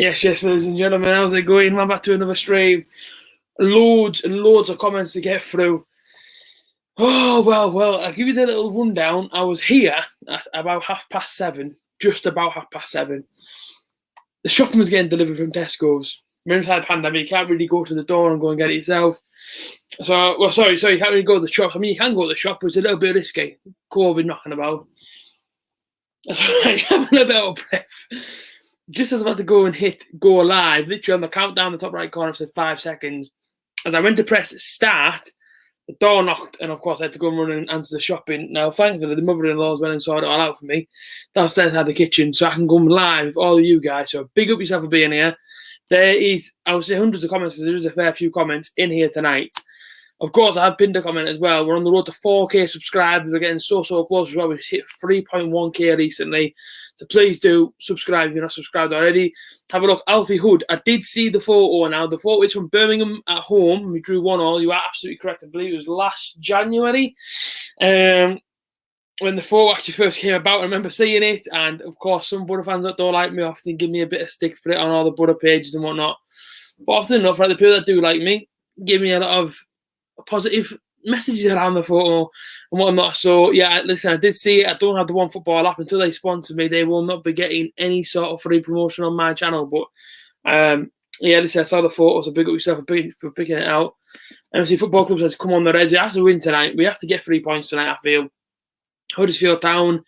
Yes, ladies and gentlemen, how's it going? I'm back to another stream. Loads and loads of comments to get through. Oh, well, I'll give you the little rundown. I was here at about 7:30, just about 7:30. The shopping was getting delivered from Tesco's. We're inside the pandemic, you can't really go to the door and go and get it yourself. So, you can't really go to the shop. I mean, you can go to the shop, but it's a little bit risky. COVID knocking about. So I'm having a bit of breath. Just as I was about to go and hit go live, literally on the countdown, the top right corner said 5 seconds. As I went to press start, the door knocked, and of course I had to go and run and answer the shopping. Now, thankfully, the mother-in-law's went and sorted it all out for me downstairs had the kitchen, so I can go live with all of you guys. So big up yourself for being here. There is, I would say, hundreds of comments. There is a fair few comments in here tonight. Of course, I have pinned a comment as well. We're on the road to 4K subscribers. We're getting so close as well. We've hit 3.1K recently. So please do subscribe if you're not subscribed already. Have a look. Alfie Hood. I did see the photo now. The photo is from Birmingham at home. We drew 1-1. You are absolutely correct. I believe it was last January. When the photo actually first came about, I remember seeing it. And, of course, some Butter fans that don't like me often give me a bit of stick for it on all the Butter pages and whatnot. But often enough, the people that do like me give me a lot of positive messages around the photo and whatnot. So yeah, listen, I did see it. I don't have the One Football app. Until they sponsor me, they will not be getting any sort of free promotion on my channel. But yeah, listen, I saw the photo, so big up yourself for picking it out. MC Football Club says, come on the Reds, it has to win tonight. We have to get 3 points tonight, I feel. Huddersfield Town,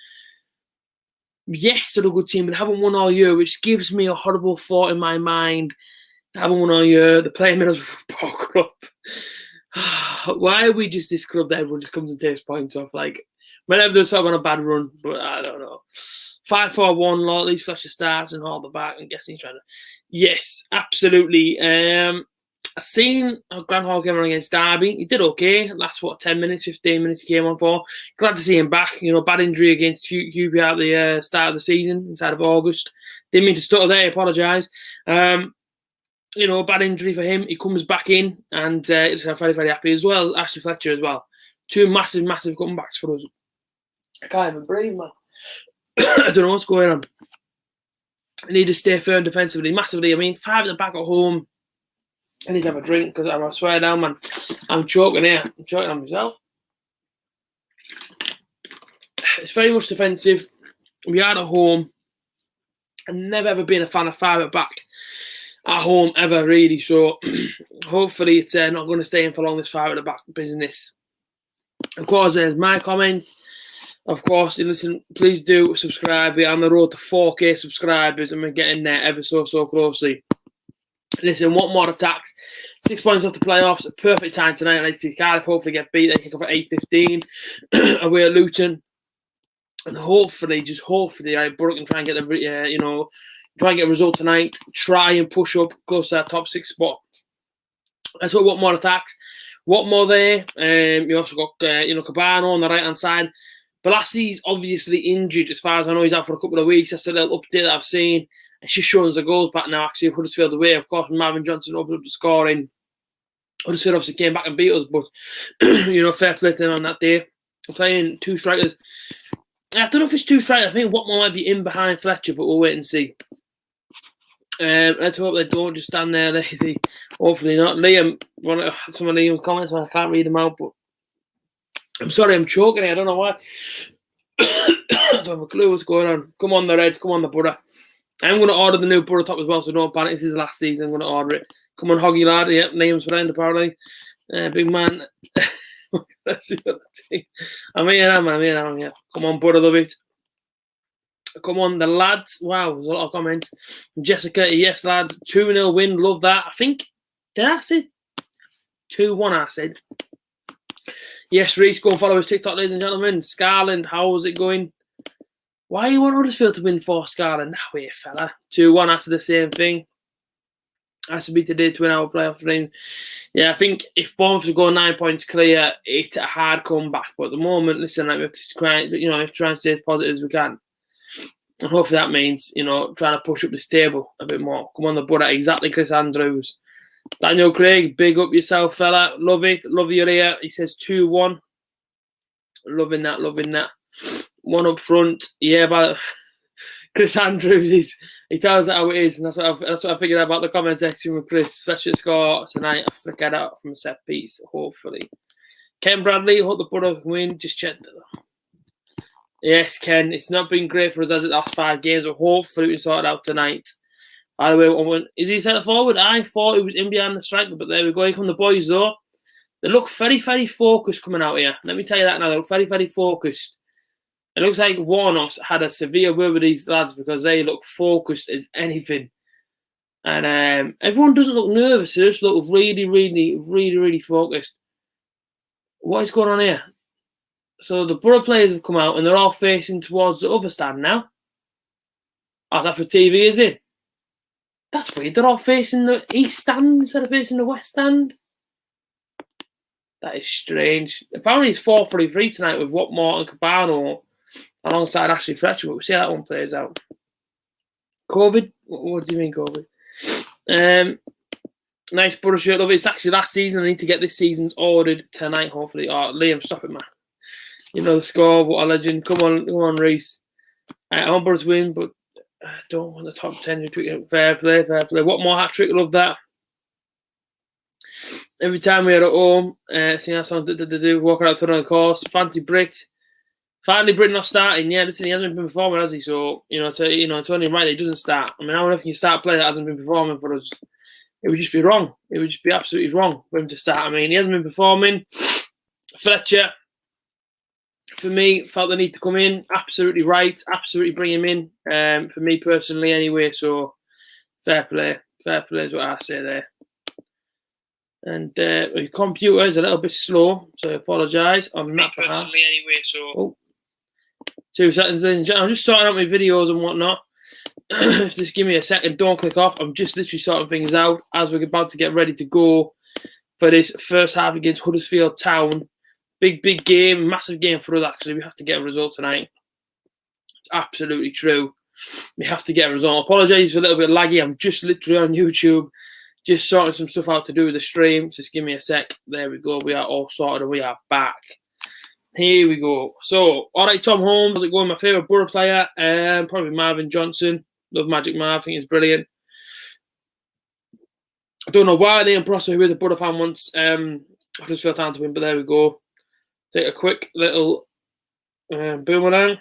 yes, they're a good team, but they haven't won all year, which gives me a horrible thought in my mind. They haven't won all year. They're playing Middlesbrough Football Club. Why are we just this club that everyone just comes and takes points off? Like, whenever they're sort of on a bad run, but I don't know. 5-4-1, Law, at least Fletcher starts and hold the back. I'm guessing he's trying to. Yes, absolutely. I've seen Grant Hall came on against Derby. He did okay. Last, 10 minutes, 15 minutes he came on for. Glad to see him back. You know, bad injury against QPR at the start of the season, inside of August. Didn't mean to stutter there, I apologise. You know, bad injury for him. He comes back in, and I'm very, very happy as well. Ashley Fletcher as well. 2 massive comebacks for us. I can't even breathe, man. I don't know what's going on. I need to stay firm defensively, massively. I mean, 5 at the back at home. I need to have a drink because I swear down, man. I'm choking here. I'm choking on myself. It's very much defensive. We are at home. I've never ever been a fan of 5 at back at home ever, really. So hopefully it's not going to stay in for long, this 5 at the back business. Of course, there's my comment. Of course, listen, please do subscribe. We're on the road to 4K subscribers and we're getting there ever so closely. Listen, want more attacks. 6 points off the playoffs. A perfect time tonight. I'd like to see Cardiff hopefully get beat. They kick off at 8:15 away at Luton. And hopefully, right, Borough can try and get the, try and get a result tonight. Try and push up close to that top 6 spot. That's what want more attacks. What more there? You also got, Cabano on the right-hand side. Balassi's obviously injured as far as I know. He's out for a couple of weeks. That's a little update that I've seen. And she's showing us the goals back now, actually. Huddersfield away, of course, Marvin Johnson opened up the scoring. Huddersfield obviously came back and beat us, but, fair play to them on that day. We're playing 2 strikers. I don't know if it's 2 strikers. I think Watmore might be in behind Fletcher, but we'll wait and see. Let's hope they don't just stand there lazy. Hopefully not. Liam, some of Liam's comments, I can't read them out, but I'm sorry, I'm choking here. I don't know why. I don't have a clue what's going on. Come on, the Reds. Come on, the Butter. I'm going to order the new Butter top as well, so don't panic. This is the last season. I'm going to order it. Come on, Hoggy lad. Yep, Liam's friend, apparently. Big man. I'm here. Yeah. Come on, Butter, love it. Come on, the lads. Wow, there's a lot of comments. Jessica, yes, lads. 2-0 win. Love that. I think, did I say 2-1? I said. Yes, Reese, go and follow his TikTok, ladies and gentlemen. Scarland, how's it going? Why you want Huddersfield to win for Scarland? Nah, wait, fella. 2-1 after the same thing. Has to be today to win our playoff dream. Yeah, I think if Bournemouth go 9 points clear, it's a hard comeback. But at the moment, listen, we have to try and stay as positive as we can. And hopefully that means, trying to push up this table a bit more. Come on, the Butter. Exactly, Chris Andrews. Daniel Craig, big up yourself, fella. Love it. Love your ear. He says 2-1. Loving that. 1 up front. Yeah, but Chris Andrews, he tells it how it is, and that's what I figured out about the comment section with Chris. Fletcher score tonight. I flick it out from a set piece, hopefully. Ken Bradley, hope the Borough can win. Just check that. Yes, Ken, it's not been great for us as the last 5 games, but hopefully we can sort it out tonight. By the way, is he centre forward? I thought he was in behind the striker, but there we go. Here come the boys, though. They look very, very focused coming out here. Let me tell you that now. They look very, very focused. It looks like Warnock's had a severe word with these lads because they look focused as anything. And everyone doesn't look nervous. They just look really, really, really, really focused. What is going on here? So the Borough players have come out and they're all facing towards the other stand now. Oh, that for TV, is it? That's weird. They're all facing the east stand instead of facing the west stand. That is strange. Apparently it's 4-3-3 tonight with Watmore and Cabano alongside Ashley Fletcher, but we'll see how that one plays out. COVID? What do you mean COVID? Nice Borough shirt. Love it. It's actually last season. I need to get this season's ordered tonight, hopefully. Oh, Liam, stop it, man. You know the score. What a legend. Come on, Reese. I want Borough to win, but I don't want the top 10. Fair play, fair play. What more hat trick? Love that. Every time we are at home, seeing us on walking out to another course. Fancy Brit. Finally, Brit not starting. Yeah, listen, he hasn't been performing, has he? So, it's only right that he doesn't start. I mean, how often can you start a player that hasn't been performing for us? It would just be wrong. It would just be absolutely wrong for him to start. I mean, he hasn't been performing. Fletcher, for me, felt the need to come in. Absolutely right. Absolutely bring him in. For me personally, anyway. So, fair play. Fair play is what I say there. And your computer is a little bit slow, so I apologise on that behalf. Personally, anyway. So, 2 seconds in. I'm just sorting out my videos and whatnot. Just give me a second. Don't click off. I'm just literally sorting things out as we're about to get ready to go for this first half against Huddersfield Town. Big game, massive game for us. Actually, we have to get a result tonight. It's absolutely true. We have to get a result. Apologise for a little bit laggy. I'm just literally on YouTube, just sorting some stuff out to do with the stream. Just give me a sec. There we go. We are all sorted and we are back. Here we go. So, all right, Tom Holmes. How's it going? My favourite Borough player, probably Marvin Johnson. Love Magic Marv. I think he's brilliant. I don't know why Liam Prosser, who is a Borough fan, wants Huddersfield Town to win, but there we go. Take a quick little boomerang.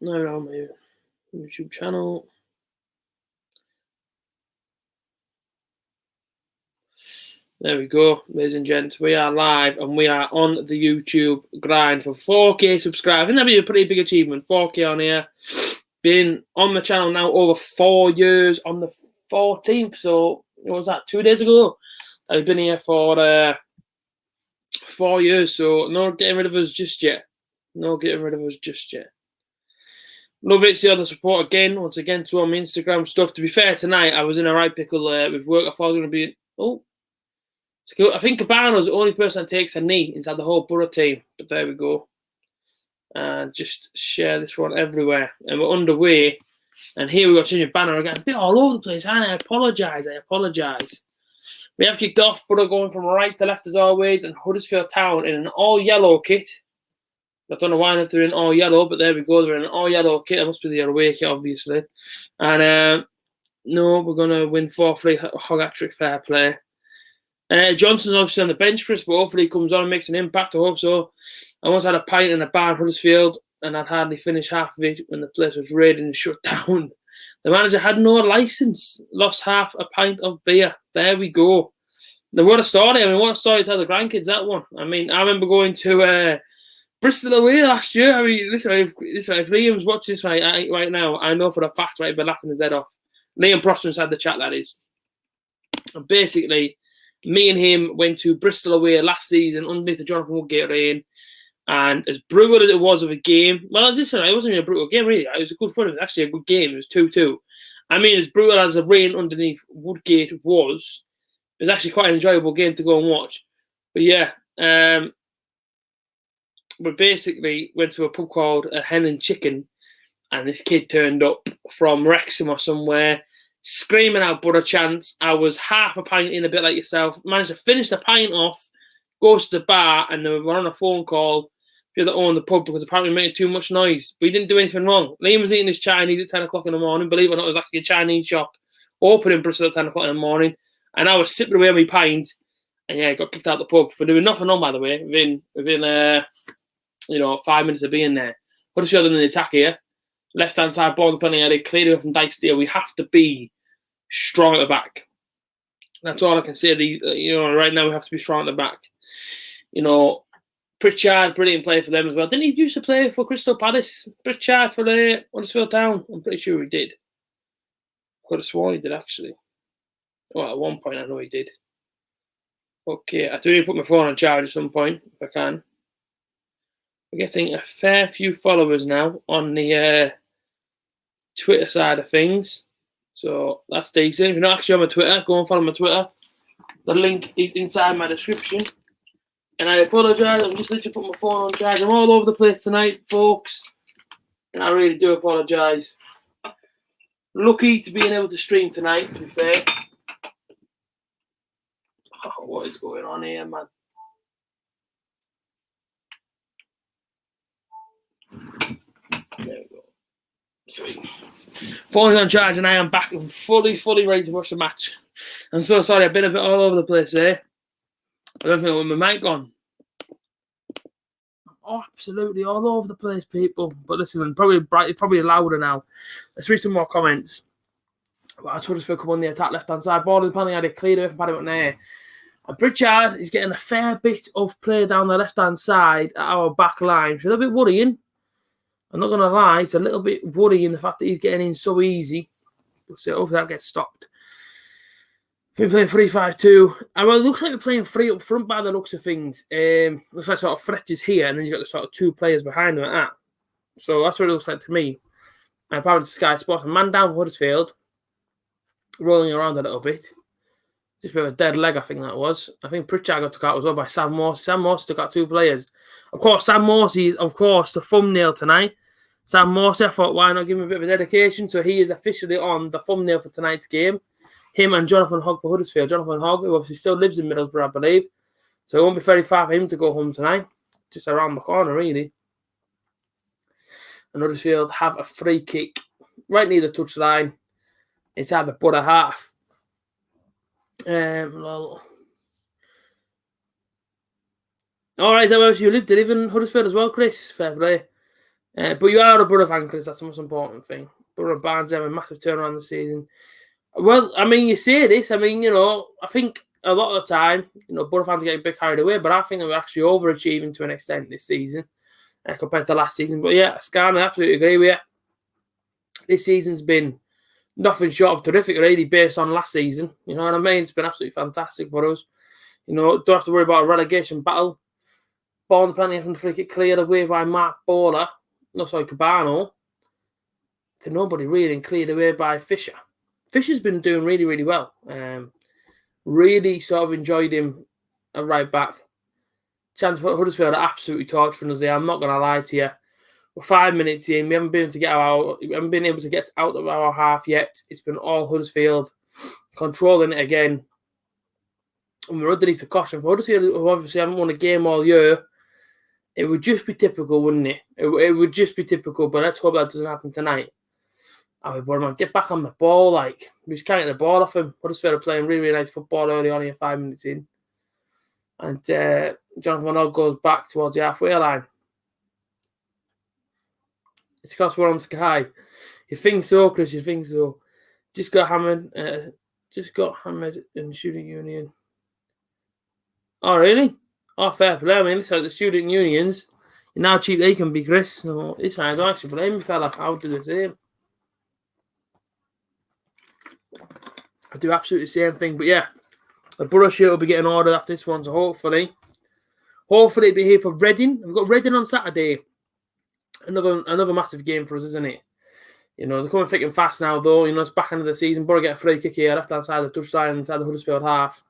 Now we're on my YouTube channel. There we go, ladies and gents. We are live and we are on the YouTube grind for 4K subscribers. I think that'd be a pretty big achievement. 4K on here. Been on the channel now over 4 years on the 14th. So, what was that? 2 days ago? I've been here for 4 years. So, no getting rid of us just yet. No getting rid of us just yet. Love it. See all the support again. Once again, to all my Instagram stuff. To be fair, tonight I was in a right pickle with work. I thought I was going to be. I think Cabano's the only person that takes a knee inside the whole Borough team. But there we go. And just share this one everywhere. And we're underway. And here we got changing banner again. A bit all over the place. And I apologise. We have kicked off. Borough going from right to left as always. And Huddersfield Town in an all-yellow kit. I don't know why if they're in all yellow, but there we go. They're in an all yellow kit. That must be the away kit, obviously. And no, we're going to win 4-3. Hog hat trick, fair play. Johnson's obviously on the bench, Chris, but hopefully he comes on and makes an impact. I hope so. I once had a pint in a bar in Huddersfield, and I'd hardly finished half of it when the place was raided and shut down. The manager had no licence. Lost half a pint of beer. There we go. Now, what a story. I mean, what a story to tell the grandkids, that one. I mean, I remember going to Bristol away last year. I mean, listen, if Liam's watching this right now, I know for a fact, right, he'd be laughing his head off. Liam Prosser inside the chat, that is. And basically, me and him went to Bristol away last season underneath the Jonathan Woodgate rain. And as brutal as it was of a game, well, it wasn't even a brutal game, really. It was a good fun. It was actually a good game. It was 2-2. I mean, as brutal as the rain underneath Woodgate was, it was actually quite an enjoyable game to go and watch. But yeah, we basically went to a pub called Hen and Chicken, and this kid turned up from Wrexham or somewhere, screaming out Borough chants. I was half a pint in, a bit like yourself, managed to finish the pint off, goes to the bar, and they were on a phone call that owned the pub because apparently we made too much noise. But he didn't do anything wrong. Liam was eating his Chinese at 10 o'clock in the morning. Believe it or not, it was actually a Chinese shop open in Bristol at 10 o'clock in the morning. And I was sipping away on my pint. And yeah, got kicked out the pub for doing nothing wrong, by the way, within 5 minutes of being there. Huddersfield in the attack here. Left-hand side ball, the penalty area, cleared away from Dyke-Steele. We have to be strong at the back. That's all I can say. Right now we have to be strong at the back. Pritchard, brilliant player for them as well. Didn't he used to play for Crystal Palace? Pritchard for Huddersfield Town? I'm pretty sure he did. I could have sworn he did, actually. Well, at one point I know he did. Okay, I do need to put my phone on charge at some point, if I can. We're getting a fair few followers now on the Twitter side of things. So that's decent. If you're not actually on my Twitter, go and follow my Twitter. The link is inside my description. And I apologise, I'm just literally putting my phone on charge. I'm all over the place tonight, folks. And I really do apologise. Lucky to being able to stream tonight, to be fair. Oh, what is going on here, man? There we go. Sweet. Phone's on charge and I am back and fully ready to watch the match. I'm so sorry, I've been a bit all over the place there. I don't know with my mic on. Oh, absolutely all over the place, people. But listen, probably louder now. Let's read some more comments. Well, I told us to come on the attack left-hand side. Ball in the penalty area, cleared away from Paddy McNair. And Pritchard is getting a fair bit of play down the left-hand side at our back line. It's a little bit worrying. I'm not going to lie, it's a little bit worrying the fact that he's getting in so easy. So hopefully that gets stopped. We're playing 3-5-2. Well, it looks like we're playing 3 up front by the looks of things. Looks like sort of Fletcher's here, and then you've got the sort of 2 players behind him like that. So that's what it looks like to me. And apparently Sky Sports, a man down Huddersfield, rolling around a little bit. Just a bit of a dead leg, I think that was. I think Pritchard got took out as well by Sam Morsey. Sam Morsey took out 2 players. Of course, Sam Morsey is, of course, the thumbnail tonight. Sam Morsey, I thought, why not give him a bit of a dedication? So he is officially on the thumbnail for tonight's game. Him and Jonathan Hogg for Huddersfield. Jonathan Hogg, who obviously still lives in Middlesbrough, I believe. So it won't be very far for him to go home tonight. Just around the corner, really. And Huddersfield have a free kick right near the touchline. Inside the Borough half. All right, you live in Huddersfield as well, Chris. Fair play. But you are a Borough fan, Chris. That's the most important thing. Borough Barnes have a massive turnaround this season. Well, I mean, you say this. I mean, I think a lot of the time, Borough fans are getting a bit carried away, but I think we're actually overachieving to an extent this season compared to last season. But yeah, Scan, I absolutely agree with you. This season's been nothing short of terrific, really, based on last season. You know what I mean? It's been absolutely fantastic for us. Don't have to worry about a relegation battle. Ball on the penalty from the free kick cleared away by Mark Bowler. No, sorry, Cabano. To nobody really, and cleared away by Fisher. Fisher's been doing really, really well. Really sort of enjoyed him at right back. Chance for Huddersfield are absolutely torturing us there. I'm not going to lie to you. We're 5 minutes in. We haven't been able to get out of our half yet. It's been all Huddersfield controlling it again. And we're underneath the caution. For Huddersfield, who obviously haven't won a game all year, it would just be typical, wouldn't it? It would just be typical, but let's hope that doesn't happen tonight. Man, get back on the ball, we just can't get the ball off him. Huddersfield are playing really, really nice football early on here, 5 minutes in. And Jonathan Hogg goes back towards the halfway line. It's because we're on Sky. You think so, Chris, you think so. Just got hammered in student union. Oh, really? Oh, fair play. I mean, it's like the student unions. You know how cheap they can be, Chris. No, it's fine. I don't actually blame you, fella. I would do the same. I do absolutely the same thing. But yeah, the Borough shirt will be getting ordered after this one. So hopefully it'll be here for Reading. We've got Reading on Saturday. Another massive game for us, isn't it? They're coming thick and fast now, though. It's back end of the season. Borough get a free kick here, left-hand side of the touchline, inside the Huddersfield half.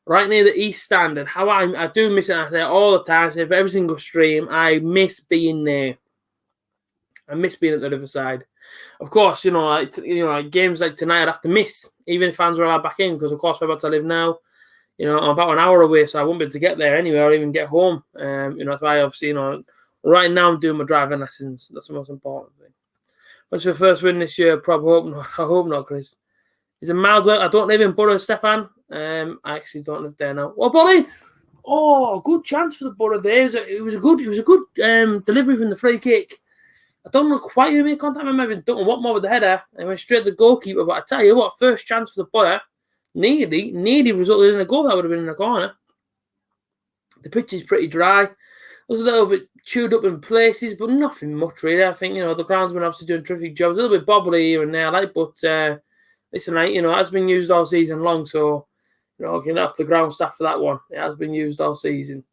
Right near the East Stand. And how I do miss it, I say all the time. So for every single stream, I miss being there. I miss being at the Riverside. Of course, games like tonight I'd have to miss, even if fans were allowed back in, because of course we're about to live now. I'm about an hour away, so I won't be able to get there anyway or even get home. That's why obviously, Right now, I'm doing my driving lessons. That's the most important thing. What's your first win this year? Probably hope not. I hope not, Chris. It's a mild work. I don't live in Borough, Stefan. I actually don't live there now. Oh, Bolly! Oh, good chance for the Borough there. It was a good delivery from the free kick. I don't know quite who made contact with him. I don't know what more with the header. I went straight to the goalkeeper. But I tell you what, first chance for the Borough, nearly resulted in a goal. That would have been in the corner. The pitch is pretty dry. It was a little bit chewed up in places, but nothing much really. I think, the groundsman obviously doing terrific jobs. A little bit bobbly here and there, but listen, it has been used all season long, so get off the ground staff for that one. It has been used all season.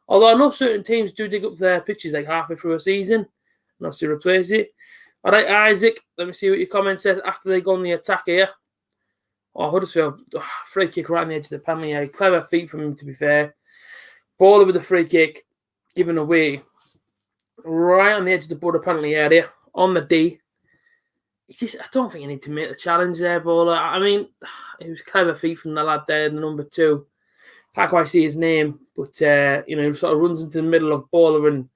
Although I know certain teams do dig up their pitches like halfway through a season and obviously replace it. All right, Isaac, let me see what your comment says after they go on the attack here. Oh, Huddersfield, free kick right on the edge of the penalty area. Clever feet from him, to be fair. Baller with the free kick, given away right on the edge of the border penalty area, on the D. I don't think you need to make the challenge there, Baller. I mean, it was clever feet from the lad there, the number 2. Can't quite see his name, but, he sort of runs into the middle of Baller and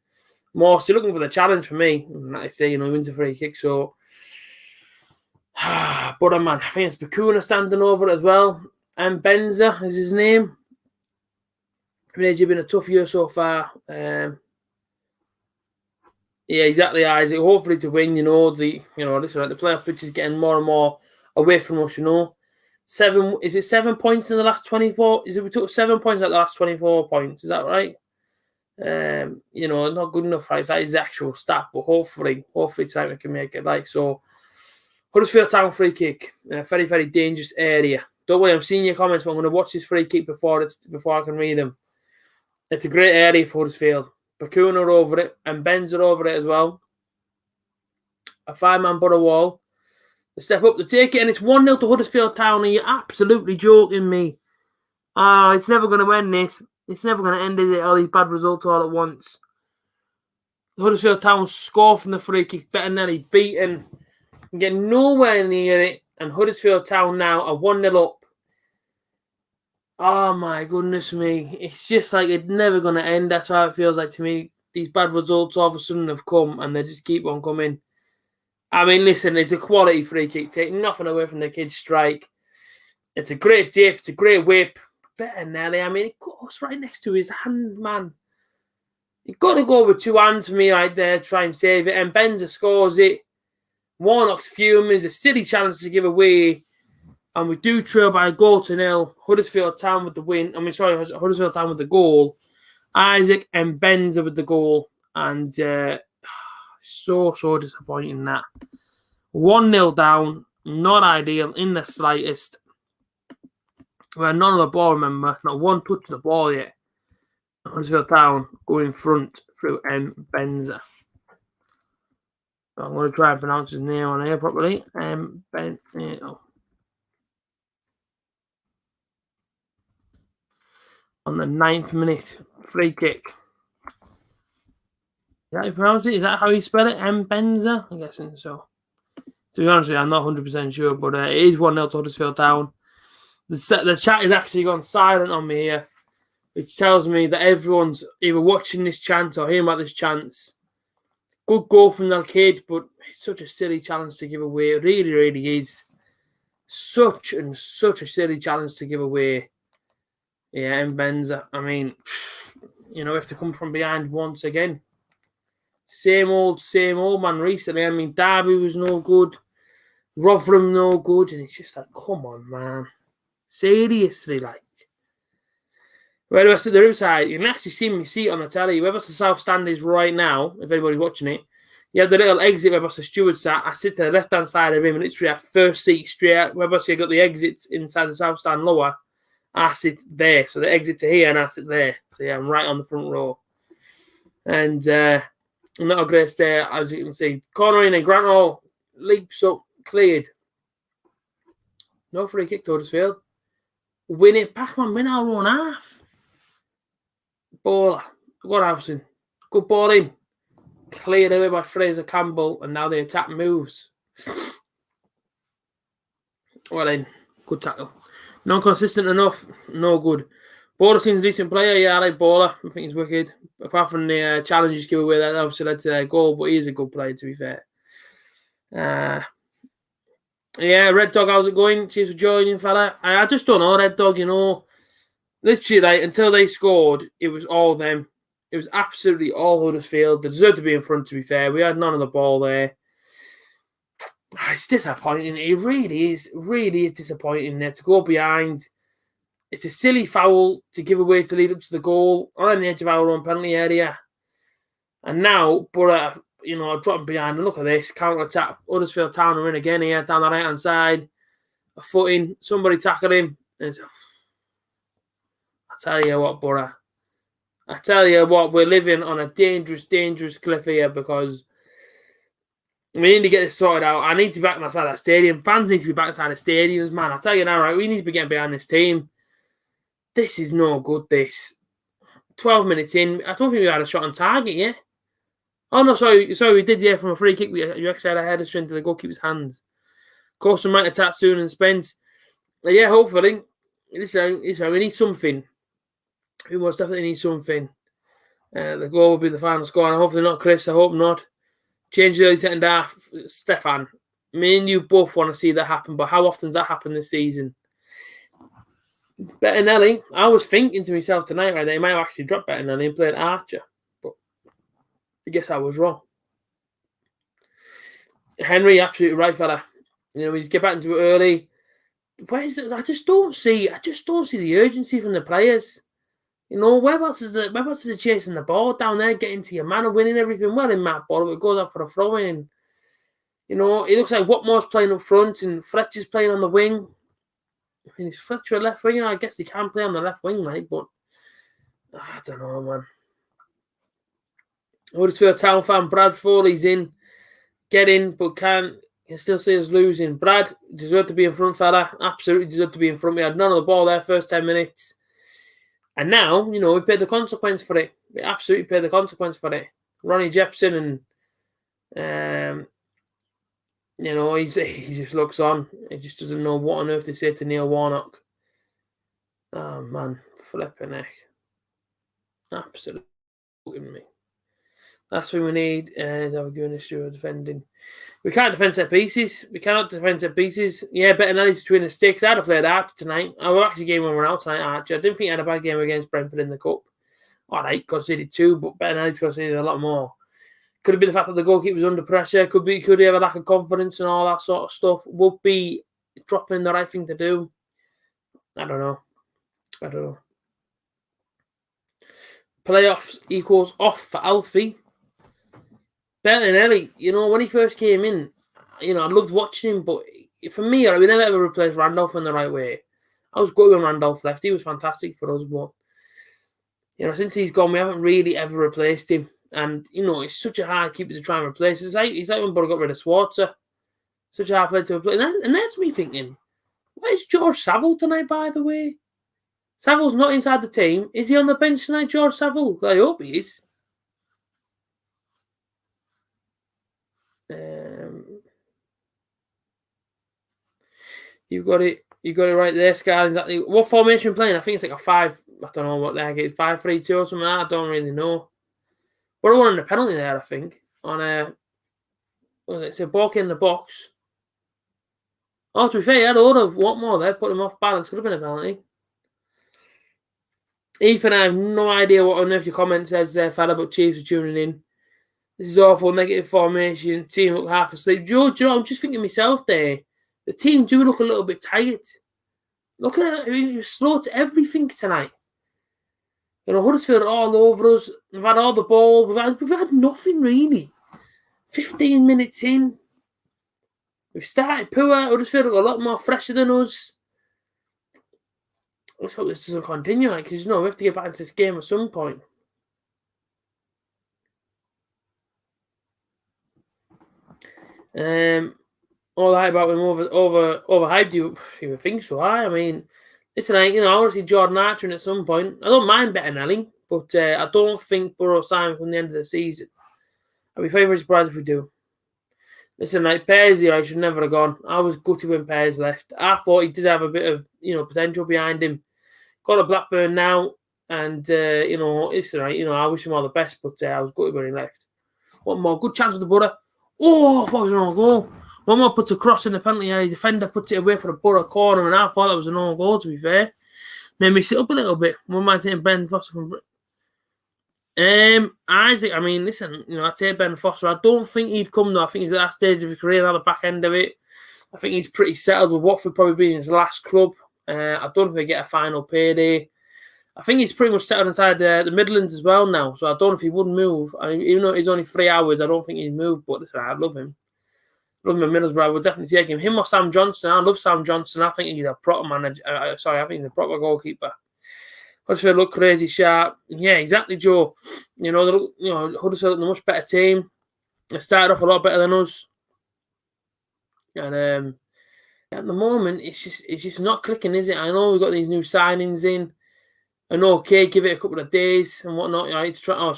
Morse. You're looking for the challenge for me. And like I say, he wins a free kick, so... But, man, I think it's Bakuna standing over it as well. And Benza is his name. It's been a tough year so far. Yeah, exactly, Isaac. Hopefully to win, the playoff pitch is getting more and more away from us, Is it 7 points in the last 24? We took 7 points at the last 24 points? Is that right? Not good enough, right? That is the actual stat, but hopefully tonight we can make it right. So, Huddersfield Town free kick in a very, very dangerous area. Don't worry, I'm seeing your comments, but I'm going to watch this free kick before I can read them. It's a great area for Huddersfield. Bakuna over it, and Ben's over it as well. A 5-man Borough wall. They step up to take it, and it's 1-0 to Huddersfield Town, and you're absolutely joking me. It's never going to end this. It's never going to end, is it? All these bad results all at once. Huddersfield Town score from the free kick, Bettinelli beaten, and get nowhere near it, and Huddersfield Town now are 1-0 up. Oh my goodness me. It's just like it's never going to end. That's how it feels like to me. These bad results all of a sudden have come and they just keep on coming. I mean, listen, it's a quality free kick. Take nothing away from the kid's strike. It's a great dip. It's a great whip. Bettinelli, I mean, it goes right next to his hand, man. You've got to go with 2 hands for me right there, try and save it. And Benza scores it. Warnock's fuming. It's a silly chance to give away. And we do trail by a goal to 0. Huddersfield Town with the win. Huddersfield Town with the goal. Isaac and Benza with the goal. And so disappointing that. 1-0 down. Not ideal in the slightest. We're none of the ball, remember. Not one touch of the ball yet. Huddersfield Town go in front through Benza. I'm going to try and pronounce his name on here properly. Benza. On the 9th minute, free kick. Is that how you pronounce it? Is that how you spell it? Benza? I'm guessing so. To be honest with you, I'm not 100% sure, but it is 1-0 to Huddersfield Town. The chat is actually gone silent on me here, which tells me that everyone's either watching this chance or hearing about this chance. Good goal from the kid, but it's such a silly challenge to give away. It really, really is. Such a silly challenge to give away. Yeah, and Benza. I mean, we have to come from behind once again. Same old man recently. I mean, Derby was no good. Rotherham no good. And it's just like, come on, man. Seriously, like. Where do I sit the other side? You can actually see me seat on the telly. Where the south stand is right now, if anybody's watching it, you have the little exit where the steward sat. I sit to the left-hand side of him, and literally have first seat straight out. Where you got the exits inside the south stand lower. I sit there. So the exit to here and I sit there. So yeah, I'm right on the front row. And not a great stay, as you can see. Corner in and Grant Hall leaps up, cleared. No free kick to Huddersfield. Win it back, man. Win our own half. Baller. Good housing. Good ball in. Cleared away by Fraser Campbell. And now the attack moves. Well then, good tackle. Non-consistent enough, no good. Bowler seems a decent player. Yeah, I like Bowler. I think he's wicked. Apart from the challenges giveaway that obviously led to their goal, but he is a good player, to be fair. Yeah, Red Dog, how's it going? Cheers for joining, fella. I just don't know, Red Dog, literally, like, until they scored, it was all them. It was absolutely all Huddersfield. They deserved to be in front, to be fair. We had none of the ball there. It's disappointing. It really is disappointing there to go behind. It's a silly foul to give away to lead up to the goal or on the edge of our own penalty area. And now, Borough, dropping behind. And look at this counter-attack. Huddersfield Town are in again here, down the right-hand side. A foot in. Somebody tackle him. I tell you what, Borough. I tell you what, we're living on a dangerous, dangerous cliff here because we need to get this sorted out. I need to be back inside that stadium. Fans need to be back inside the stadiums, man. I tell you now, right, we need to be getting behind this team. This is no good, this. 12 minutes in. I don't think we had a shot on target, yeah? Oh, no, sorry, we did, yeah, from a free kick. You actually had a header straight into the goalkeeper's hands. Of course, we might attack soon and Spence. Yeah, hopefully. Listen, we need something. We most definitely need something. The goal will be the final score, and hopefully not Chris. I hope not. Change the early second half. Stefan, me and you both want to see that happen, but how often does that happen this season? Bettinelli, I was thinking to myself tonight, right, they might have actually dropped Bettinelli and played Archer, but I guess I was wrong. Henry, absolutely right, fella. He's get back into it early. Where is it? I just don't see the urgency from the players. Whereabouts is the chasing the ball down there, getting to your man and winning everything well in that ball? It goes out for a throw in. It looks like Watmore's playing up front and Fletcher's playing on the wing. I mean, is Fletcher a left winger? I guess he can play on the left wing, right? But I don't know, man. Huddersfield Town fan Brad Foley's in. Get in, but can't. You still see us losing. Brad deserved to be in front, fella. Absolutely deserved to be in front. We had none of the ball there first 10 minutes. And now, we paid the consequence for it. We absolutely paid the consequence for it. Ronnie Jepson and, he just looks on. He just doesn't know what on earth to say to Neil Warnock. Oh, man. Flipping heck. Absolutely me. That's what we need. And we're going to defending. We can't defend set pieces. We cannot defend set pieces. Yeah, Bettinelli's between the sticks. I'd have played Archer tonight. I was actually game when we're out tonight, Archer. I didn't think I had a bad game against Brentford in the Cup. All right, conceded 2, but Bettinelli's conceded a lot more. Could have been the fact that the goalkeeper was under pressure. Could he have a lack of confidence and all that sort of stuff. Would be dropping the right thing to do. I don't know. Playoffs equals off for Alfie. Bettinelli, when he first came in, I loved watching him, but for me, we never ever replaced Randolph in the right way. I was good when Randolph left. He was fantastic for us, but, since he's gone, we haven't really ever replaced him. And, it's such a hard keeper to try and replace. It's like when Borough got rid of Swartzer. Such a hard player to replace. And that's me thinking, where's George Saville tonight, by the way? Saville's not inside the team. Is he on the bench tonight, George Saville? I hope he is. You got it right there, Scar. Exactly. What formation are you playing? I think it's like a 5. I don't know what the heck it is. 5-3-2 or something like that. I don't really know. We're on a penalty there, I think. It's a ball in the box. Oh, to be fair, he had a load of Watmore there, put him off balance. Could have been a penalty. Ethan, I have no idea what on earth your comment says there, fella, but cheers for tuning in. This is awful. Negative formation. Team look half asleep. Joe, I'm just thinking myself there. The team do look a little bit tired. Look at it. We're slow to everything tonight. Huddersfield all over us. We've had all the ball. We've had nothing really. 15 minutes in. We've started poor. Huddersfield look a lot more fresher than us. Let's hope this doesn't continue, because we have to get back into this game at some point. All that about him overhyped. You would think so. I mean, listen, I want to see Jordan Archer in at some point. I don't mind Bettinelli, but I don't think Borough sign from the end of the season. I'd be very surprised if we do. Listen, Pears here, I should never have gone. I was gutted when Pears left. I thought he did have a bit of, potential behind him. Got to Blackburn now, and you know, it's all right. You know, I wish him all the best, but I was gutted when he left. One more good chance with the Borough. Oh, I thought it was an own goal. One more puts a cross in the penalty area. Defender puts it away for the Borough corner, and I thought that was an own goal. To be fair, made me sit up a little bit. One man taking Ben Foster from. Isaac. I mean, listen. You know, I take Ben Foster. I don't think he'd come though. I think he's at that stage of his career, at the back end of it. I think he's pretty settled with Watford probably being his last club. I don't think they get a final payday. I think he's pretty much settled inside the Midlands as well now. So I don't know if he wouldn't move. I mean, even though he's only 3 hours, I don't think he'd move. But listen, I love him. Love him in Middlesbrough. I would definitely take him. Him or Sam Johnson. I love Sam Johnson. I think he's a proper manager. I think he's a proper goalkeeper. Huddersfield look crazy sharp. Yeah, exactly, Joe. You know, Huddersfield look a much better team. They started off a lot better than us. And at the moment, it's just not clicking, is it? I know we've got these new signings in. I know, okay, give it a couple of days and whatnot. You know, to try, a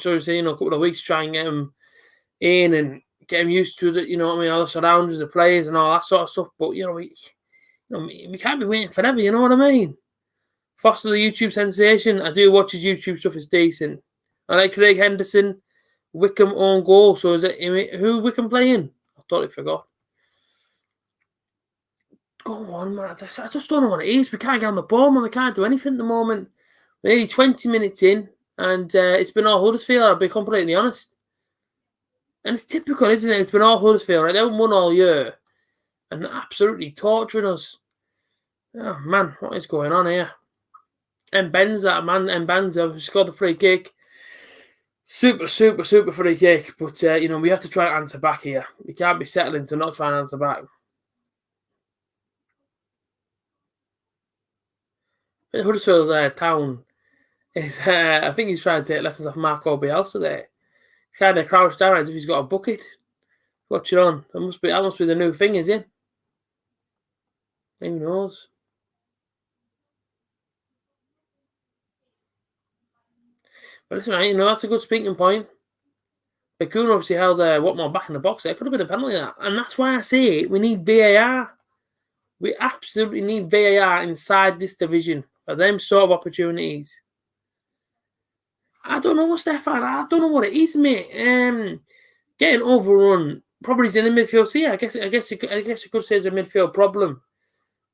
couple of weeks to try and get them in and get them used to the, you know what I mean, all the surroundings, the players and all that sort of stuff. But we can't be waiting forever. You know what I mean? Foster, the YouTube sensation. I do watch his YouTube stuff. It's decent. I like Craig Henderson, Wickham own goal. So is it who Wickham playing? I totally forgot. Go on, man. I just don't know what it is. We can't get on the ball, man. We can't do anything at the moment. We're nearly 20 minutes in, and it's been all Huddersfield, I'll be completely honest. And it's typical, isn't it? It's been all Huddersfield, right? They haven't won all year, and absolutely torturing us. Oh, man, what is going on here? And Benza scored the free kick. Super free kick. But, we have to try and answer back here. We can't be settling to not try and answer back. Huddersfield Town is, I think he's trying to take lessons off Marco Bielsa there. He's kind of crouched down as if he's got a bucket. Watch it on. That must be the new thing, is it? Who knows? But listen, that's a good speaking point. Bakun obviously held Watmore back in the box. It could have been a penalty, that. And that's why I say we need VAR. We absolutely need VAR inside this division for them sort of opportunities. I don't know, Stefan. I don't know what it is, mate. Getting overrun. Probably is in the midfield. So yeah, I guess you could say it's a midfield problem.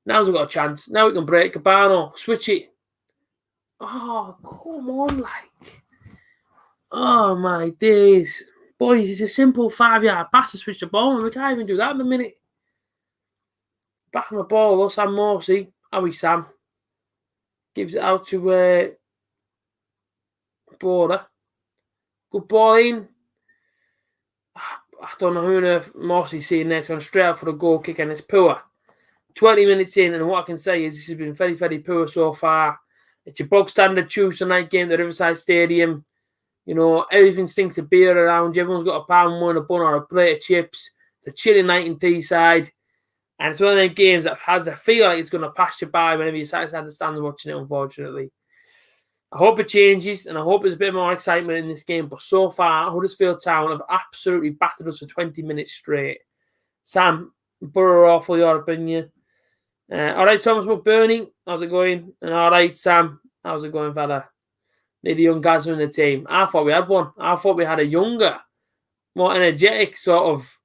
Now we've got a chance. Now we can break Cabano. Switch it. Oh, come on, like. Oh, my days. Boys, it's a simple 5-yard pass to switch the ball, and we can't even do that in a minute. Back on the ball, Sam Morsey. Howie Sam. Gives it out to Border. Good ball in. I don't know who Morsey's seeing there. It's gone straight out for the goal kick, and it's poor. 20 minutes in, and what I can say is this has been very, very poor so far. It's your bog standard Tuesday night game at the Riverside Stadium. You know, everything stinks of beer around you. Everyone's got a pound one, a bun, or a plate of chips. It's a chilly night in Teesside. And it's one of them games that has a feel like it's going to pass you by whenever you sat inside the stands watching it, unfortunately. I hope it changes, and I hope there's a bit more excitement in this game. But so far, Huddersfield Town have absolutely battered us for 20 minutes straight. Sam, Borough awful, your opinion. All right, Thomas McBurney, how's it going? And all right, Sam, how's it going, fella? Need a young Gazza in the team. I thought we had one. I thought we had a younger, more energetic sort of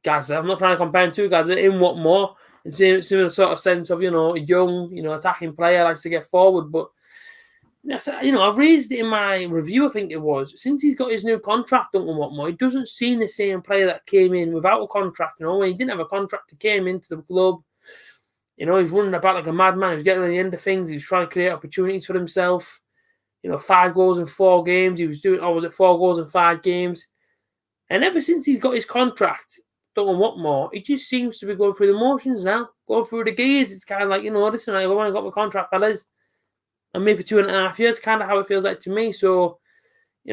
Gazza. I'm not trying to compare him to Gazza. In what more? In similar sort of sense of, a young, attacking player, likes to get forward. But, I raised it in my review, I think it was. Since he's got his new contract and what more, he doesn't seem the same player that came in without a contract. When he didn't have a contract, he came into the club. He's running about like a madman. He's getting on the end of things. He's trying to create opportunities for himself. 5 goals in 4 games. He was doing, 4 goals in 5 games? And ever since he's got his contract, don't know what more, he just seems to be going through the motions now. Going through the gears. It's kind of like, listen, I've only got my contract, fellas. I'm here for 2.5 years. Kind of how it feels like to me. So,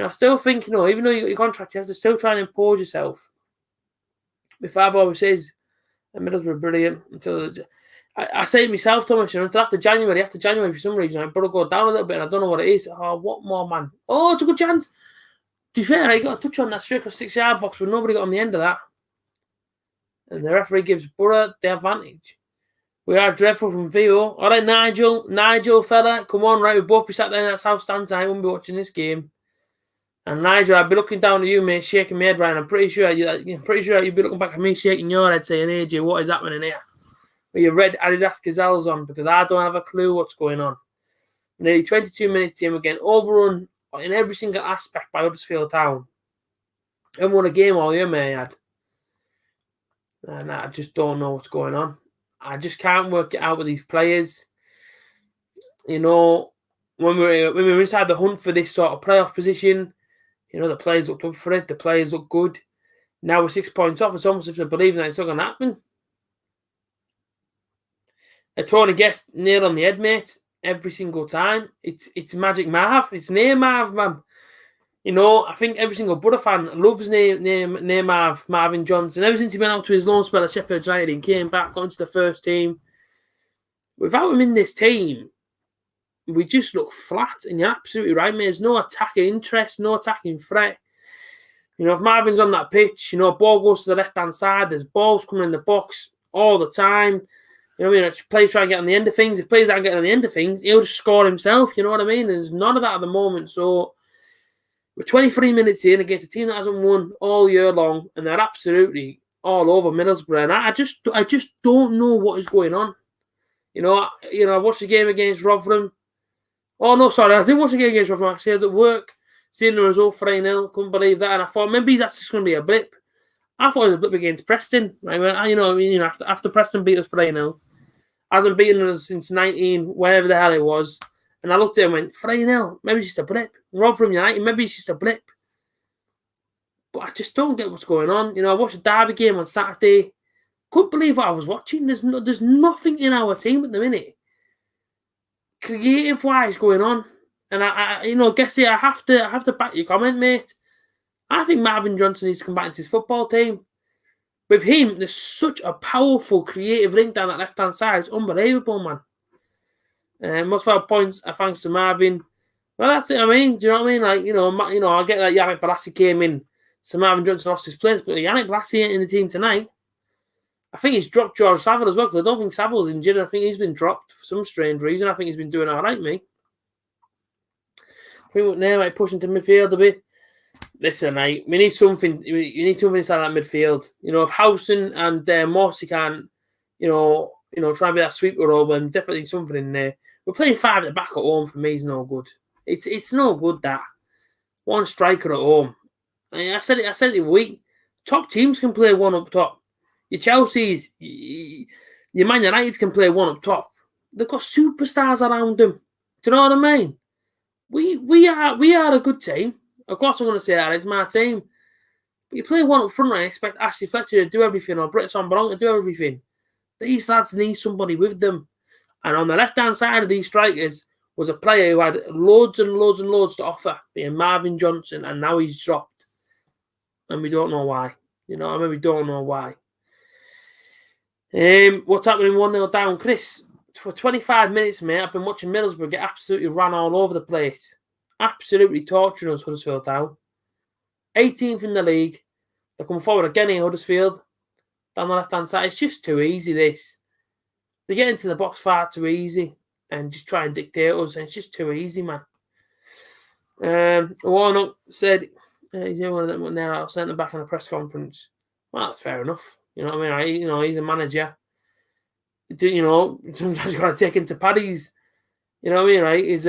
I still think, even though you got your contract, you have to still try and impose yourself. My father always says, Middlesbrough are brilliant until... I say it myself, Thomas, until after January for some reason, I've got to go down a little bit and I don't know what it is. Oh, what more, man? Oh, it's a good chance. To be fair, I got a touch on that straight across 6-yard box, but nobody got on the end of that. And the referee gives Borough the advantage. We are dreadful from Theo. All right, Nigel, fella, come on, right? We both be sat there in that South stand tonight. I won't be watching this game. And Nigel, I'd be looking down at you, mate, shaking my head, Ryan. I'm pretty sure you'd be looking back at me, shaking your head, saying, AJ, what is happening here? With your red Adidas Gazelles on, because I don't have a clue what's going on. Nearly 22 minutes in, we're getting overrun in every single aspect by Huddersfield Town. Haven't won a game all year, mate. And I just don't know what's going on. I just can't work it out with these players. You know, when we were inside the hunt for this sort of playoff position, you know, the players looked up for it. The players look good. Now we're 6 points off. It's almost as if they believe that it's not going to happen. A Tony Guest nail on the head, mate. Every single time. It's Magic Marv. It's Near Marv, man. You know, I think every single Butter fan loves Near Marv, Marvin Johnson. Ever since he went out to his loan spell at Sheffield United and came back, got into the first team. Without him in this team, we just look flat. And you're absolutely right, mate. There's no attacking interest, no attacking threat. You know, if Marvin's on that pitch, you know, ball goes to the left-hand side, there's balls coming in the box all the time. You know what I mean? If players try and get on the end of things, if players aren't getting on the end of things, he'll just score himself, you know what I mean? There's none of that at the moment. So we're 23 minutes in against a team that hasn't won all year long, and they're absolutely all over Middlesbrough. And I just don't know what is going on. You know, I watched the game against Rotherham. Oh, no, sorry, I didn't watch the game against Rotherham, actually. I was at work, seeing the result 3-0, couldn't believe that. And I thought, maybe that's just going to be a blip. I thought it was a blip against Preston. Right? After Preston beat us 3-0, hasn't beaten us since 19, whatever the hell it was. And I looked at him and went, 3-0, maybe it's just a blip. Rotherham United, maybe it's just a blip. But I just don't get what's going on. You know, I watched the Derby game on Saturday. Couldn't believe what I was watching. There's nothing in our team at the minute, creative-wise, going on. And I have to back your comment, mate. I think Marvin Johnson needs to come back into his football team. With him, there's such a powerful creative link down that left-hand side. It's unbelievable, man. Most of our points are thanks to Marvin. Well, that's it. I mean, do you know what I mean? Like, I get that Yannick Bolasie came in, so Marvin Johnson lost his place, but Yannick Bolasie ain't in the team tonight. I think he's dropped George Saville as well, because I don't think Saville's injured. I think he's been dropped for some strange reason. I think he's been doing all right, mate. I think now might push into midfield a bit. Listen, mate, we need something. You need something inside that midfield. You know, if Howson and Morsey can't, try and be that sweeper role, then definitely something in there. We're playing 5 at the back at home. For me, is no good. It's no good that one striker at home. I said it the week. Top teams can play one up top. Your Chelsea's, your Man Uniteds can play one up top. They've got superstars around them. Do you know what I mean? We are a good team. Of course, I'm going to say that it's my team. But you play one up front and expect Ashley Fletcher to do everything, or Britt Sombrong to do everything. These lads need somebody with them. And on the left-hand side of these strikers was a player who had loads and loads and loads to offer, being Marvin Johnson, and now he's dropped. And we don't know why. You know, I mean, we don't know why. What's happening 1-0 down? Chris, for 25 minutes, mate, I've been watching Middlesbrough get absolutely ran all over the place. Absolutely torturing us, Huddersfield Town. 18th in the league. They're coming forward again in Huddersfield. Down the left-hand side. It's just too easy, this. They get into the box far too easy and just try and dictate us. And it's just too easy, man. Warnock said he's one of them there out centre back in a press conference. Well, that's fair enough. You know what I mean? He's a manager. Sometimes you've got to take into Paddy's. You know what I mean, right? Is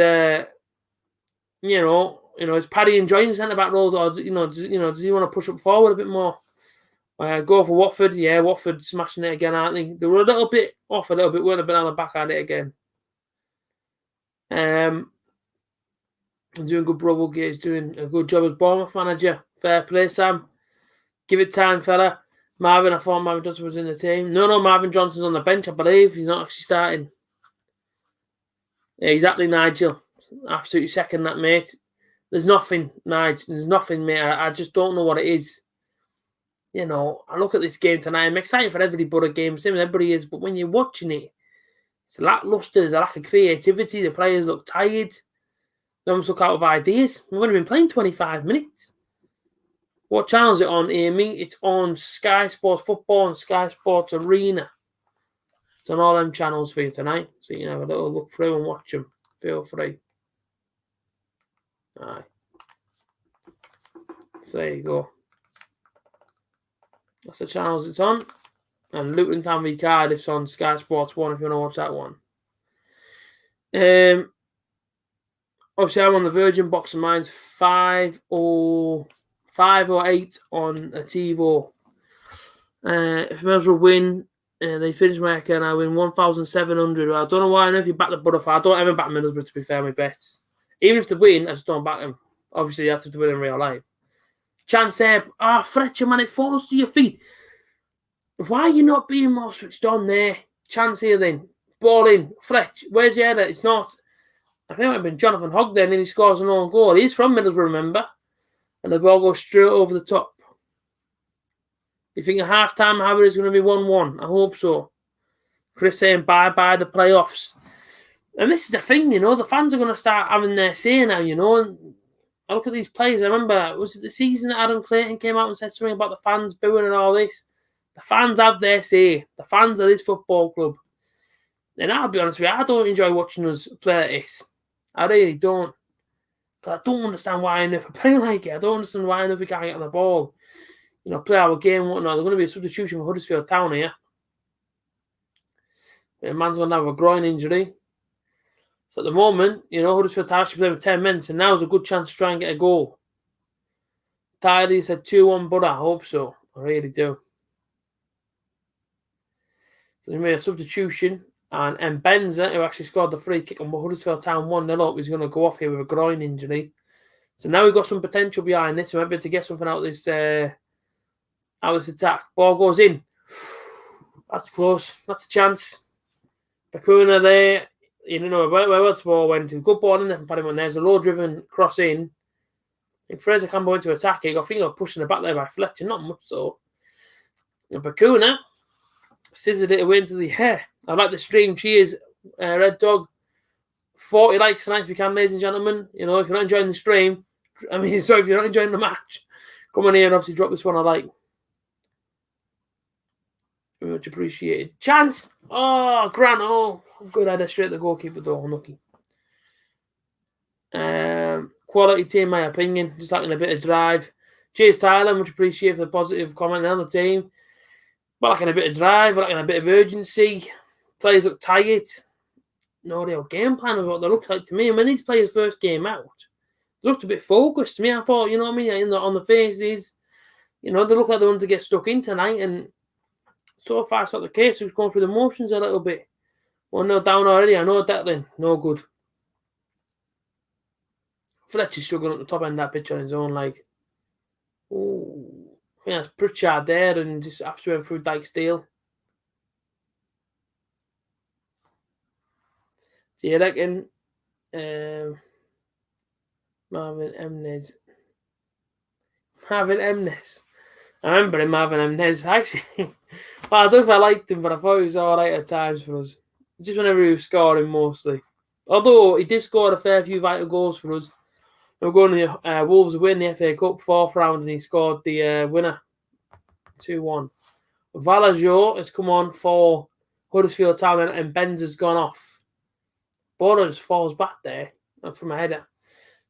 is Paddy enjoying the centre back role, or does he want to push up forward a bit more? Go for Watford. Yeah, Watford smashing it again, aren't they? They were a little bit off, weren't a bit on the back at it again. Doing good. Brobogate's doing a good job as Bournemouth manager. Fair play, Sam. Give it time, fella. Marvin, I thought Marvin Johnson was in the team. No, Marvin Johnson's on the bench, I believe. He's not actually starting. Yeah, exactly, Nigel. Absolutely second that, mate. There's nothing, Nigel. There's nothing, mate. I just don't know what it is. You know, I look at this game tonight. I'm excited for every Butter game. Same as everybody is. But when you're watching it, it's lackluster. There's a lack of creativity. The players look tired. They almost look out of ideas. We've only been playing 25 minutes. What channel is it on, Amy? It's on Sky Sports Football and Sky Sports Arena. It's on all them channels for you tonight, so you can have a little look through and watch them. Feel free. Aye. So there you go. That's the channels it's on. And Luton Town v Cardiff's on Sky Sports 1 if you want to watch that one. Obviously, I'm on the Virgin box, and mine's 5 or 8 on a TiVo. If Middlesbrough win, they finish my account, I win 1,700. I don't know why. I know if you back the Butterfly. I don't ever back Middlesbrough, to be fair, my bets. Even if they win, I just don't back them. Obviously, you have to win in real life. Chance there. Fletcher, man, it falls to your feet. Why are you not being more switched on there? Chance here then. Ball in. Fletch, where's your header? It's not. I think it might have been Jonathan Hogg then, and he scores an own goal. He's from Middlesbrough, remember? And the ball goes straight over the top. You think at half-time, Harvard is going to be 1-1? I hope so. Chris saying bye-bye the playoffs. And this is the thing, you know, the fans are going to start having their say now, you know. And I look at these players. I remember, was it the season that Adam Clayton came out and said something about the fans booing and all this? The fans have their say. The fans of this football club. And I'll be honest with you, I don't enjoy watching us play like this. I really don't. I don't understand why enough are playing like it. I don't understand why enough we can't get on the ball. You know, play our game, whatnot. There's going to be a substitution for Huddersfield Town here. A man's going to have a groin injury. So at the moment, you know, Huddersfield Town actually playing with 10 minutes, and now's a good chance to try and get a goal. Tidy said 2-1, but I hope so. I really do. So there's going to be a substitution. And Benza, who actually scored the free kick on Huddersfield Town 1-0 up, is going to go off here with a groin injury. So now we've got some potential behind this. We might be able to get something out of this attack. Ball goes in. That's close. That's a chance. Bakuna there. You know where the ball went to. Good ball in there from Paddy. There's a low-driven cross in. If Fraser Campbell went to attack it, I think he got pushed in the back there by Fletcher. Not much so. And Bakuna scissored it away into the hair. I like the stream. Cheers, Red Dog. 40 likes tonight if you can, ladies and gentlemen. You know, if you're not enjoying the stream, if you're not enjoying the match, come on here and obviously drop this one a like. Very much appreciated. Chance! Oh, Grant. Oh, good header straight to the goalkeeper though. Unlucky. Quality team, in my opinion. Just lacking a bit of drive. Cheers, Tyler. Much appreciated for the positive comment on the team. But lacking a bit of drive, lacking a bit of urgency. Players look tired. No real game plan of what they look like to me. And when these players first came out, they looked a bit focused to me. I thought, you know what I mean, on the faces, you know, they look like they want to get stuck in tonight. And so far, it's not the case. We've gone through the motions a little bit. 1-0 down already. I know Declan. No good. Fletcher's struggling at the top end of that pitch on his own. Like, oh, I think that's Pritchard there and just absolutely went through Dyke Steel. So you reckon Marvin Emnes. I remember him, Marvin Emnes. Actually, well, I don't know if I liked him, but I thought he was all right at times for us. Just whenever he was scoring, mostly. Although he did score a fair few vital goals for us. We were going to the Wolves win the FA Cup 4th round, and he scored the winner 2-1. Valajo has come on for Huddersfield Town, and Benza's gone off. Bora just falls back there from a header.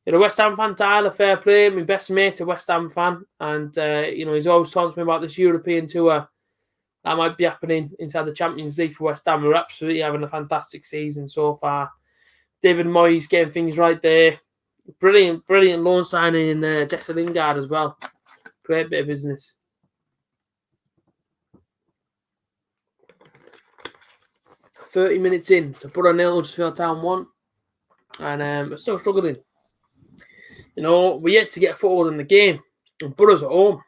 You're a West Ham fan, Tyler. Fair play. My best mate's a West Ham fan, and you know, he's always talking to me about this European tour that might be happening inside the Champions League for West Ham. We're absolutely having a fantastic season so far. David Moyes getting things right there. Brilliant loan signing in Jesse Lingard as well. Great bit of business. $30 minutes in to put a nil Huddersfield Town 1, and we're still struggling. You know, we're yet to get a foothold in the game. And Borough's at home.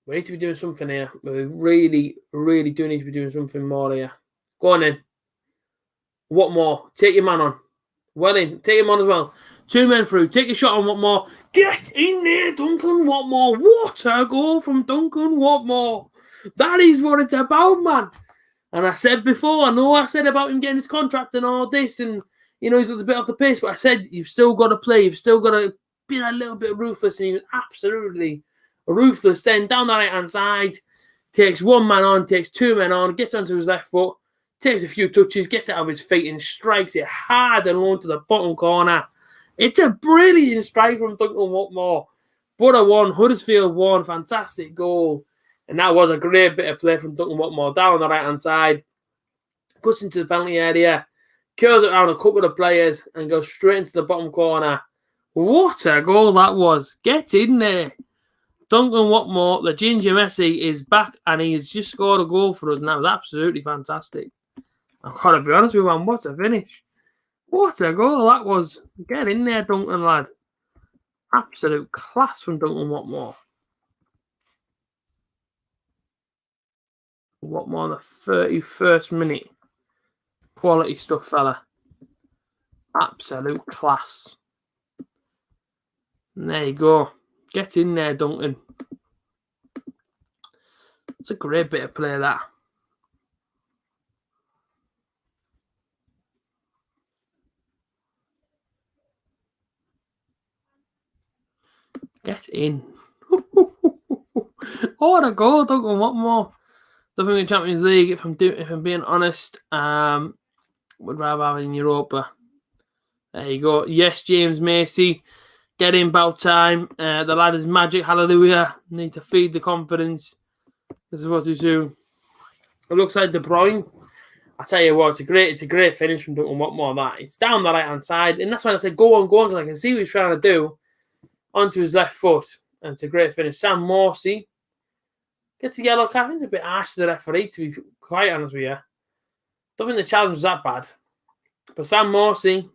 We need to be doing something here. We really, really do need to be doing something more here. Go on in. What more? Take your man on. Well in. Take him on as well. 2 men through. Take a shot on Watmore. Get in there, Duncan Watmore. What a goal from Duncan Watmore. That is what it's about, man. And I said before, I know I said about him getting his contract and all this, and, you know, he's looked a bit off the pace, but I said, you've still got to play. You've still got to be a little bit ruthless, and he was absolutely ruthless. Then down the right-hand side, takes one man on, takes two men on, gets onto his left foot, takes a few touches, gets it out of his feet and strikes it hard and low to the bottom corner. It's a brilliant strike from Duncan Watmore. Borough 1, Huddersfield 1, fantastic goal. And that was a great bit of play from Duncan Watmore down on the right-hand side. Puts into the penalty area, curls it around a couple of players and goes straight into the bottom corner. What a goal that was. Get in there. Duncan Watmore, the Ginger Messi, is back and he's just scored a goal for us. And that was absolutely fantastic. I've got to be honest with you, man. What a finish. What a goal that was. Get in there, Duncan, lad. Absolute class from Duncan Watmore. Watmore in the 31st minute. Quality stuff, fella. Absolute class. And there you go. Get in there, Duncan. It's a great bit of play, that. Get in. What a goal, Duncan Watmore. Don't think in Champions League, if I'm being honest, would rather have it in Europa. There you go. Yes, James Macy. Get in about time. The lad is magic. Hallelujah. Need to feed the confidence. This is what we do. It looks like De Bruyne. I tell you what, it's a great finish from Duncan Watmore. That it's down the right hand side, and that's when I said go on, because I can see what he's trying to do onto his left foot, and it's a great finish. Sam Morsey gets a yellow card. It's a bit harsh to the referee, to be quite honest with you. Don't think the challenge was that bad, but Sam Morsey.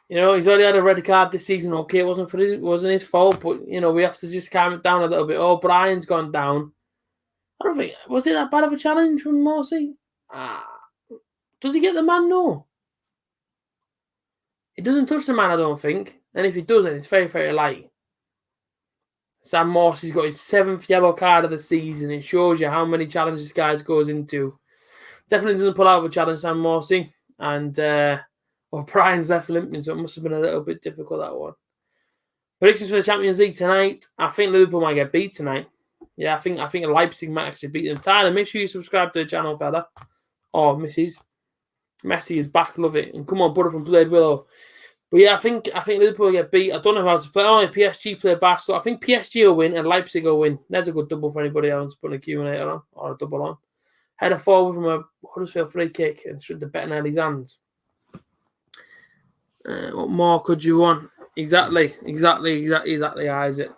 You know, he's already had a red card this season. Okay, it wasn't his fault, but you know, we have to just calm it down a little bit. Oh, Brian's gone down. I don't think was it that bad of a challenge from Morsey? Does he get the man? No. He doesn't touch the man, I don't think. And if he does, then it's very, very light. Sam Morsey's got his 7th yellow card of the season. It shows you how many challenges this guy goes into. Definitely doesn't pull out of a challenge, Sam Morsey. And Brian's left limping, so it must have been a little bit difficult, that one. Predictions for the Champions League tonight. I think Liverpool might get beat tonight. Yeah, I think Leipzig might actually beat them. Tyler, make sure you subscribe to the channel, fella. Or Mrs. Messi is back, love it. And come on, brother from Blade Willow. But yeah, I think Liverpool will get beat. I don't know how to play. Only PSG play back, so I think PSG will win and Leipzig will win. There's a good double for anybody else putting a Q&A on or a double on. Header forward from a Huddersfield free kick and should the Bettinelli's hands. What more could you want? Exactly, Isaac.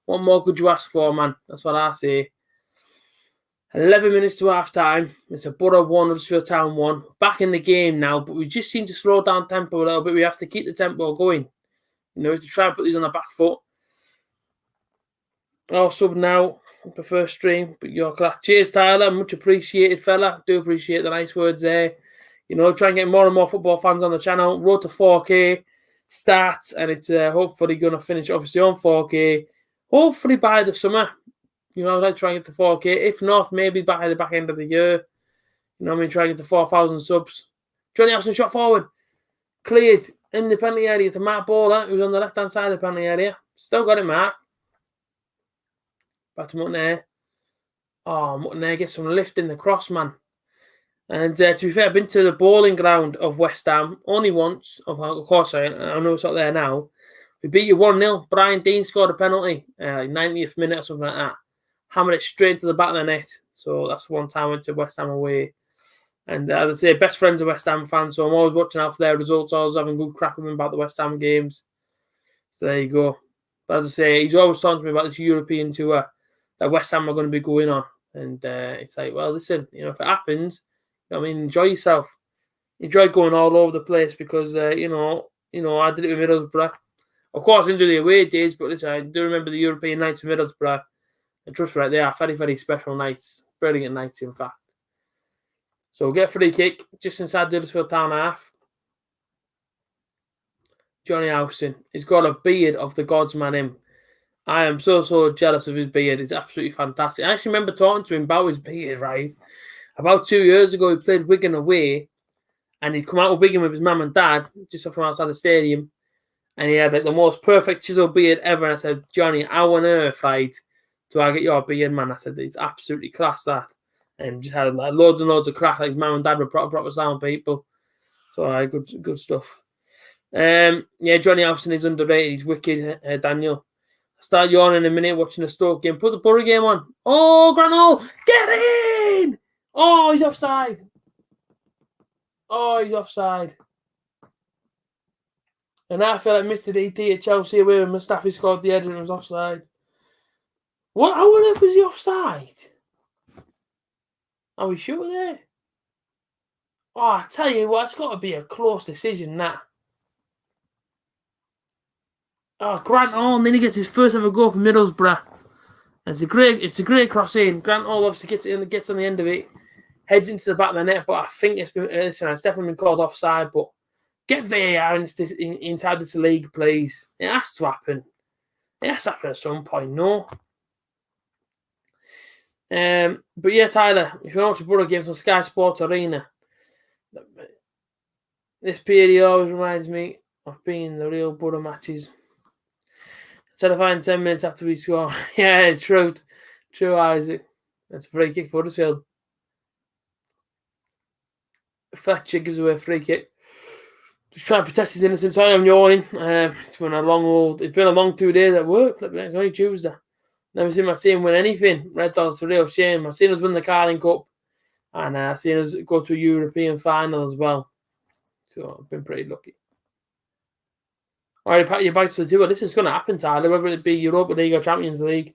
What more could you ask for, man? That's what I say. 11 minutes to half time. It's a Borough 1, Huddersfield Town 1. Back in the game now, but we just seem to slow down tempo a little bit. We have to keep the tempo going. You know, we have to try and put these on the back foot. I'll sub now. I prefer stream, but you're class. Cheers, Tyler. Much appreciated, fella. Do appreciate the nice words there. You know, try and get more and more football fans on the channel. Road to 4K starts, and it's hopefully going to finish, obviously, on 4K. Hopefully by the summer. You know, I'd like to try and get to 4K. If not, maybe by the back end of the year. You know what I mean? Try and get to 4,000 subs. Johnny Austin shot forward. Cleared in the penalty area to Mark Bowler, who's on the left-hand side of the penalty area. Still got it, Mark. Back to Mutton. Oh, Mutton gets some lift in the cross, man. And to be fair, I've been to the bowling ground of West Ham only once. Of course, I know it's not there now. We beat you 1-0. Brian Dean scored a penalty, 90th minute or something like that. Hammered it straight to the back of the net. So that's the one time I went to West Ham away. And as I say, best friends of West Ham fans. So I'm always watching out for their results. Always having good crack with them about the West Ham games. So there you go. But as I say, he's always talking to me about this European tour that West Ham are going to be going on. And it's like, well, listen, you know, if it happens, you know what I mean, enjoy yourself. Enjoy going all over the place because, you know, I did it with Middlesbrough. Of course, I didn't do the away days, but listen, I do remember the European nights in Middlesbrough. And trust right, they are very, very special nights. Brilliant nights, in fact. So we'll get a free kick just inside the Huddersfield Town half. Johnny Austin. He's got a beard of the gods, man, him. I am so jealous of his beard. It's absolutely fantastic. I actually remember talking to him about his beard, right? About 2 years ago, he played Wigan away. And he'd come out of Wigan with his mum and dad, just from outside the stadium. And he had like the most perfect chisel beard ever. And I said, Johnny, how on earth, right, Do I get your being, man? I said, it's absolutely class, that. And just had like loads and loads of crack. Like mum and dad were proper sound people. So good stuff. Yeah, Johnny Howson is underrated. He's wicked, Daniel. I start yawning in a minute watching the Stoke game. Put the Borough game on. Oh, Granol, get in! Oh, he's offside. Oh, he's offside. And I feel like Mr. DT at Chelsea away when Mustafi scored the header and was offside. What? How on earth was he offside? Are we sure there? Oh, I tell you what, it's got to be a close decision, that. Oh, Grant Hall, and then he gets his first ever goal for Middlesbrough. It's a great cross in. Grant Hall obviously gets on the end of it, heads into the back of the net, but I think it's definitely been called offside. But get VAR inside this league, please. It has to happen. It has to happen at some point, no? But yeah, Tyler, if you want to watch Borough games on Sky Sports Arena, this period always reminds me of being the real Borough matches. Instead of finding 10 minutes after we score. Yeah, true, Isaac. That's a free kick for Huddersfield. Fletcher gives away a free kick. Just trying to protest his innocence. Sorry, I'm yawning. It's been a long 2 days at work. It's only Tuesday. Never seen my team win anything. Red Dogs, a real shame. I've seen us win the Carling Cup, and I've seen us go to a European final as well. So I've been pretty lucky. All right, pat your bikes to do it. This is going to happen, Tyler, whether it be Europa League or Champions League.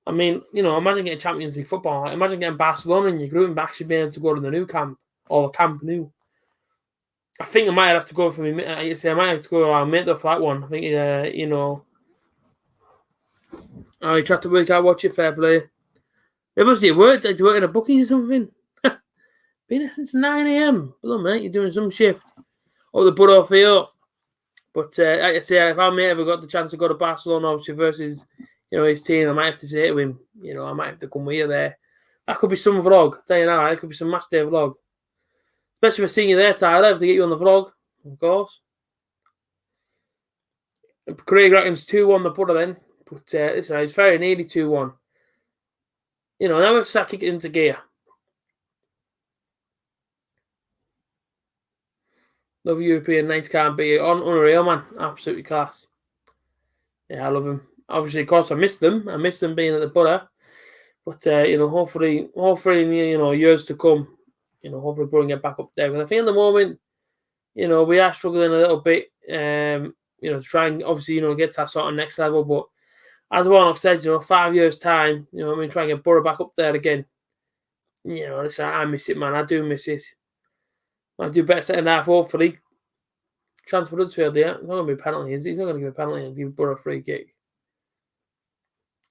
I mean, imagine getting Champions League football. Imagine getting Barcelona in your group and actually being able to go to the new camp, or the Camp Nou. I think I might have to go for me. I might have to go with our mate though for that one. I think, I tried to work out, watch it, fair play. It must be work, like, to work in a bookies or something. Been there since 9 a.m. Hello, mate, you're doing some shift. Oh, the Borough field. But like I say, if our mate ever got the chance to go to Barcelona, obviously, versus, his team, I might have to say to him, I might have to come with you there. That could be some vlog. I'll tell you now, it could be some match day vlog. Especially if I see you there, Tyler, I have to get you on the vlog, of course. Craig reckons 2-1 the Borough then. But listen, it's very nearly 2-1. Now we have to start kicking into gear. Love European nights, can't be unreal, man. Absolutely class. Yeah, I love them. Obviously, of course, I miss them. I miss them being at the Borough. But hopefully, in years to come, hopefully Borough get back up there. Because I think at the moment, we are struggling a little bit. To try and obviously, get to that sort of next level. But as Warnock said, 5 years time, try and get Borough back up there again. Listen, I miss it, man. I do miss it. I'll do better second half, hopefully. Transfer Huddersfield, yeah. It's not going to be a penalty, is it? He's not going to give a penalty and give Borough a free kick.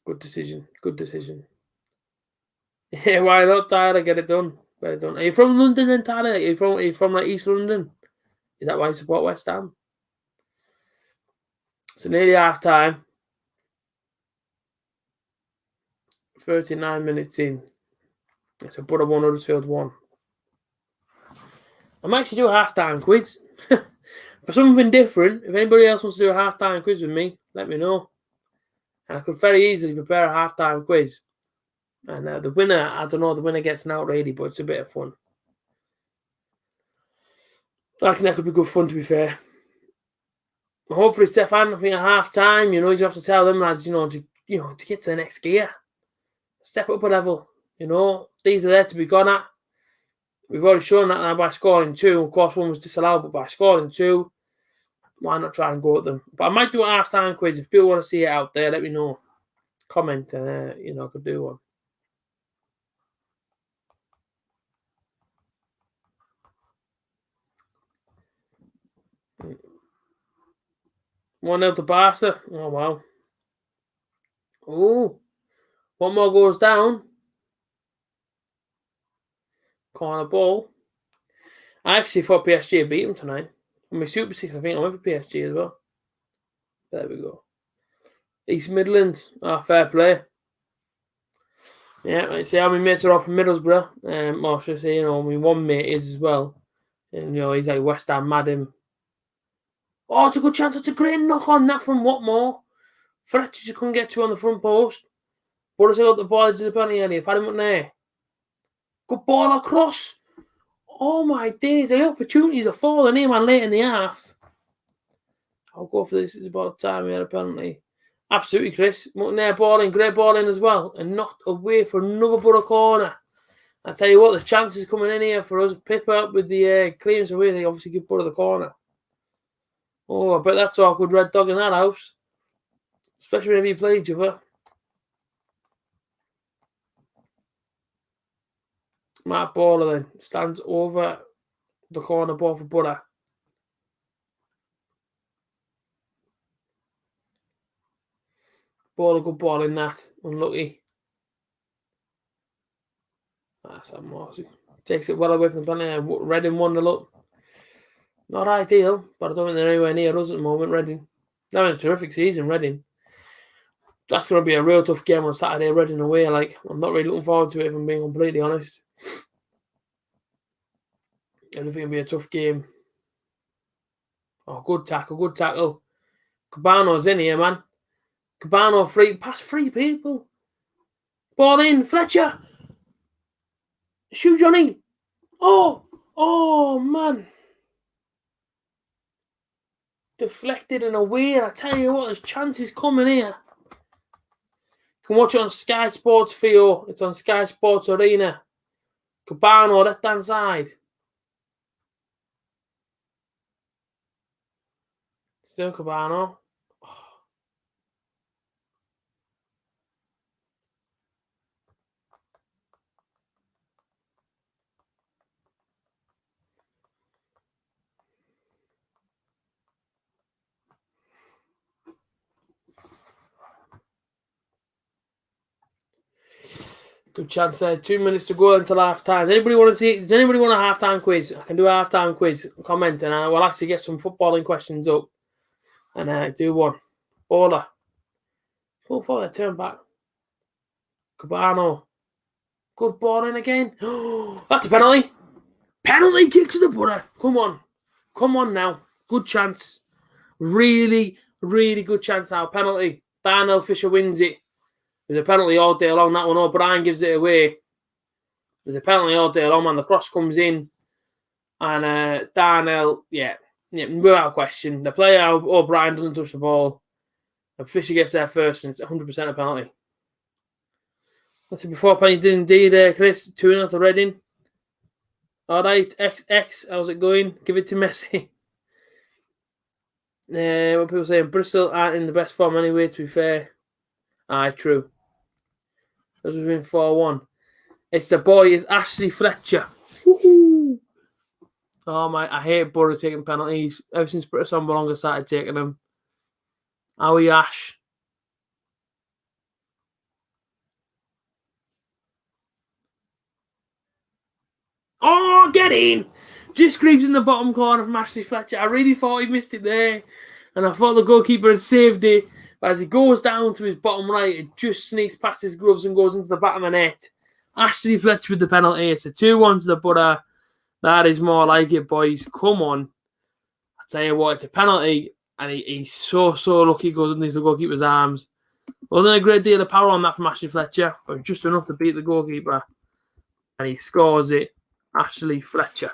Good decision. Yeah, why not, Tyler? Get it done. Are you from London then, Tyler? Are you from like East London? Is that why you support West Ham? So nearly half time. 39 minutes in. It's a Borough 1, Huddersfield 1. I might actually do a half-time quiz. For something different, if anybody else wants to do a half-time quiz with me, let me know. And I could very easily prepare a half-time quiz. And the winner, I don't know, the winner gets an out really, but it's a bit of fun. I think that could be good fun, to be fair. Hopefully, Stefan, I think at half-time, you have to tell them, lads, to get to the next gear. Step up a level, These are there to be gone at. We've already shown that now by scoring 2. Of course, one was disallowed, but by scoring 2, why not try and go at them? But I might do a half-time quiz. If people want to see it out there, let me know. Comment, I could do one. 1-0 to Barca. Oh, wow. Oh, one more goes down. Corner ball. I actually thought PSG beat them tonight. On my Super 6, I think I went for PSG as well. There we go. East Midlands. Fair play. Yeah, like I say, how many mates are off from Middlesbrough? Or should I say, my one mate is as well. And, he's like West Ham, Madden. Oh, it's a good chance. It's a great knock on that from Watmore. Fletcher just couldn't get to on the front post. But I got the ball to the penalty area. Paddy there. Good ball across. Oh my days, the opportunities are falling in, man, late in the half. I'll go for this. It's about time we had a penalty. Absolutely, Chris. McNair ball in, great ball in as well. And knocked away for another Borough corner. I tell you what, the chances coming in here for us. Pippa with the clearance away, they obviously give Borough the corner. Oh, I bet that's awkward red dog in that house. Especially whenever you play each other. Matt Baller then stands over the corner ball for Borough. Ball, a good ball in that. Unlucky. That's a Morsey. Takes it well away from the penalty. Reading 1-0 up. Not ideal, but I don't think they're anywhere near us at the moment, Reading. They're having a terrific season, Reading. That's going to be a real tough game on Saturday, Reading away. Like, I'm not really looking forward to it, if I'm being completely honest. I don't think it'll be a tough game. Oh, good tackle, good tackle. Cabano's in here, man. Cabano free, past 3 people. Ball in, Fletcher. Shoot, Johnny. Oh, man. Deflected and away. I tell you what, there's chances coming here. You can watch it on Sky Sports Theo. It's on Sky Sports Arena. Cabano, left-hand side. Still Cabano. Good chance there. 2 minutes to go until half time. Does anybody want a half time quiz? I can do a half time quiz. Comment and I will actually get some footballing questions up. And do one. Baller. Full forward, turn back. Cabano. Good ball in again. That's a penalty. Penalty kick to the Borough. Come on. Come on now. Good chance. Really, really good chance now. Penalty. Darnell Fisher wins it. There's a penalty all day long. That one, O'Brien gives it away. There's a penalty all day long, man. The cross comes in. And Darnell, yeah, without question. The player, O'Brien, doesn't touch the ball. And Fisher gets there first, and it's 100% a penalty. That's it before penalty did indeed, Chris. 2-0 to Reading. All right, XX, how's it going? Give it to Messi. What people saying, Bristol aren't in the best form anyway, to be fair. Aye, true. As we've been 4-1. It's the boy, it's Ashley Fletcher. Woo-hoo. Oh my, I hate Borough taking penalties. Ever since British Sambalonga started taking them. How are you, Ash? Oh, get in! Just creeps in the bottom corner from Ashley Fletcher. I really thought he missed it there. And I thought the goalkeeper had saved it. But as he goes down to his bottom right, it just sneaks past his gloves and goes into the back of the net. Ashley Fletcher with the penalty. It's a 2-1 to the Borough. That is more like it, boys. Come on. I tell you what, it's a penalty. And he's so lucky he goes underneath the goalkeeper's arms. Wasn't a great deal of power on that from Ashley Fletcher, but just enough to beat the goalkeeper. And he scores it. Ashley Fletcher.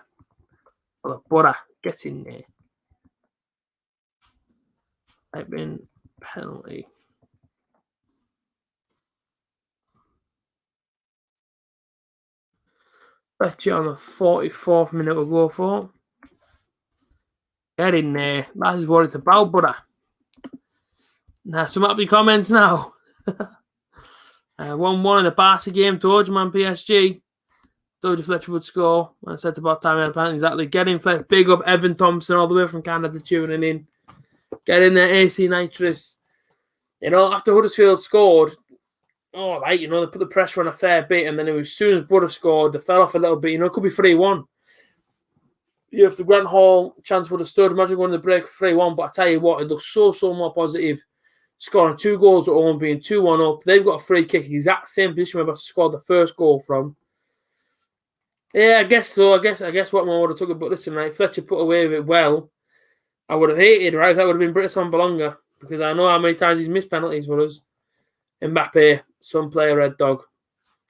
Well, the Borough gets in there. Type in penalty. Fletcher on the 44th minute will go for. Get in there. That is what it's about, Borough. Now, some happy comments now. 1-1 in the Barca game. Told you, man, PSG. Told you Fletcher would score. I said about time he had a penalty. Exactly. Get in, Fletcher. Big up Evan Thompson all the way from Canada tuning in. Get in there, AC Nitrous. You know, after Huddersfield scored, all right, you know, they put the pressure on a fair bit, and then as soon as Borough scored, they fell off a little bit. You know, it could be 3-1. You know, if the Grant Hall chance would have stood, imagine going to the break for 3-1. But I tell you what, it looks so more positive. Scoring 2 goals at home, being 2-1 up. They've got a free kick, exact same position where they scored the first goal from. Yeah, I guess so. I guess what more would have took it. But listen, right, Fletcher put away with it well. I would have hated, right? That would have been British Sambalonga, because I know how many times he's missed penalties for us. Mbappe, Some player Red Dog.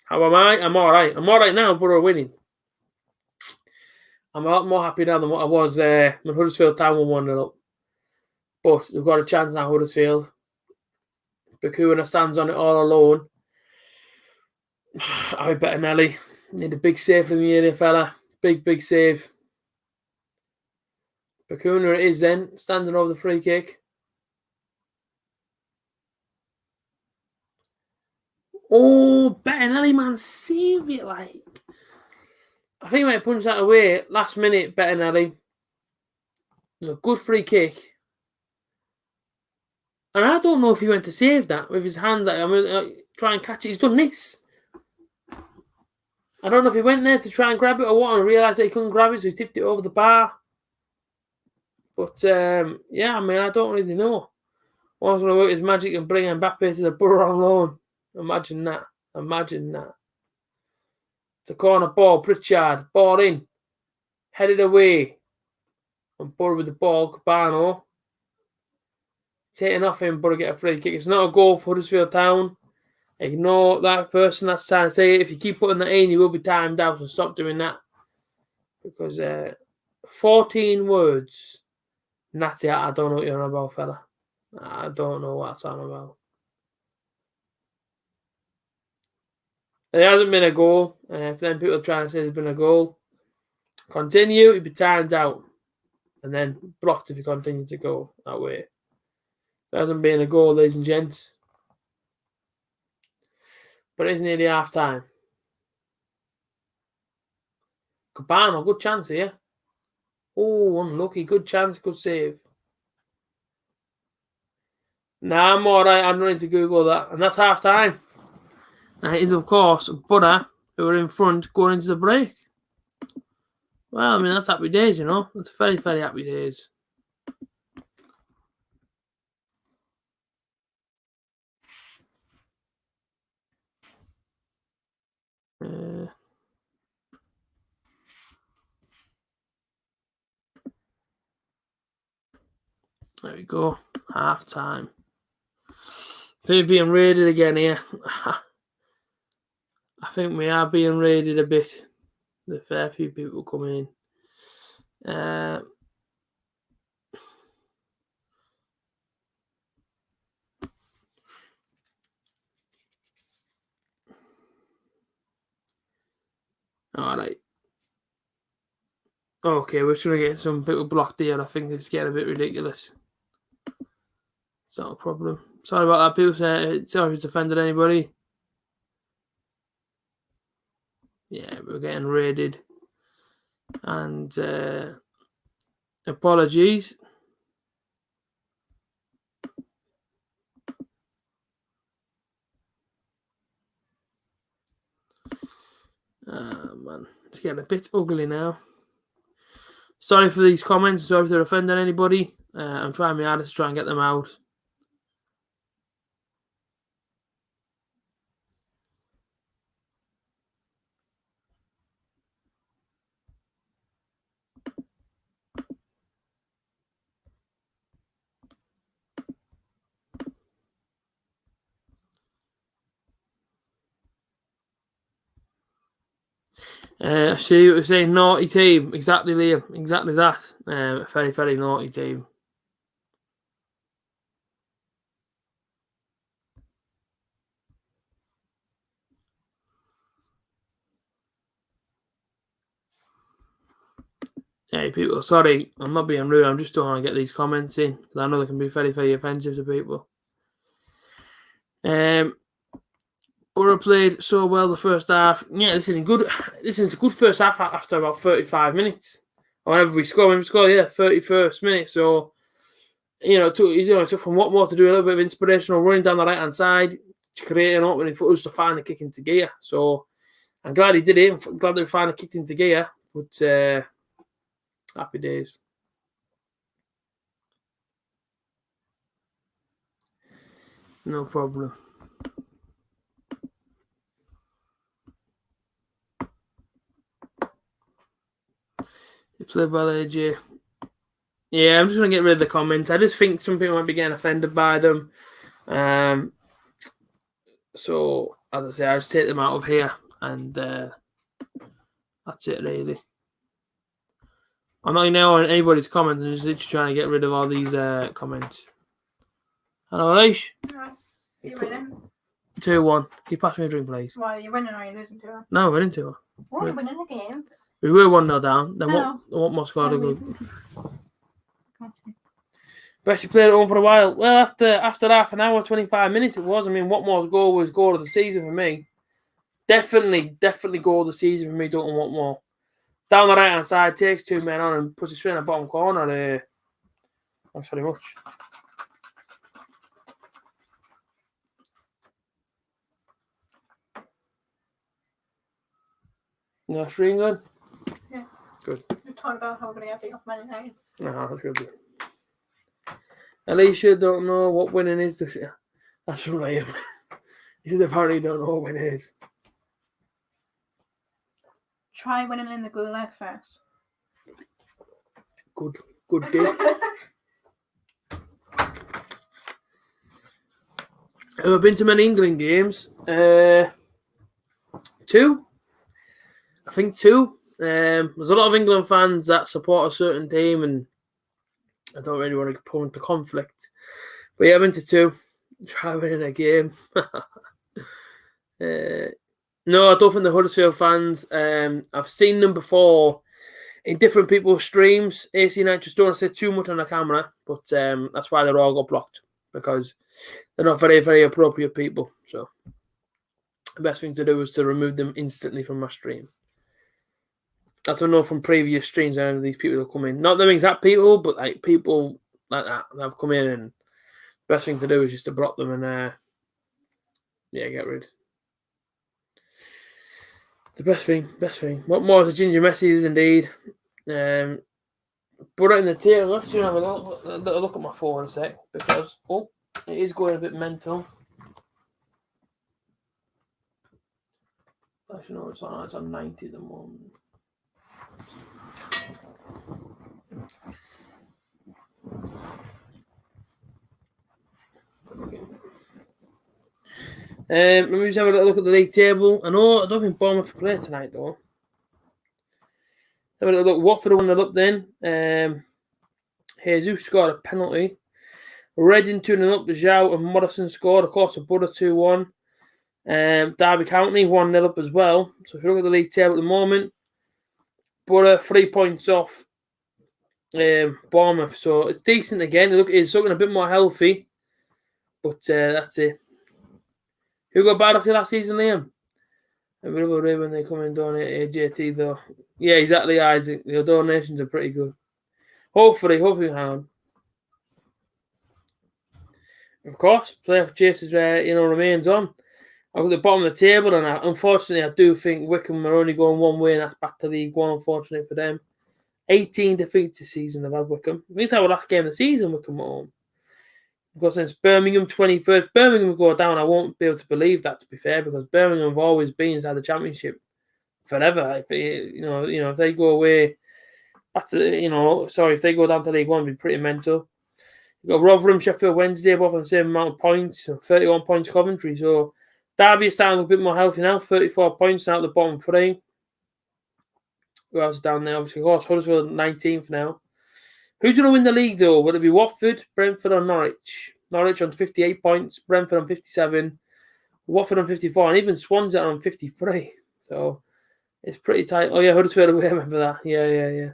How am I? I'm all right. I'm all right now, Borough winning. I'm a lot more happy now than what I was when Huddersfield Town were 1-0 up. But they've got a chance now, Huddersfield. Bakuna stands on it all alone. I bet Nelly. Need a big save from the area, fella. Big save. Bakuna it is then. Standing over the free kick. Oh, Bettinelli, man, save it, like. I think he might punch that away. Last minute, Bettinelli. It was a good free kick. And I don't know if he went to save that with his hands. Like, I'm going to try and catch it. He's done this. I don't know if he went there to try and grab it or what and realised that he couldn't grab it, so he tipped it over the bar. But, yeah, I mean, I don't really know. One's going to work his magic and bring Mbappe to the Borough on loan. Imagine that. It's a corner ball. Pritchard. Ball in. Headed away. And Borough with the ball. Cabano. Taking off him, Borough get a free kick. It's not a goal for Huddersfield Town. Ignore that person that's trying to say it. If you keep putting that in, you will be timed out. So stop doing that. Because 14 words. Natty, I don't know what you're on about, fella. I don't know what I'm about. There hasn't been a goal. If then people are trying to say there's been a goal, continue, you'll be timed out. And then blocked if you continue to go that way. There hasn't been a goal, ladies and gents. But it is nearly half time. Cabano, good chance here. Oh, unlucky. Good chance, good save. Nah, I'm alright. I'm running to Google that. And that's half time. And it is, of course, Borough who are in front going into the break. Well, I mean, that's happy days, you know. That's very, very happy days. There we go. Half time. They're being raided again here. I think we are being raided a bit. There's a fair few people coming in. All right. Okay, we're trying to get some people blocked here. I think it's getting a bit ridiculous. It's not a problem. Sorry about that, people. Sorry if it's offended anybody. Yeah, we're getting raided. And apologies. Man, it's getting a bit ugly now. Sorry for these comments. Sorry if they're offending anybody. I'm trying my hardest to try and get them out. See what we're saying, naughty team. Exactly, Liam. Exactly that. Very, very naughty team. Hey, people, sorry. I'm not being rude. I'm just trying to get these comments in. Because I know they can be very, very offensive to people. Borough played so well the first half. Yeah, this is a good first half after about 35 minutes. Or whenever we score, 31st minute. So, it took from Watmore to do a little bit of inspirational running down the right-hand side to create an opening for us to finally kick into gear. So, I'm glad he did it. I'm glad that we finally kicked into gear. But, happy days. No problem. You played well, AJ. Yeah, I'm just going to get rid of the comments. I just think some people might be getting offended by them. So, as I say, I just take them out of here, and that's it, really. I'm not ignoring anybody's comments. I'm just literally trying to get rid of all these comments. Hello, Alish. Alright. You winning? 2-1. Can you pass me a drink, please? Why, are you winning or are you losing to her? No, we're into it. What, are you winning the game? We were 1-0 down. Then No. what more score to go? Okay. Best you played at home for a while. Well, after half an hour, 25 minutes it was. I mean, Watmore's goal was goal of the season for me. Definitely goal of the season for me, Dalton Watmore. Down the right-hand side, takes 2 men on and puts it straight in the bottom corner. Thanks very much. No stream good? Yeah. Good. You're talking about how good I have off Man United. No, that's good. Alicia don't know what winning is, does she? That's from Liam. He said apparently don't know what winning is. Try winning in the gulag first. Good deal. Have I been to many England games? 2. I think 2. There's a lot of England fans that support a certain team, and I don't really want to go into conflict. But yeah, I've been to 2. Try winning a game. No, I don't think the Huddersfield fans. I've seen them before in different people's streams. AC United just don't want to say too much on the camera, but that's why they're all got blocked, because they're not very, very appropriate people. So the best thing to do is to remove them instantly from my stream. That's what I know from previous streams. These people have come in, not them exact people, but like people like that have come in, and the best thing to do is just to block them and get rid. The best thing. What more the ginger messages indeed. Put it in the tail. Let's have a look at my phone a sec, because it is going a bit mental. Actually, no, it's on 90 at the moment. Let me just have a look at the league table. I don't think Bournemouth will play tonight though. Have a little look. Watford 1-0 up then. Jesus scored a penalty. Reading 2-0 up. Zhao and Morrison scored. Of course, a Buddha 2-1. Derby County 1-0 up as well. So if you look at the league table at the moment, Buddha 3 points off Bournemouth. So it's decent again. It's looking a bit more healthy. But that's it. Who got bad off you last season, Liam? A bit of a when they come and donate A.J.T. though. Yeah, exactly, Isaac. Your donations are pretty good. Hopefully, hang on. Of course, playoff chase remains on. I'm at the bottom of the table, and unfortunately, I do think Wickham are only going one way, and that's back to League One. Unfortunately for them, 18 defeats this season. They've had Wickham. I think it's our last game of the season. Wickham at home. Because since Birmingham 21st, Birmingham will go down. I won't be able to believe that, to be fair, because Birmingham have always been inside the Championship forever. If they go away, if they go down to League One, it'd be pretty mental. You've got Rotherham, Sheffield Wednesday, both on the same amount of points, 31 points Coventry. So Derby is starting to look a bit more healthy now, 34 points now at the bottom 3. Who else is down there? Obviously, of course, Huddersfield 19th now. Who's going to win the league, though? Will it be Watford, Brentford, or Norwich? Norwich on 58 points, Brentford on 57, Watford on 54, and even Swansea on 53. So it's pretty tight. Oh, yeah, Huddersfield away. I remember that. Yeah.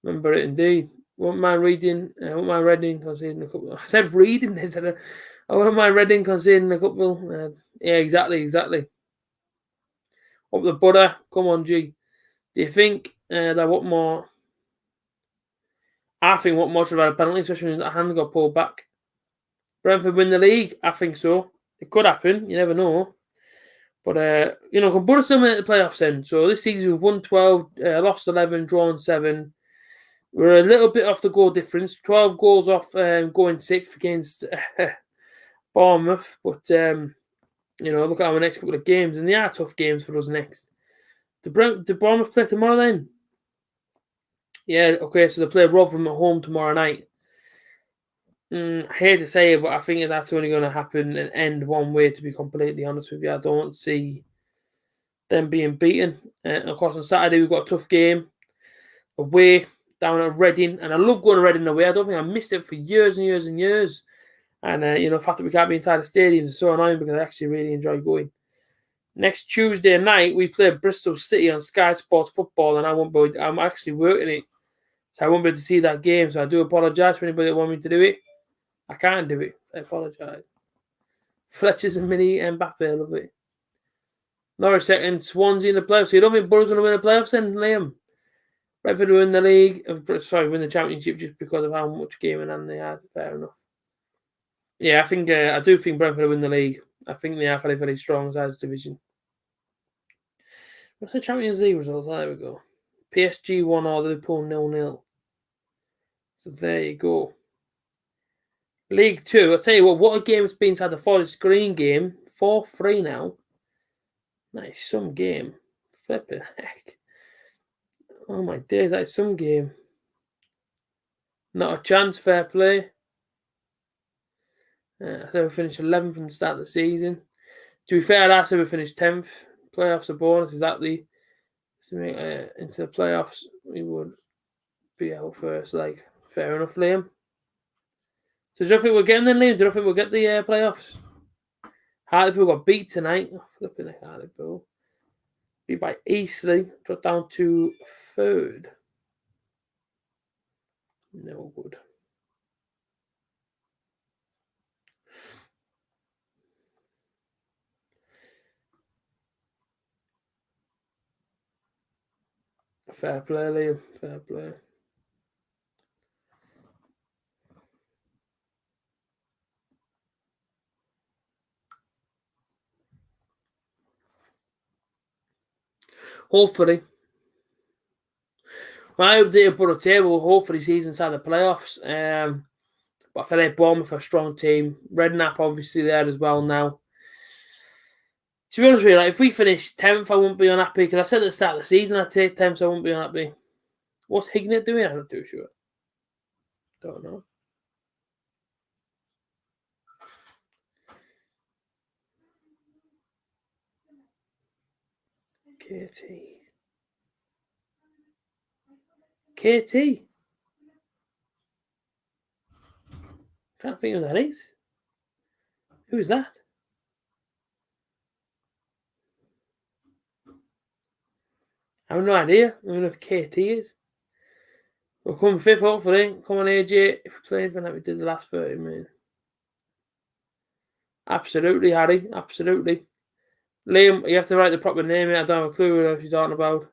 Remember it indeed. Won't mind Reading conceding a couple. I said reading. I won't mind Reading conceding a couple. Yeah, exactly. Up the Buddha. Come on, G. Do you think that what more? I think what more should have had a penalty, especially when the hand got pulled back. Brentford win the league? I think so. It could happen. You never know. But, can Buddha still make the playoffs then? So this season we've won 12, lost 11, drawn 7. We're a little bit off the goal difference. 12 goals off going 6th against Bournemouth. But, look at our next couple of games. And they are tough games for us next. Do Bournemouth play tomorrow then? Yeah, okay, so they play Rotherham at home tomorrow night. I hate to say it, but I think that's only going to happen and end one way, to be completely honest with you. I don't see them being beaten. Of course, on Saturday, we've got a tough game away down at Reading. And I love going to Reading away. I don't think I missed it for years and years and years. And, the fact that we can't be inside the stadium is so annoying because I actually really enjoy going. Next Tuesday night, we play Bristol City on Sky Sports Football, and I'm actually working it. So I won't be able to see that game. So I do apologise for anybody that want me to do it. I can't do it. I apologise. Fletcher's and Mini and Mbappe, love it. Norwich second, Swansea in the playoffs. So you don't think Borough's going to win the playoffs then, Liam? Brentford win the league. Win the championship just because of how much game in hand they had. Fair enough. Yeah, I do think Brentford will win the league. I think they are very, very strong as a division. What's the Champions League results? There we go. PSG 1 or Liverpool 0-0. So there you go. League 2, I'll tell you what a game it's been inside the Forest Green game. 4-3 now. Nice, some game. Flipping heck. Oh my days, that is some game. Not a chance, fair play. I said we finished 11th from the start of the season. To be fair, I said we finished 10th. Playoffs are bonus, exactly. So into the playoffs, we would be out first. Like, fair enough, Liam. So do you think we're getting the Liam? Do you think we'll get the playoffs? Hartlepool got beat tonight. Oh, flipping heck, Hartlepool. Beat by Eastleigh. Dropped down to 3rd. No good. Fair play, Liam. Fair play. Hopefully. My updated Borough table, hopefully he's inside the playoffs. But I feel like Bournemouth are a strong team. Redknapp obviously there as well now. To be honest with you, like, if we finish 10th, I won't be unhappy. Because I said at the start of the season I'd take 10th, so I won't be unhappy. What's Hignett doing? I'm not too sure. Don't know. KT. Trying to think who that is. Who is that? I have no idea. I don't know if KT is. We'll come 5th, hopefully. Come on, AJ. If we play anything like we did the last 30 minutes. Absolutely, Harry. Absolutely. Liam, you have to write the proper name. I don't have a clue what you're talking about.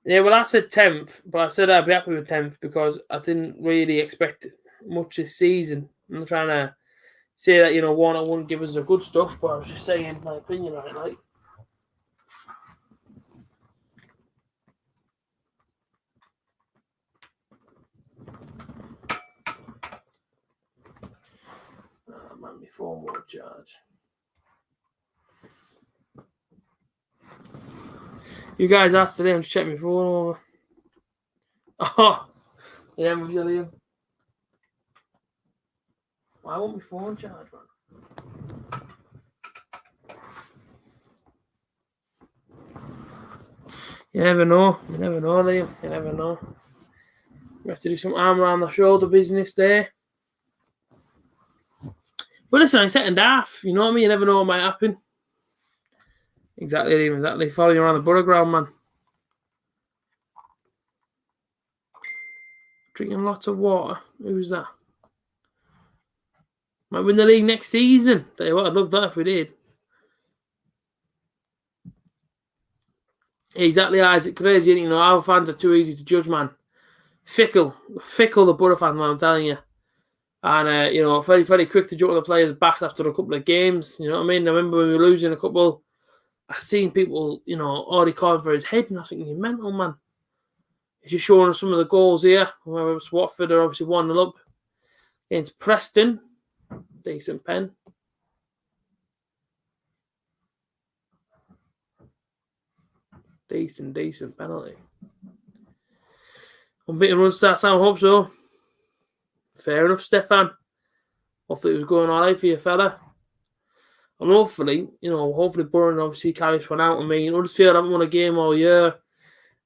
Yeah, well, I said 10th, but I said I'd be happy with 10th because I didn't really expect much this season. I'm not trying to say that, Warner wouldn't give us the good stuff, but I was just saying my opinion on it, like. Oh, man, my phone won't charge. You guys asked today, I'm just checking my phone over. Oh, yeah, I'm with you, Liam. Why won't my phone charge, man? You never know, Liam. You never know. We have to do some arm around the shoulder business there. But listen, in second half, you know what I mean? You never know what might happen. Exactly, Liam, exactly. Following around the Borough ground, man. Drinking lots of water. Who's that? Might win the league next season. Tell you what, I'd love that if we did. Exactly, Isaac. Crazy, our fans are too easy to judge, man. Fickle, the Borough fan, man, I'm telling you. And, very, very quick to jump on the players' backs after a couple of games. You know what I mean? I remember when we were losing a couple, I seen people, already calling for his head, and I was thinking, you're mental, man. He's just showing us some of the goals here. Whether it was Watford are obviously 1-0 up against Preston. Decent pen. Decent penalty. Unbeaten run starts, I hope so. Fair enough, Stefan. Hopefully it was going all right for you, fella. And hopefully, hopefully Burren obviously carries one out. I mean, Huddersfield haven't won a game all year.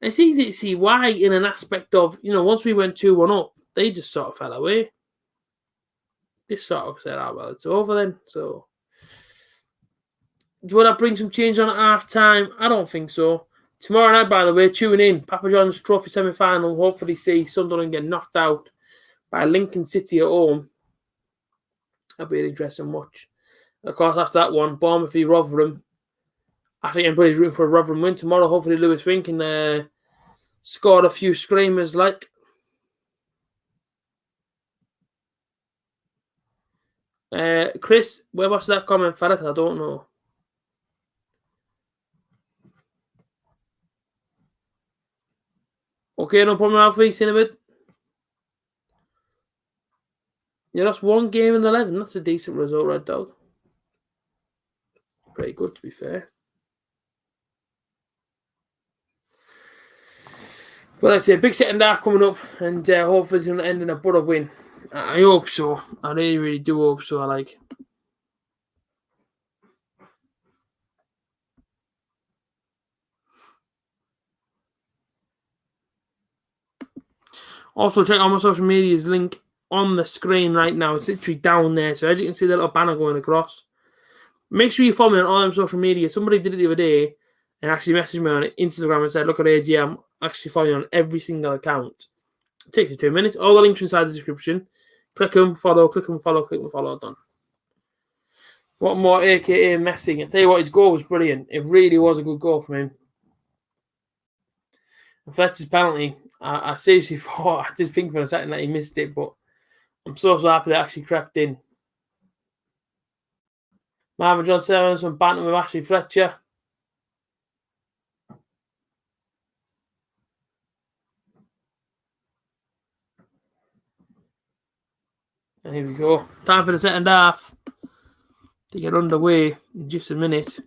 And it's easy to see why in an aspect of, once we went 2-1 up, they just sort of fell away. Just sort of said, well, it's over then. So, would that bring some change on at half-time? I don't think so. Tomorrow night, by the way, tune in. Papa John's Trophy semi-final. Hopefully see Sunderland get knocked out by Lincoln City at home. That'll be an interesting watch. Of course, after that one, Bournemouth v Rotherham. I think everybody's rooting for a Rotherham win tomorrow. Hopefully Lewis Wing can score a few screamers like. Chris, where was that comment, fella? Because I don't know. Okay, no problem, Alfie. See you in a bit. Yeah, that's one game in 11. That's a decent result, Red Dog. Pretty good, to be fair. But I say, a big second half coming up, and hopefully it's going to end in a Borough win. I hope so. I really, really do hope so. Also, check out my social media's link on the screen right now. It's literally down there. So as you can see, the little banner going across. Make sure you follow me on all them social media. Somebody did it the other day and actually messaged me on Instagram and said, look at AJ, I'm actually following you on every single account. It takes you 2 minutes. All the links inside the description. Click them, follow, click them, follow, click them, follow. Done. What more AKA messing? I tell you what, his goal was brilliant. It really was a good goal from him. And Fletcher's penalty, I seriously thought, I did think for a second that he missed it, but I'm so happy that actually crept in. Marvin Johnson having some banter with Ashley Fletcher. And here we go. Time for the second half to get underway in just a minute.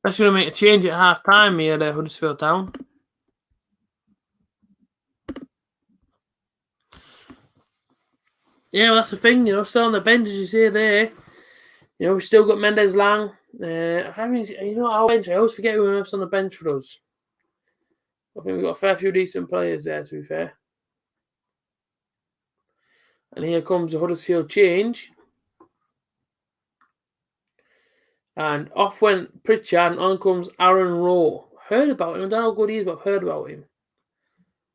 That's going to make a change at half time here at Huddersfield Town. Yeah, well, that's the thing, still on the bench, as you see there. We've still got Mendes Lang. Our bench, I always forget who else on the bench for us. I think we've got a fair few decent players there, to be fair. And here comes the Huddersfield change. And off went Pritchard, and on comes Aaron Rowe. Heard about him. I don't know how good he is, but I've heard about him.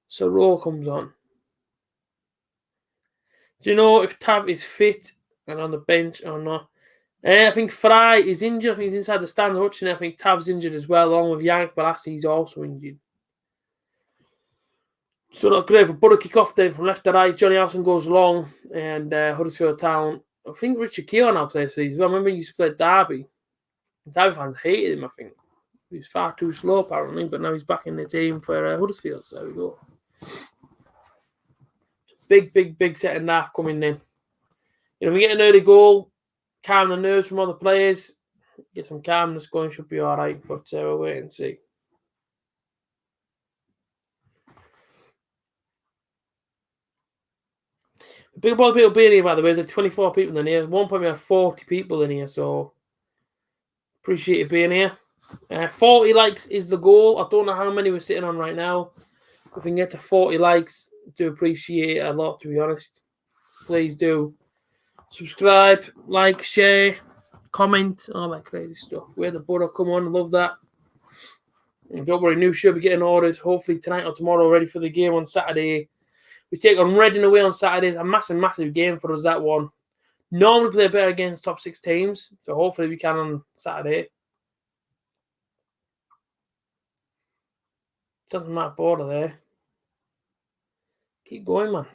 So Rowe comes on. Do you know if Tav is fit and on the bench or not? I think Fry is injured. I think he's inside the stands watching. I think Tav's injured as well, along with Yank Balassi. He's also injured. So not great, but Borough kick off then from left to right. Johnny Alson goes long, and Huddersfield Town. I think Richard Keogh now plays for these. Well, I remember he used to play Derby. Derby fans hated him, I think. He was far too slow, apparently, but now he's back in the team for Huddersfield. So there we go. Big second half coming in. We get an early goal, calm the nerves from other players, get some calmness going, should be all right, but we'll wait and see. Big about people being here, by the way. There's 24 people in here. At one point we had 40 people in here, so appreciate you being here. 40 likes is the goal. I don't know how many we're sitting on right now. If we can get to 40 likes, do appreciate it a lot, to be honest. Please do subscribe, like, share, comment, all that crazy stuff. Where the Borough, come on, love that. And don't worry, new show will be getting ordered hopefully tonight or tomorrow, ready for the game on Saturday. We take on Reading away on Saturday. A massive game for us, that one. Normally play better against top 6 teams, so hopefully we can on Saturday. Something Matt Border there. Keep going, man.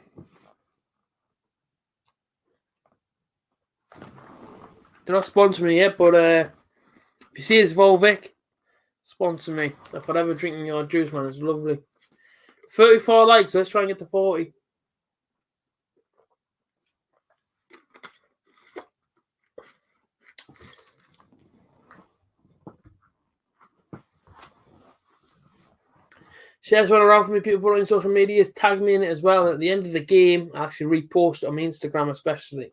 They're not sponsoring me yet, but if you see this Volvic, sponsor me. I'm forever drinking your juice, man. It's lovely. 34 likes. Let's try and get to 40. Share this one around for me. People put it on social media. Tag me in it as well. And at the end of the game, I'll actually repost it on my Instagram especially.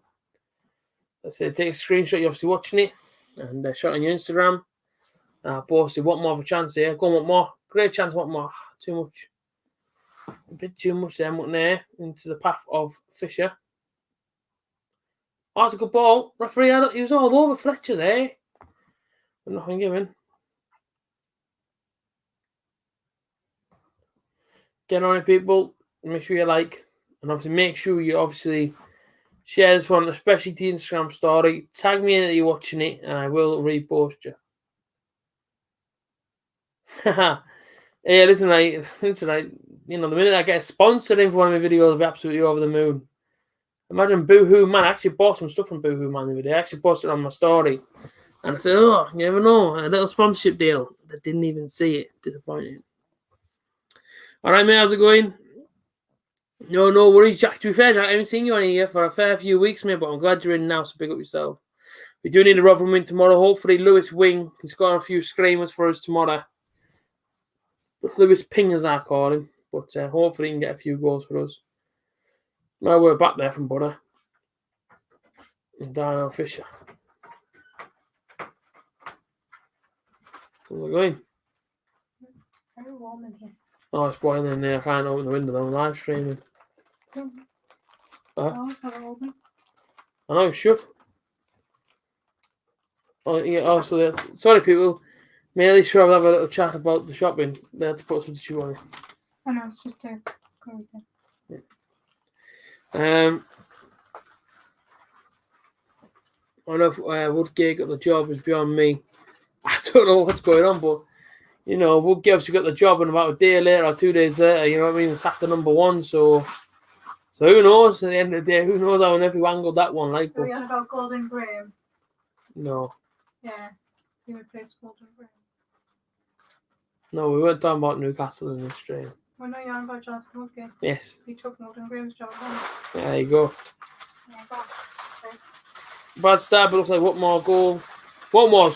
Let's say take a screenshot. You're obviously watching it. And shot on your Instagram. Posted, want more of a chance here. Go on, want more. Great chance, want more. Too much. A bit too much there, mutton there. Into the path of Fisher. Oh, it's a good ball. Referee, he was all over Fletcher there. But nothing given. Get on it, people. Make sure you like. And obviously make sure you obviously share this one, especially to the Instagram story. Tag me in that you're watching it, and I will repost you. Yeah, listen, you know, the minute I get a sponsor in for one of my videos, I'll be absolutely over the moon. Imagine Boohoo Man. I actually bought some stuff from Boohoo Man the other day. I actually posted it on my story. And I said, oh, you never know, a little sponsorship deal. I didn't even see it. Disappointing. All right, mate, how's it going? No worries, Jack. To be fair, Jack, I haven't seen you on here for a fair few weeks, mate, but I'm glad you're in now, so pick up yourself. We do need a Rotherham win tomorrow. Hopefully, Lewis Wing can score a few screamers for us tomorrow. Lewis Ping, as I call him. But hopefully, he can get a few goals for us. Well, we're back there from Butter. And Darnell Fisher. How's it going? Very warm in here. Oh, it's boiling in there. I can't open the window. I'm live streaming. Oh, it's not open. I know, it's shut. Oh, yeah, also, sorry, people. May at least sure I'll have a little chat about the shopping. They had to put some shoe on it. Oh, no, it's just a go again. I don't know if Woodgate got the job is beyond me. I don't know what's going on, but you know, Woodgate obviously got the job, and about a day later or 2 days later, you know what I mean, sacked the number one. So who knows? At the end of the day, who knows how and if you angled that one? Like, Are we on about Golden Graham? No, Yeah, he replaced Golden Graham. no, we weren't talking about Newcastle in this stream. Well, no, you're on about Jonathan Woodgate. Yes, He took Golden Graham's job on. there you go. Yeah, but, Bad start, but looks like Watmore's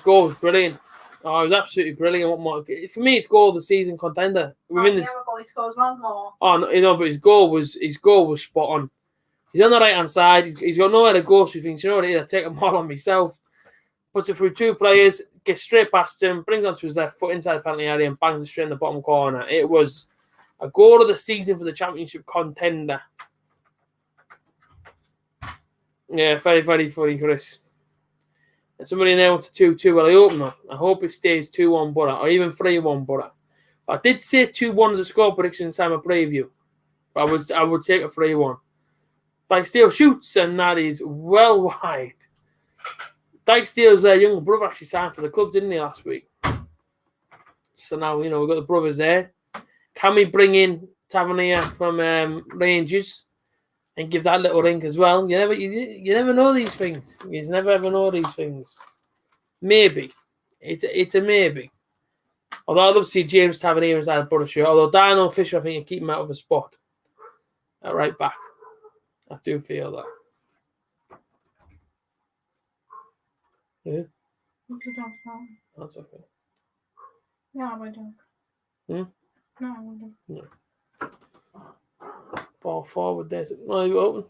goal was brilliant. Oh, it was absolutely brilliant. Watmore, for me, it's goal of the season contender. he scores one goal. Oh no, you know, but his goal was spot on. He's on the right hand side. He's got nowhere to go, so he thinks, you know what, I take them all on myself. Puts it through two players, gets straight past him, brings onto his left foot inside the penalty area, and bangs it straight in the bottom corner. It was a goal of the season for the championship contender. Yeah, very, very funny, Chris. And somebody in there wants a 2-2. Well, I hope not. I hope it stays 2-1 Butter, or even 3-1 Butter. I did say 2-1 as a score prediction inside my preview. But I would take a 3-1. Dykesdale shoots, and that is well wide. Dykesdale's younger brother actually signed for the club, didn't he, last week? So now, you know, we've got the brothers there. Can we bring in Tavernier from Rangers and give that little rink as well? You never know these things. You never ever know these things. Maybe. It's a maybe. Although I'd love to see James Tavernier inside Butter shirt. Although Darnell Fisher, I think you keep him out of a spot. At right back. I do feel that. Yeah. What's the dog's fault? That's okay. Yeah, my dog. Hmm? No, I wouldn't. No. Ball forward there. No, you open.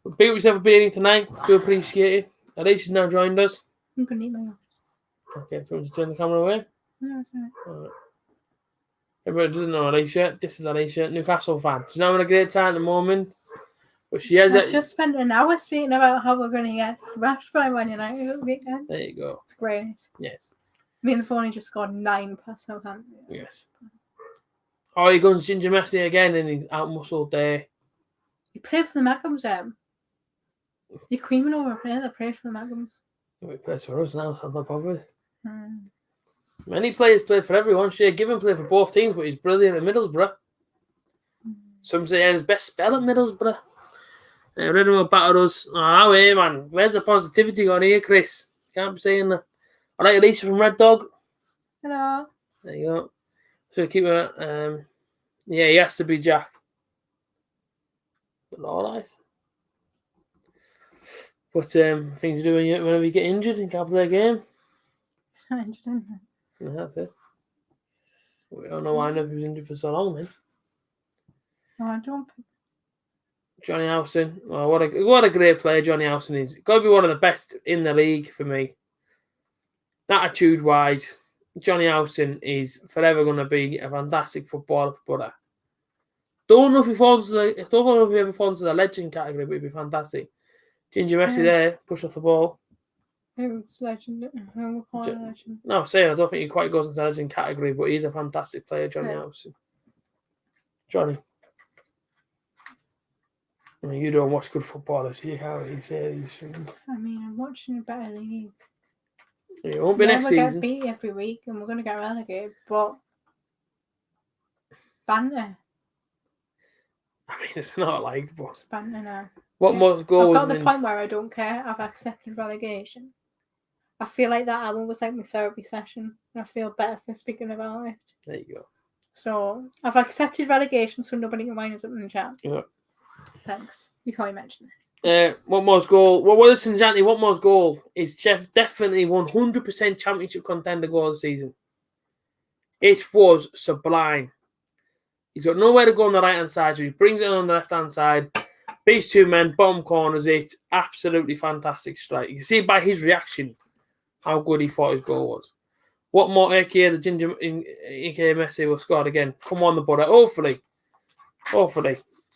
Well, big up yourself for being here tonight. Do appreciate it. Alicia's now joined us. I'm going to eat my own. Okay, so you want to turn the camera away? No, it's alright. Alright. Everybody doesn't know Alicia. This is Alicia, Newcastle fan. She's not having a great time at the moment. But she has I just spent an hour speaking about how we're going to get thrashed by Man United at the weekend. There you go. It's great. Yes. Me and the phone just scored 9 past Southampton. Yes. Oh, he goes Ginger Messi again and he's out muscled there. You play for the Macums, You're creaming over a player that plays for the Macums. He plays for us now, so I'm not bothered. Many players play for everyone. Shea Given played for both teams, but he's brilliant at Middlesbrough. Some say he had his best spell at Middlesbrough. Read him about us. Oh, hey, man. Where's the positivity on here, Chris? Can't be saying that. All right, Alicia from Red Dog. Hello. There you go. So keep it. Yeah, he has to be Jack. But all right. But things to do whenever you get injured and can't play a game. It's not injured, isn't it? Yeah, that's it. I don't know why I never was injured for so long, man. Oh, I don't. Johnny Howson. Oh, what a great player Johnny Howson is. Got to be one of the best in the league for me. Attitude-wise, Johnny Howson is forever going to be a fantastic footballer for Butter. Don't know if he ever falls into the legend category, but he'd be fantastic. Ginger Messi there, push off the ball. Who's legend? Who we call legend? No, I'm saying I don't think he quite goes into the legend category, but he's a fantastic player, Johnny Howson. Johnny. I mean, you don't watch good footballers, so you can't really say these things. I mean, I'm watching a better league. It won't be next season. We get beat every week and we're going to get relegated, but banter. I mean, it's not like, but... It's banter now. What most goals... I've got the point where I don't care. I've accepted relegation. I feel like that album was like my therapy session, and I feel better for speaking about it. There you go. So, I've accepted relegation so nobody can wind us up in the chat. Yeah. Thanks. Before you mention it. What most goal? Well, listen, Janty, what most goal is Jeff definitely 100% championship contender goal of the season. It was sublime. He's got nowhere to go on the right-hand side, so he brings it on the left-hand side. Beats two men, bottom corners it. Absolutely fantastic strike. You can see by his reaction how good he thought his goal was. What more, aka the Ginger, aka Messi will score again. Come on, the Butter. Hopefully.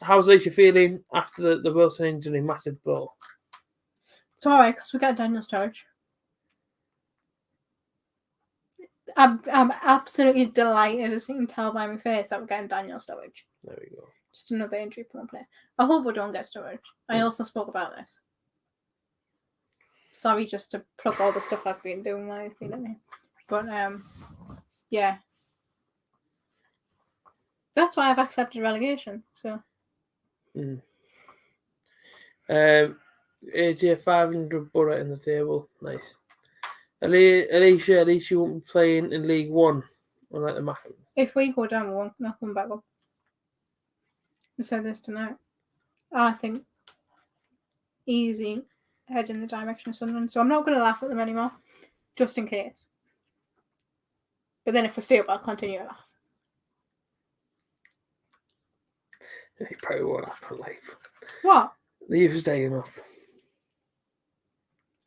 How's Alicia feeling after the Wilson injury? Massive blow. It's alright, because we got Daniel Sturridge. I'm absolutely delighted, as you can tell by my face, that we're getting Daniel Sturridge. There we go. Just another injury-prone player. I hope we don't get Sturridge. I also spoke about this. Sorry, just to plug all the stuff I've been doing while I've been at me. But, yeah. That's why I've accepted relegation, so... AJ 500 Butter in the table. Nice. Alicia, at least you won't be playing in League One. Unlike the Mackham. If we go down, we won't come back up. We said this tonight. I think easy head in the direction of Sunderland. So I'm not going to laugh at them anymore, just in case. But then if we stay up, I'll continue to laugh. It probably won't happen, like. What? Leave staying up.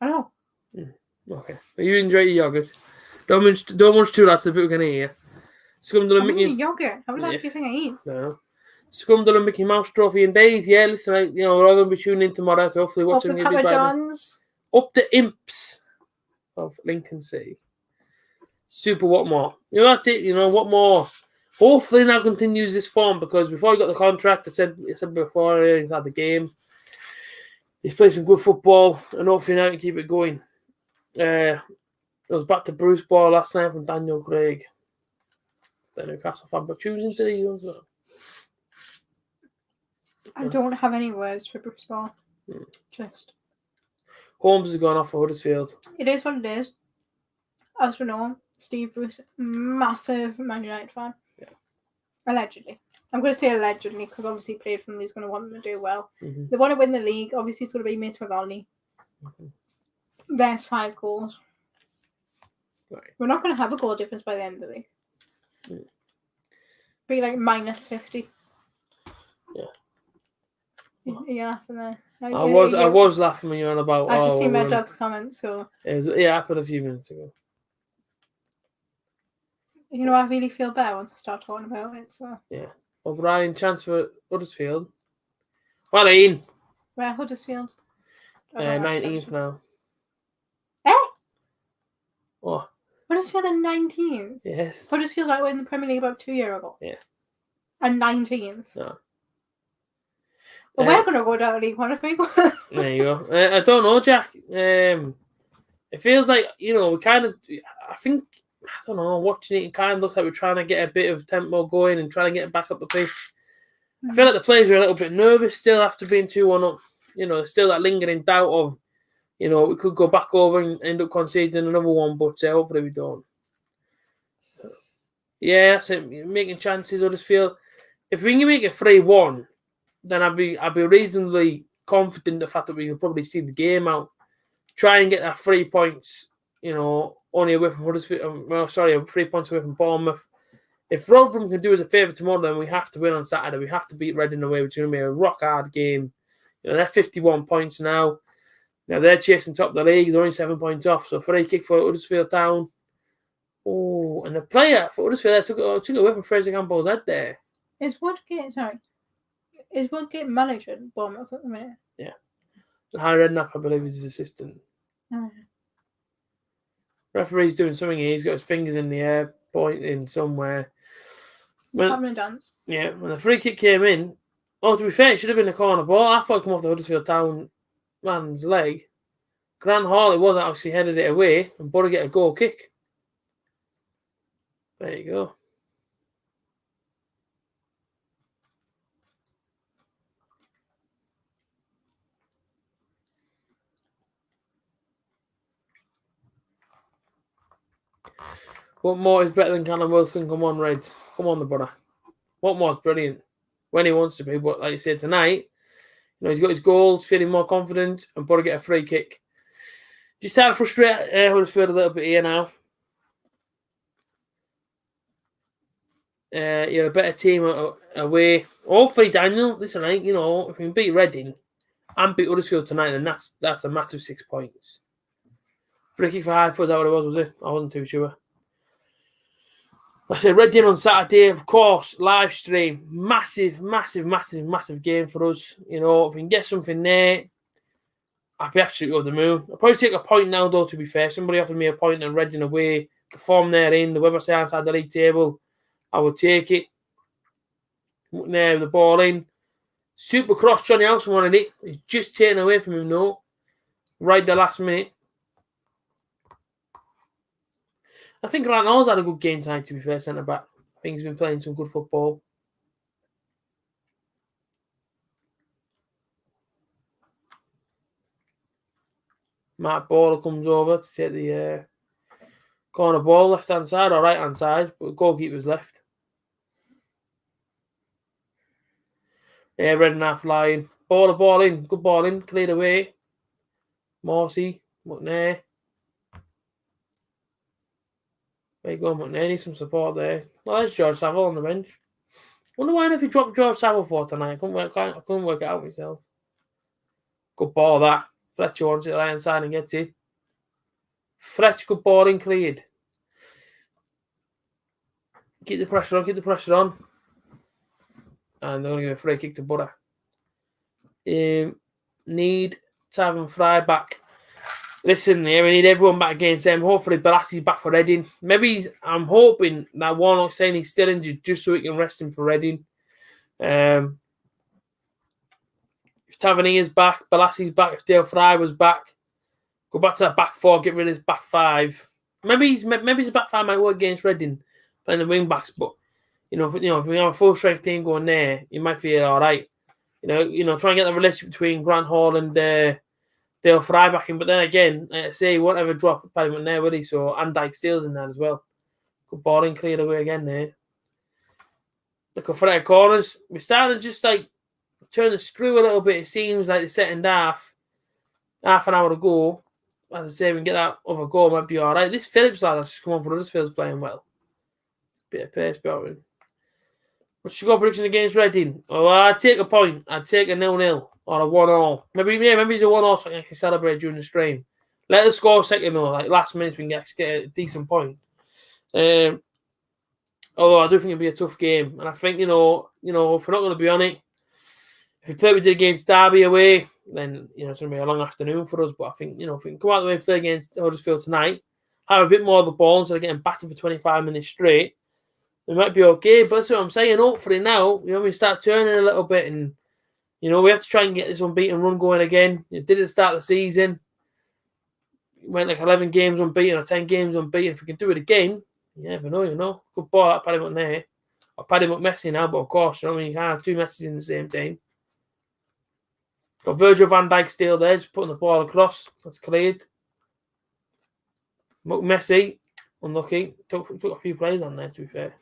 I know. Okay. But you enjoy your yogurt. Don't munch too loud so people can hear you. I'm eating yogurt. How loud do you think I eat? No. Scumdale Mickey Mouse Trophy and Days. Yeah, listen, we're all going to be tuning in tomorrow, so hopefully watching the Papa John's. Up the Imps of Lincoln City. Super, what more? That's it, what more? Hopefully now continues this form, because before he got the contract, I said before he's had the game. He's played some good football, and hopefully now he can keep it going. It was back to Bruce Ball last night from Daniel Craig. The Newcastle fan, but choosing to use that. I don't have any words for Bruce Ball. Just. Holmes has gone off for Huddersfield. It is what it is. As we know, Steve Bruce, massive Man United fan. Yeah. Allegedly. I'm going to say allegedly, because obviously he played for them. He's going to want them to do well. Mm-hmm. They want to win the league. Obviously, it's going to be mates with Ollie. Mm-hmm. There's 5 goals. Right. We're not going to have a goal difference by the end of the league. Be like minus 50. Yeah. You're laughing there. I was laughing when you were on about. I just seen my dog's comments, so. It happened a few minutes ago. I really feel better once I start talking about it. So. Yeah. O'Brien, chance for Huddersfield. Well, Ian. Where Huddersfield? 19th now. Eh? What? Huddersfield are 19th? Yes. Huddersfield like won the Premier League about 2 years ago. Yeah. And 19th. No. Well, we're going to go down to League One if we go. There you go. I don't know, Jack. It feels like, we kind of, I think, I don't know, watching it kind of looks like we're trying to get a bit of tempo going and trying to get back up the pitch. I feel like the players are a little bit nervous still after being 2-1 up. Still that lingering doubt of, we could go back over and end up conceding another one, but hopefully we don't. Yeah, that's it. Making chances, I just feel if we can make it 3-1, then I'd be reasonably confident the fact that we could probably see the game out. Try and get that 3 points, only away from Huddersfield. 3 points away from Bournemouth. if Rotherham can do us a favour tomorrow, then we have to win on Saturday. We have to beat Reading away, which is going to be a rock-hard game. They're 51 points now. Now they're chasing top of the league. They're only 7 points off. So free kick for Huddersfield Town. Oh, and the player for Huddersfield took it away from Fraser Campbell's head there. Is Woodgate manager at Bournemouth at the minute? Yeah. So Harry Redknapp, I believe, is his assistant. Oh. Referee's doing something here. He's got his fingers in the air, pointing somewhere. Having a dance. Yeah, when the free kick came in, to be fair, it should have been a corner ball. I thought it came off the Huddersfield Town man's leg. Grant Hall, it was obviously headed it away, and Borough get a goal kick. There you go. What more is better than Callum Wilson? Come on, Reds. Come on, the Borough. What more is brilliant when he wants to be, but like you said tonight, he's got his goals, feeling more confident, and Borough get a free kick. Just started to frustrate Huddersfield a little bit here now. You're a better team away. Hopefully, Daniel, listen, if we can beat Reading and beat Huddersfield tonight, then that's a massive 6 points. Free kick for Highfield, is that what it was it? I wasn't too sure. I said Reading on Saturday, of course, live stream. Massive, massive, massive, massive game for us. If we can get something there, I'd be absolutely over the moon. I'll probably take a point now, though, to be fair. Somebody offered me a point and Reading away. The form they're in, the Weber say outside the league table, I would take it. There, the ball in. Super cross, Johnny Housen wanted it. He's just taken away from him, though. Right the last minute. I think Grant Hall's had a good game tonight, to be fair, centre-back. I think he's been playing some good football. Matt Baller comes over to take the corner ball, left-hand side or right-hand side, but the goalkeeper's left. Yeah, Redknapp flying. Ball in. Good ball in. Cleared away. Morsey. McNair. There you go, McNair. Needs some support there. Well, there's George Saville on the bench. Wonder why if he dropped George Saville for tonight. I couldn't work it out myself. Good ball, that. Fletcher wants it right hand side and gets it. Fletcher, good ball in, cleared. Keep the pressure on. And they're going to give a free kick to Borough. Need to have him Fry back. Listen, we need everyone back against them. Hopefully, Balassi's back for Reading. I'm hoping that Warnock's saying he's still injured just so he can rest him for Reading. If Tavernier's back, Balassi's back, if Dale Fry was back, go back to that back four, get rid of his back five. Maybe his back five might work against Reading, playing the wing backs, but if we have a full strength team going there, you might feel all right. Try and get the relationship between Grant Hall and Dale Fry back in. But then again, like I say, he won't ever drop Paddy McNair, will he? So, and Dyke Steele's in there as well. Good ball in, cleared away again there. Look at Fred corners. We're starting to just turn the screw a little bit. It seems like the second half an hour ago. As I say, we can get that other goal, might be all right. This Phillips lad that's just come on for Huddersfield's playing well. Bit of pace about him. What's your goal prediction against Reading? Oh, I'd take a point. I'd take a 0-0 or a 1-0. Maybe it's a 1-0 so I can celebrate during the stream. Let us score second though. Last minute we can get a decent point. Although I do think it'll be a tough game. And I think, if we're not going to be on it, if we play what we did against Derby away, then, it's going to be a long afternoon for us. But I think, if we can come out the way and play against Huddersfield tonight, have a bit more of the ball instead of getting battered for 25 minutes straight, it might be okay. But that's what I'm saying. Hopefully now, we start turning a little bit and, we have to try and get this unbeaten run going again. It didn't start the season. It went 11 games unbeaten or 10 games unbeaten. If we can do it again, you never know, Good ball at Paddy McNair. Or Paddy McMessi now, but of course, you can't have two Messis in the same team. Got Virgil van Dijk still there, just putting the ball across. That's cleared. McMessi, unlucky. Took a few players on there, to be fair.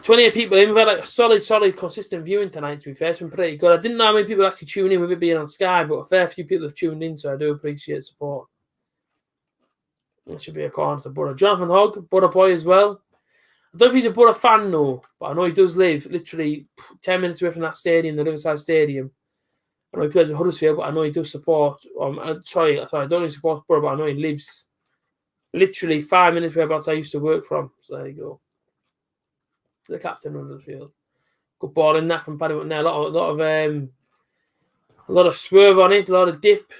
28 people in. We've had a solid, consistent viewing tonight, to be fair. It's been pretty good. I didn't know how many people actually tune in with it being on Sky, but a fair few people have tuned in, so I do appreciate support. That should be a corner to Borough. Jonathan Hogg, Borough boy as well. I don't know if he's a Borough fan, though, but I know he does live literally 10 minutes away from that stadium, the Riverside Stadium. I know he plays at Huddersfield, but I know he does support. Sorry, I don't know he supports Borough, but I know he lives literally 5 minutes whereabouts I used to work from. So there you go. The captain of Huddersfield. Good ball in that from Paddy Button there. A lot of swerve on it, a lot of dip.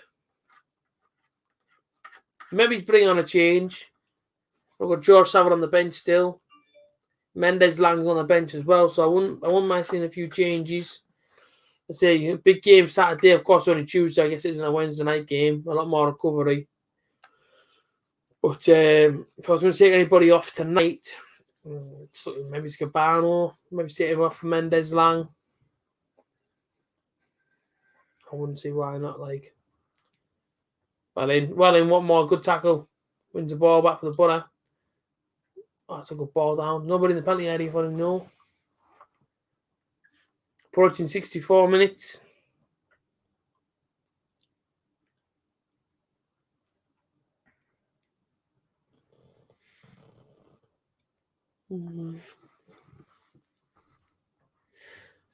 Maybe he's bringing on a change. We've got George Savard on the bench still. Mendes-Lang's on the bench as well, so I wouldn't mind seeing a few changes. I say big game Saturday, of course, only Tuesday. I guess it isn't a Wednesday night game. A lot more recovery. But if I was going to take anybody off tonight, maybe it's Cabano. Maybe take him off for Mendes-Lang. I wouldn't see why not. Like, well in, what more? Good tackle. Wins the ball back for the Borough. Oh, that's a good ball down. Nobody in the penalty area for him, no. Approaching 64 minutes.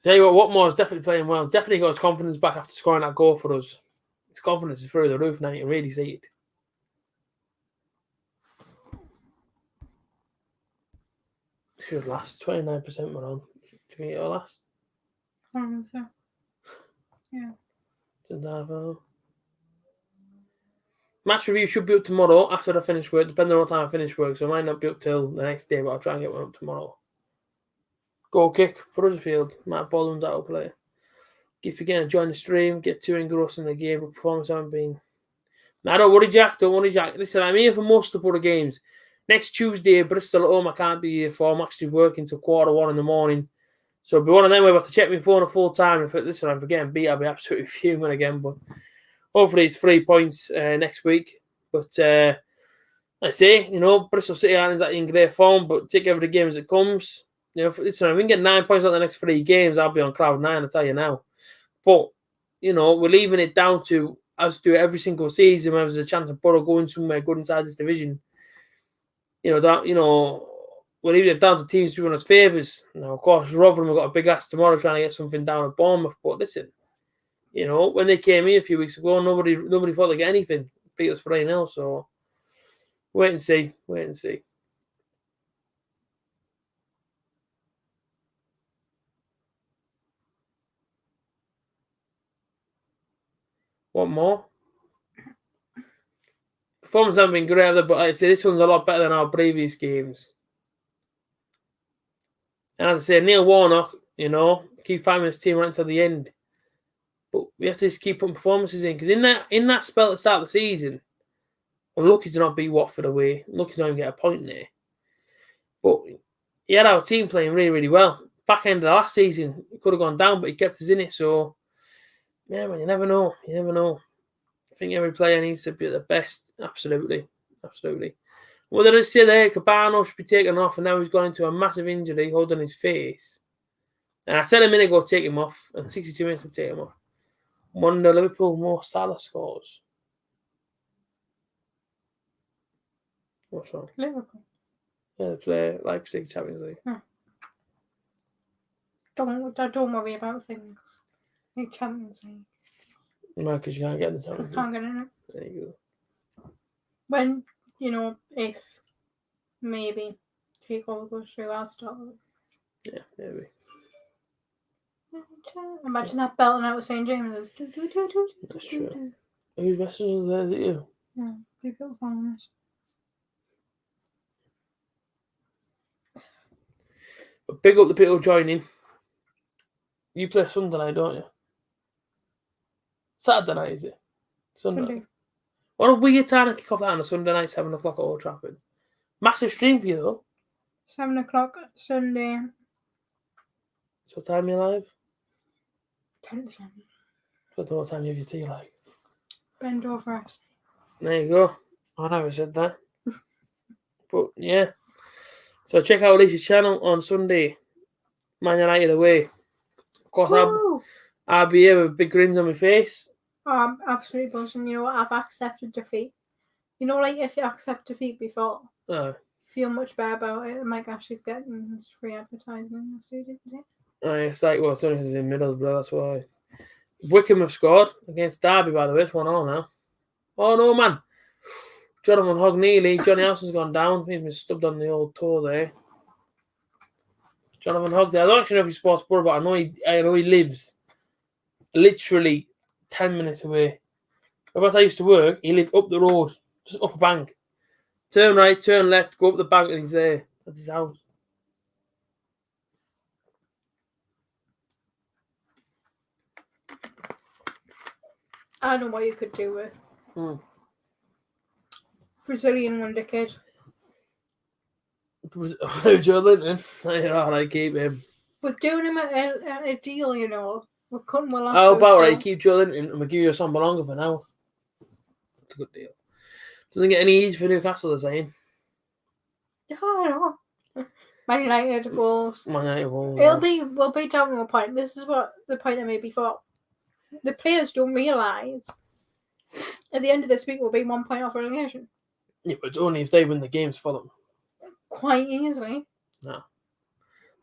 Tell you what more is definitely playing well. Definitely got his confidence back after scoring that goal for us. His confidence is through the roof now. You can really see it. Should last. 29% we're on. Do you think it'll last? I don't think so. Yeah. Match review should be up tomorrow after I finish work, depending on what time I finish work. So it might not be up till the next day, but I'll try and get one up tomorrow. Goal kick for Huddersfield. Matt Boland's out of play. If you're going to join the stream, get too engrossed in the game, but performance haven't been. Now, don't worry, Jack. Don't worry, Jack. Listen, I'm here for most of the games. Next Tuesday, Bristol at home, I can't be here for. I'm actually working till 1:15 in the morning. So it'll be one of them where I have to check my phone at full time. If I'm getting beat, I'll be absolutely fuming again. But hopefully it's 3 points next week. But I say, Bristol City aren't exactly in great form, but take every game as it comes. If we can get 9 points out the next 3 games, I'll be on cloud 9, I'll tell you now. But, we're leaving it down to us do it every single season when there's a chance of Borough going somewhere good inside this division. We're leaving it down to teams doing us favours. Now, of course, Rotherham have got a big ass tomorrow trying to get something down at Bournemouth. But listen, when they came in a few weeks ago, nobody thought they'd get anything. Beat us 3-0, so wait and see. What more? Performance haven't been great, but like I say, this one's a lot better than our previous games. And as I say, Neil Warnock, keep fighting this team right until the end. But we have to just keep putting performances in, because in that spell at the start of the season, I'm lucky to not beat Watford away. I'm lucky to not even get a point there. But he had our team playing really, really well. Back end of the last season, it could have gone down, but he kept us in it. So, yeah, man, you never know. I think every player needs to be at the best. Absolutely. What did I say there? Cabano should be taken off, and now he's gone into a massive injury holding his face. And I said a minute ago, take him off, and 62 minutes to take him off. Wonder Liverpool more Salah scores. What's wrong? Liverpool. Yeah, they play Leipzig Champions League. Oh. Don't worry about things. The Champions League. No, because you can't get the Champions League. Can't get in it. There you go. When, if maybe takeover goes through, I'll start with it. Yeah, maybe. Imagine that belting out with St. James's. That's true. Whose message was there? Is it you? Yeah, people following us. But big up the people joining. You play Sunday night, don't you? Saturday night, is it? Sunday. What a weird time to kick off that on a Sunday night, 7 o'clock at Old Trafford. Massive stream for you, though. 7 o'clock Sunday. So what time are you live? 10 to 7. I don't know what time you have your tea like. Bend over us. There you go. I never said that. But, yeah. So check out Alicia's channel on Sunday. Man United away. Of course, I'll be here with big grins on my face. Oh, I'm absolutely buzzing. You know what? I've accepted defeat. Like if you accept defeat before, feel much better about it. Mike Ashley's getting his free advertising last year, didn't he? It's like, well, it's only because he's in Middlesbrough, that's why. Wickham have scored against Derby, by the way. It's 1-0 now. Oh, no, man. Jonathan Hogg nearly. Johnny Elson's gone down. He's been stubbed on the old toe there. Jonathan Hogg there. I don't actually know if he's Sportsborough, but I know he lives literally 10 minutes away. Whereas I used to work, he lived up the road, just up a bank. Turn right, turn left, go up the bank, and he's there. That's his house. I don't know what you could do with Brazilian wonder kid. Joe Linton. I keep him. We're doing him a deal, you know. We're cutting well off. How about right? Keep Joe Linton, and we'll give you a Sambalonga for now. It's a good deal. Doesn't get any easy for Newcastle, they're saying. Oh, no. Man United Wolves. Man United Wolves. We'll be down to a point. This is what the point I made before. The players don't realise at the end of this week we'll be 1 point off relegation. Yeah, but it's only if they win the games for them. Quite easily. No.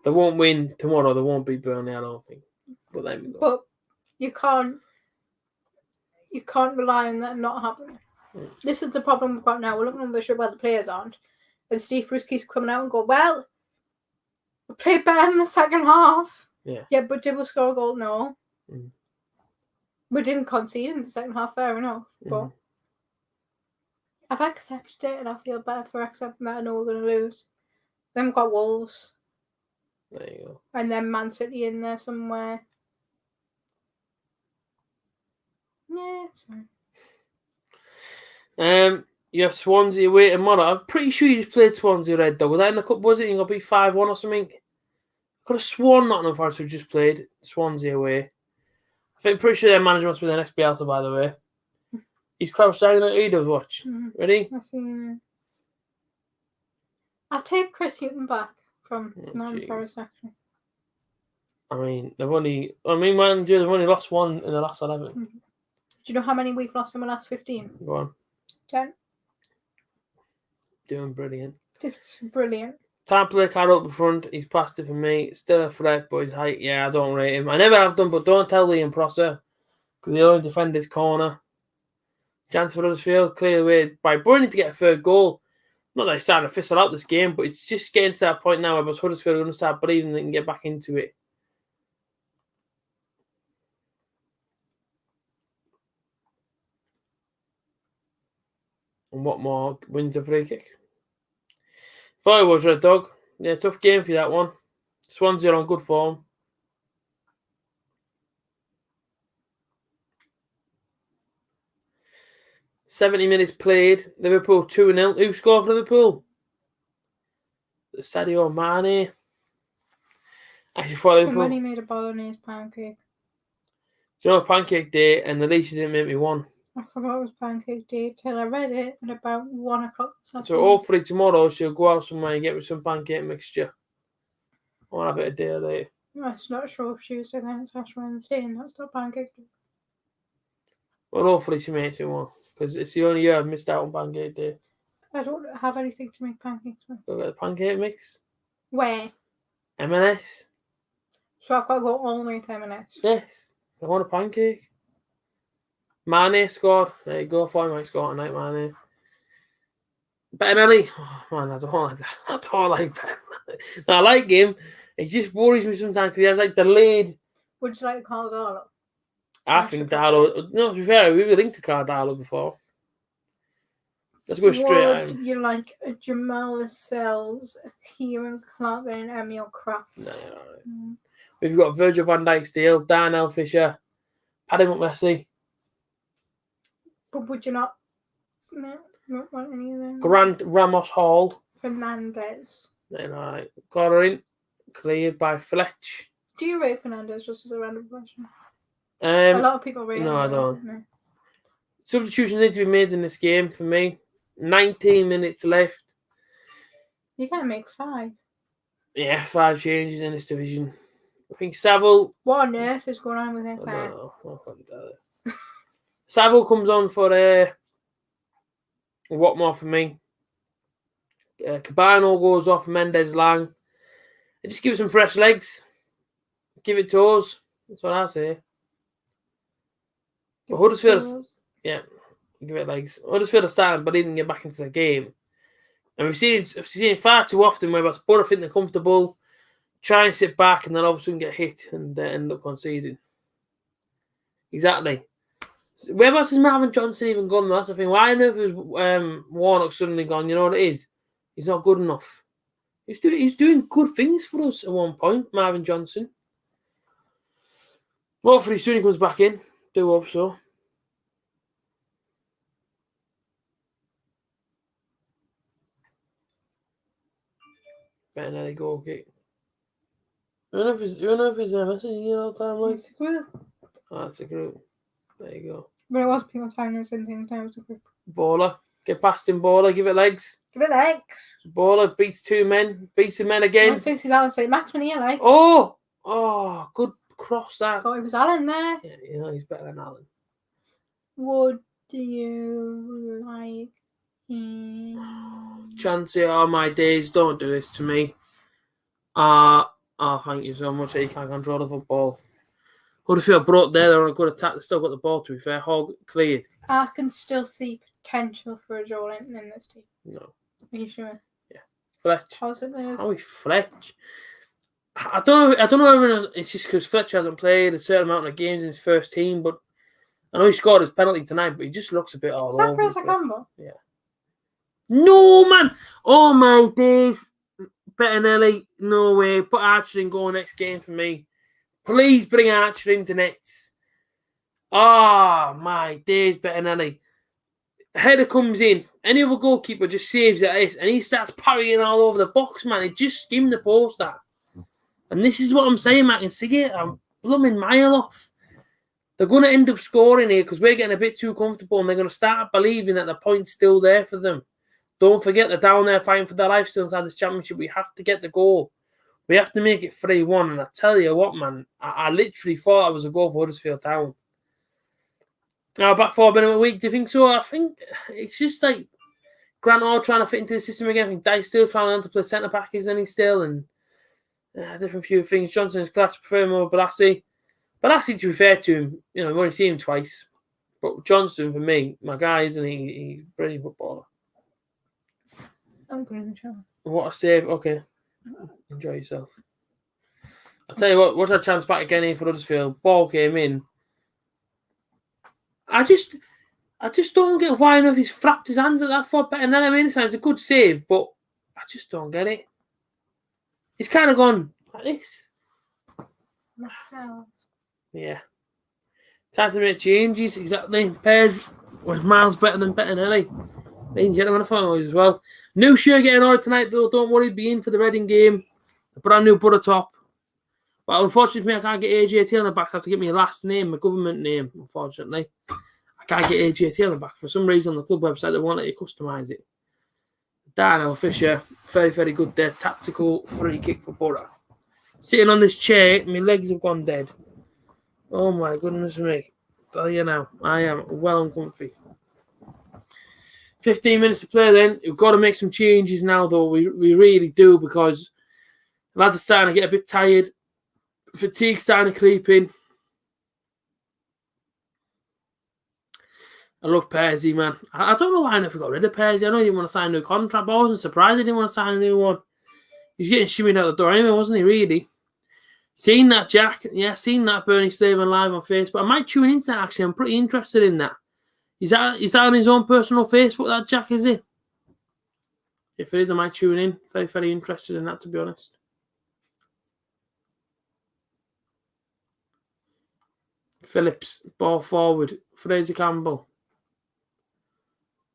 They won't win tomorrow. They won't beat Burnley, I don't think. But then we go. But you can't rely on that not happening. This is the problem we've got now. We're looking on the show where the players aren't. And Steve Bruce keeps coming out and go, well, we played better in the second half. Yeah, but did we score a goal? No. We didn't concede in the second half, fair enough. But I've accepted it and I feel better for accepting that I know we're going to lose. Then we've got Wolves. There you go. And then Man City in there somewhere. Yeah, it's fine. You have Swansea away tomorrow. I'm pretty sure you just played Swansea Red Dog. Was that in the cup, was it? You got beat 5-1 or something? Could have sworn Nottingham Forest had just played Swansea away. Pretty sure their manager must be the next Bielsa, by the way. He's crouched down and he does watch. Ready? I see. I'll take Chris Hughton back from Nottingham Forest, actually. I mean, they've only lost one in the last 11. Do you know how many we've lost in the last 15? Go on. 10. Doing brilliant. It's brilliant. Can't play Carroll up the front. He's past it for me. Still a threat, but his height, I don't rate him. I never have done, but don't tell Liam Prosser because he'll only defend his corner. Chance for Huddersfield, clear away by Burnley to get a third goal. Not that he's starting to fizzle out this game, but it's just getting to that point now where Huddersfield are going to start believing they can get back into it. And what more wins a free kick? Thought it was Red Dog. Yeah, tough game for you, that one. Swansea are on good form. "70 minutes played. Liverpool 2-0. Who scored for Liverpool? Sadio Mane. Actually, thought Liverpool. Somebody made a bolognese pancake. Do you know Pancake Day? And Alicia didn't make me one. I forgot it was pancake day till I read it at about 1 o'clock. So hopefully tomorrow she'll go out somewhere and get me some pancake mixture. I'll have it a day later. It's not sure if Tuesday, then it's Ash Wednesday, and that's not pancake day. Well, hopefully she makes me one because it's the only year I've missed out on Pancake Day. I don't have anything to make pancakes with. Go get the pancake mix. Where? M&S. So I've got to go all the way to M&S. Yes. I want a pancake. Mane scored. There you go. I might score tonight, Mane. Bettinelli. Oh, man, I don't like that. I don't like Bettinelli. No, I like him. It just worries me sometimes because he has like delayed. Would you like to call Darlow? I think Darlow. No, to be fair, we were linked to Carl Darlow before. Let's go straight at him. You like a Jamal Lascelles, a Kieran Clark, and an Emil Kraft? No, you're all right. We've got Virgil van Dijk still, Darnell Fisher, Paddy McMessi. But would you not want any of them? Grant Ramos Hall. Fernandez. No, you're all right. Corrin, cleared by Fletch. Do you rate Fernandez, just as a random question? A lot of people rate him. No, I don't. No. Substitutions need to be made in this game for me. 19 minutes left. You can't make 5. Yeah, 5 changes in this division. I think Saville. What on earth is going on with his hair? I can't tell it. Saville comes on for what more for me? Cabano goes off, Mendes Lang. And just give it some fresh legs. Give it to us. That's what I say. But Huddersfield, yeah, give it legs. Huddersfield are starting, but they didn't get back into the game. And we've seen it far too often where Borough think they're comfortable, try and sit back, and then all of a sudden get hit and end up conceding. Exactly. Whereabouts is Marvin Johnson even gone? That's the thing. Why on earth is Warnock suddenly gone? You know what it is? He's not good enough. He's doing good things for us at one point, Marvin Johnson. Hopefully soon he comes back in. Do hope so. Better let it go, okay. I don't know if he's messaging you all the time, like. It's a group. Oh, it's a group. There you go. But it was people telling us and things. Now it was a group. Baller. Get past him, Baller. Give it legs. Give it legs. Baller beats 2 men. Beats the men again. I think he's Alan St. Maximin here, like. Oh, good cross that. I thought it was Alan there. Yeah, you know he's better than Alan. Would you like Chancey, oh my days, don't do this to me. Thank you so much. He can't control the football. Huddersfield brought there, they're on a good attack. They still got the ball, to be fair. Hogg cleared. I can still see potential for a Joel Linton in this team. No. Are you sure? Yeah. Fletch. Positive. How is Fletch? I don't know if it's just because Fletch hasn't played a certain amount of games in his first team, but I know he scored his penalty tonight, but he just looks a bit all over. Is that Fraser Campbell? Yeah. No, man! Oh, my days. Bettinelli, no way. Put Archer in goal next game for me. Please bring Archer into nets. Oh, my days, Bettinelli. Header comes in. Any other goalkeeper just saves it at this, and he starts parrying all over the box, man. He just skimmed the post that. And this is what I'm saying, man. I can see it. I'm blooming mile off. They're going to end up scoring here because we're getting a bit too comfortable, and they're going to start believing that the point's still there for them. Don't forget they're down there fighting for their life still inside this championship. We have to get the goal. We have to make it 3-1. And I tell you what, man, I literally thought I was a goal for Huddersfield Town. Now, back 4 been a week. Do you think so? I think it's just like Grant Hall trying to fit into the system again. I think Dice still trying to learn to play centre back, isn't he still? And different few things. Johnson's class, prefer him over Balassi. Balassi, to be fair to him, you know, I've only seen him twice. But Johnson, for me, my guy, isn't he? He's a brilliant footballer. I'm going in the shower. What a save. Okay. Enjoy yourself. I'll tell you what, what's our chance back again here for Huddersfield? Ball came in. I just don't get why enough he's flapped his hands at that for better. And then I mean, it's a good save, but I just don't get it. He's kind of gone like this. Myself. Yeah. Time to make changes, exactly. Pairs was miles better than Bettinelli. Ladies and gentlemen, I thought it was as well. New shirt getting ordered tonight, though. Don't worry, be in for the Reading game. A brand new butter top. But unfortunately for me, I can't get A.J.T. on the back, so I have to get my last name, my government name, unfortunately. I can't get A.J.T. on the back. For some reason, on the club website, they won't let you customise it. Darnell Fisher, very, very good there. Tactical free kick for Borough. Sitting on this chair, my legs have gone dead. Oh, my goodness me. Tell you now, I am well uncomfy. 15 minutes to play then. We've got to make some changes now, though. We really do, because the lads are starting to get a bit tired. Fatigue starting to creep in. I love Persey, man. I don't know why I never got rid of Persey. I know he didn't want to sign a new contract, but I wasn't surprised he didn't want to sign a new one. He was getting shimmied out the door anyway, wasn't he, really? Seen that, Jack. Yeah, seen that Bernie Slaven live on Facebook. I might tune into that, actually. I'm pretty interested in that. Is that on his own personal Facebook, that Jack, is it? If it is, I might tune in. Very, very interested in that, to be honest. Phillips, ball forward. Fraser Campbell.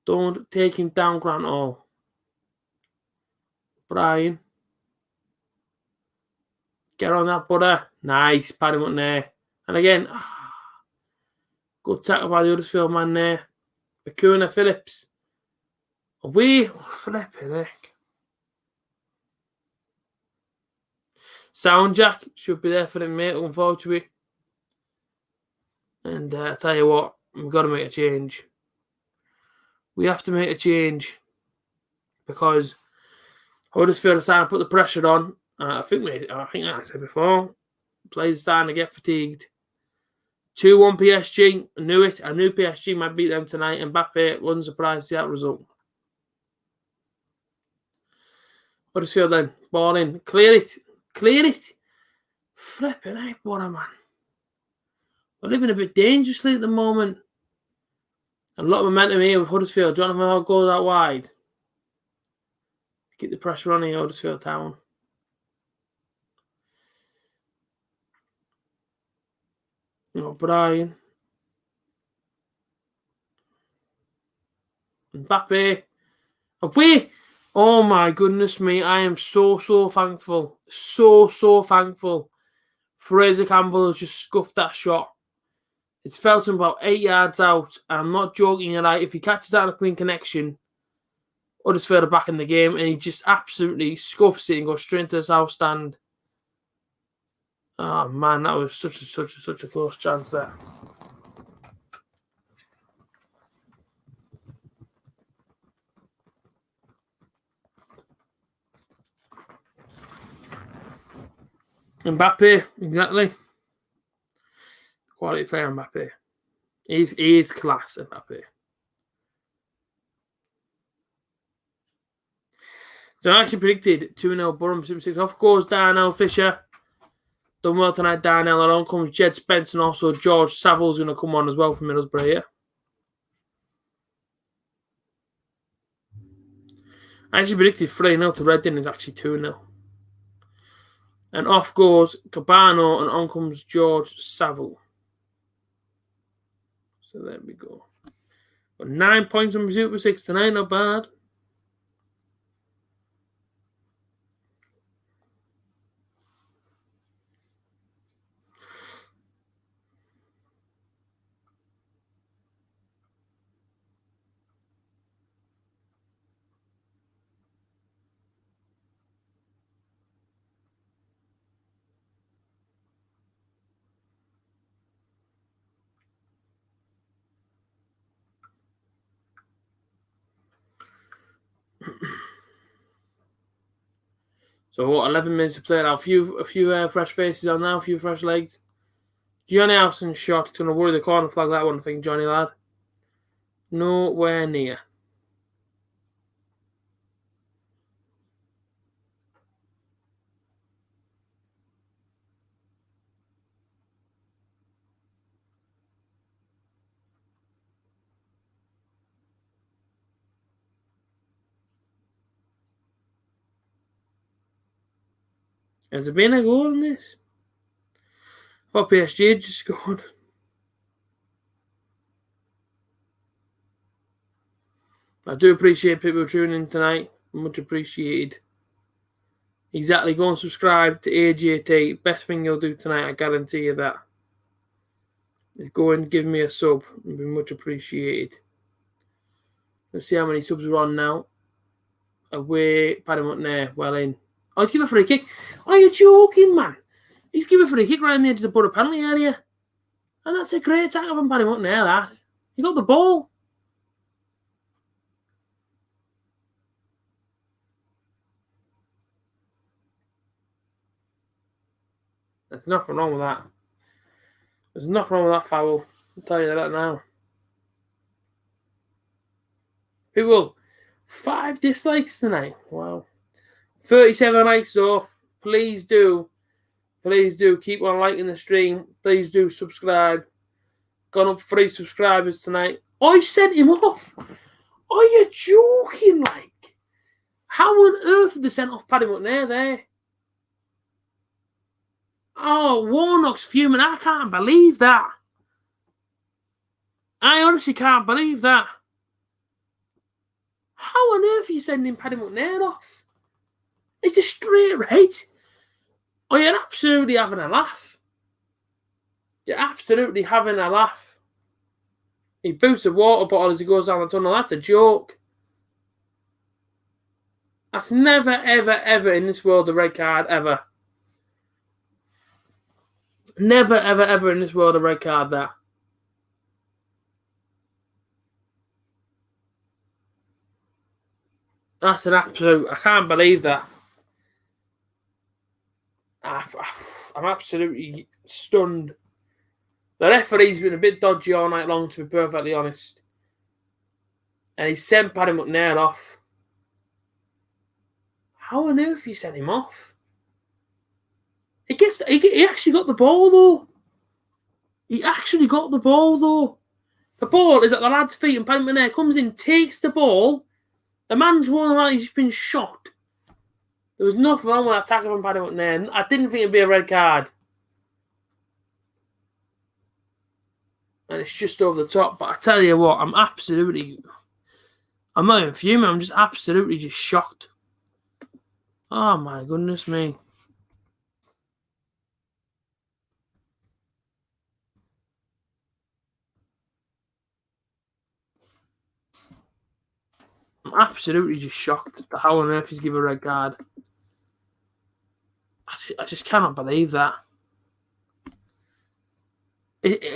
Don't take him down, Grant Hall. Brian. Get on that, butter. Nice. Pad him up there. And again, good tackle by the Huddersfield man there. Bakuna Phillips. Away. Flipping heck. Sound Jack should be there for him, mate. Looking forward to it. And I tell you what, we've got to make a change. We have to make a change because Huddersfield are starting to put the pressure on. I think I said before, players starting to get fatigued. 2-1 PSG. I knew it. I knew PSG might beat them tonight. And Mbappe wasn't surprised to see that result. Huddersfield then. Ball in. Clear it. Clear it. Flipping out, what a man. We're living a bit dangerously at the moment. A lot of momentum here with Huddersfield. Jonathan Hall goes out wide. Keep the pressure on here, Huddersfield Town. Brian. Mbappe. Away. Oh my goodness me. I am so thankful. So thankful. Fraser Campbell has just scuffed that shot. It's Felton about 8 yards out. I'm not joking. If he catches that a clean connection, Huddersfield are back in the game, and he just absolutely scuffs it and goes straight into the south stand. Oh man, that was such a close chance there. Mbappe, exactly. Quality player, Mbappe. He is class, Mbappe. So I actually predicted 2-0 Borough Super 6. Off goes Darnell Fisher. Done well tonight, Darnell. And on comes Jed Spence, and also George Saville's going to come on as well from Middlesbrough here. I actually predicted 3-0 to Reading. It's actually 2-0. And off goes Cabano, and on comes George Saville. So there we go. Got 9 points on Super 6 tonight, not bad. So what, 11 minutes to play now. A few fresh faces on now, a few fresh legs. Johnny Howson's shot. Going to worry the corner flag, that one, I think, Johnny lad. Nowhere near. Has there been a goal in this? I thought PSG had just scored. I do appreciate people tuning in tonight. Much appreciated. Exactly. Go and subscribe to A.J.T. Best thing you'll do tonight, I guarantee you that. Is go and give me a sub. It'd be much appreciated. Let's see how many subs we're on now. Away, Paddy McNair, well in. Oh, he's giving a free kick. Oh, you're joking, man. He's giving a free kick right in the edge of the Borough penalty area. And that's a great tackle from Paddy McNair, that. He got the ball. There's nothing wrong with that. There's nothing wrong with that foul. I'll tell you that now. People, 5 dislikes tonight. Wow. 37 likes though. Please do keep on liking the stream. Please do subscribe. Gone up 3 subscribers tonight. I sent him off. Are you joking? Like, how on earth did they send off Paddy McNair there? Oh, Warnock's fuming. I can't believe that. I honestly can't believe that. How on earth are you sending Paddy McNair off? It's a straight red. Oh, you're absolutely having a laugh. You're absolutely having a laugh. He boots a water bottle as he goes down the tunnel. That's a joke. That's never, ever in this world a red card, ever. Never, ever in this world a red card, that. That's an absolute... I can't believe that. I'm absolutely stunned. The referee's been a bit dodgy all night long, to be perfectly honest. And he's sent Paddy McNair off. How on earth you sent him off? He actually got the ball, though. He actually got the ball, though. The ball is at the lad's feet, and Paddy McNair comes in, takes the ball. The man's running around, he's been shot. There was nothing wrong with that tackle from Paddy McNair. I didn't think it'd be a red card. And it's just over the top. But I tell you what, I'm not even fuming, I'm just absolutely just shocked. Oh my goodness me. I'm absolutely just shocked at how on earth he's given a red card. I just cannot believe that.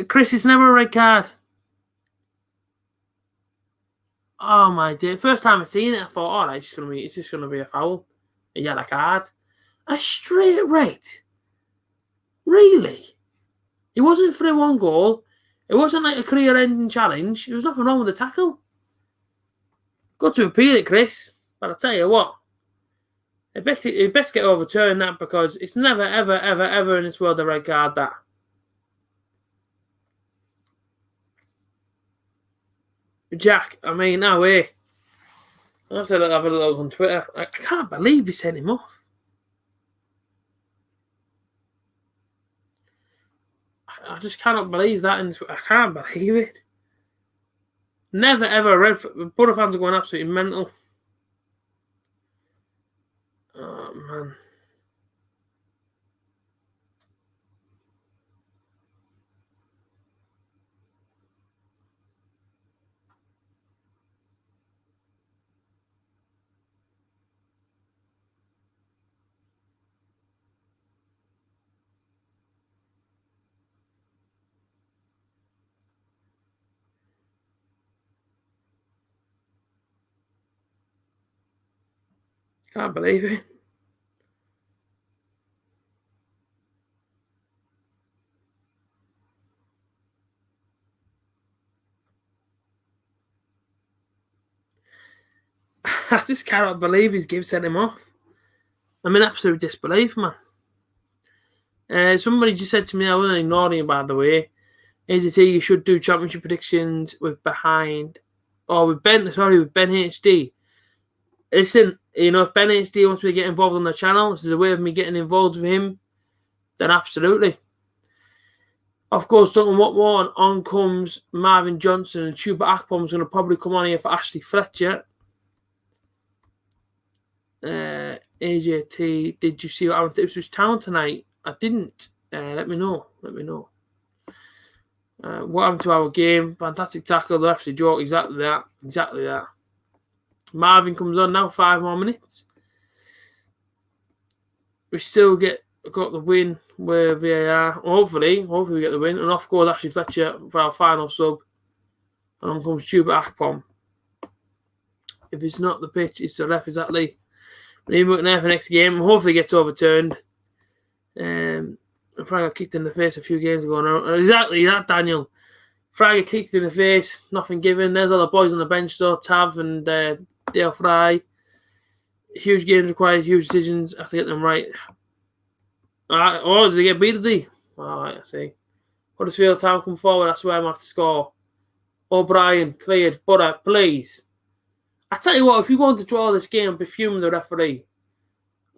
Chris, it's never a red card. Oh my dear. First time I seen it, I thought, all right, it's just gonna be a foul. A yellow card. A straight red. Really? It wasn't for a one goal. It wasn't like a career-ending challenge. There was nothing wrong with the tackle. Got to appeal it, Chris. But I tell you what, it best get overturned, that, because it's never, ever, ever, ever in this world a red card, that. Jack, I mean, no way. I'll have to have a look on Twitter. I can't believe he sent him off. I just cannot believe that. I can't believe it. Never, ever. Borough fans are going absolutely mental. Oh, man. Can't believe it. I just cannot believe he's sent him off. I'm in absolute disbelief, man. Somebody just said to me, I wasn't ignoring you, by the way, A.J.T, you should do championship predictions with Ben HD. Listen, if Ben HD wants me to get involved on the channel, this is a way of me getting involved with him, then absolutely. Of course, talking what more, on comes Marvin Johnson, and Chuba Akpom's going to probably come on here for Ashley Fletcher. A.J.T, did you see what happened to Ipswich Town tonight? I didn't. Let me know. What happened to our game? Fantastic tackle. The referee joke. Exactly that. Marvin comes on now. 5 more minutes. We still got the win with VAR. Hopefully we get the win. And off goes Ashley Fletcher for our final sub. And on comes Chuba Akpom. If it's not the pitch, it's the ref, exactly. We need McNair for next game. Hopefully it gets overturned. Fraga got kicked in the face a few games ago now. Exactly that, Daniel. Fraga kicked in the face, nothing given. There's all the boys on the bench though, Tav and Dale Fry. Huge games required, huge decisions. Have to get them right. Did they get beat, did they? Alright, I see. Huddersfield Town come forward, that's where I'm have to score. O'Brien, cleared. Butter, please. I tell you what, if you're going to draw this game, be fuming the referee.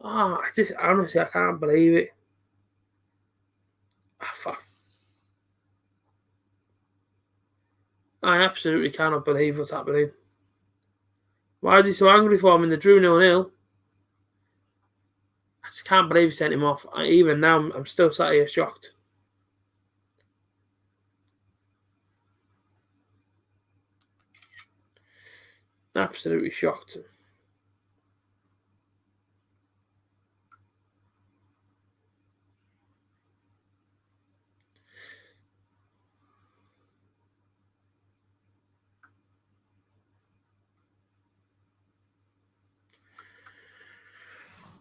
Honestly, I can't believe it. Fuck. I absolutely cannot believe what's happening. Why is he so angry for him in the Drew 0-0? I just can't believe he sent him off. Even now, I'm still sat here shocked. Absolutely shocked.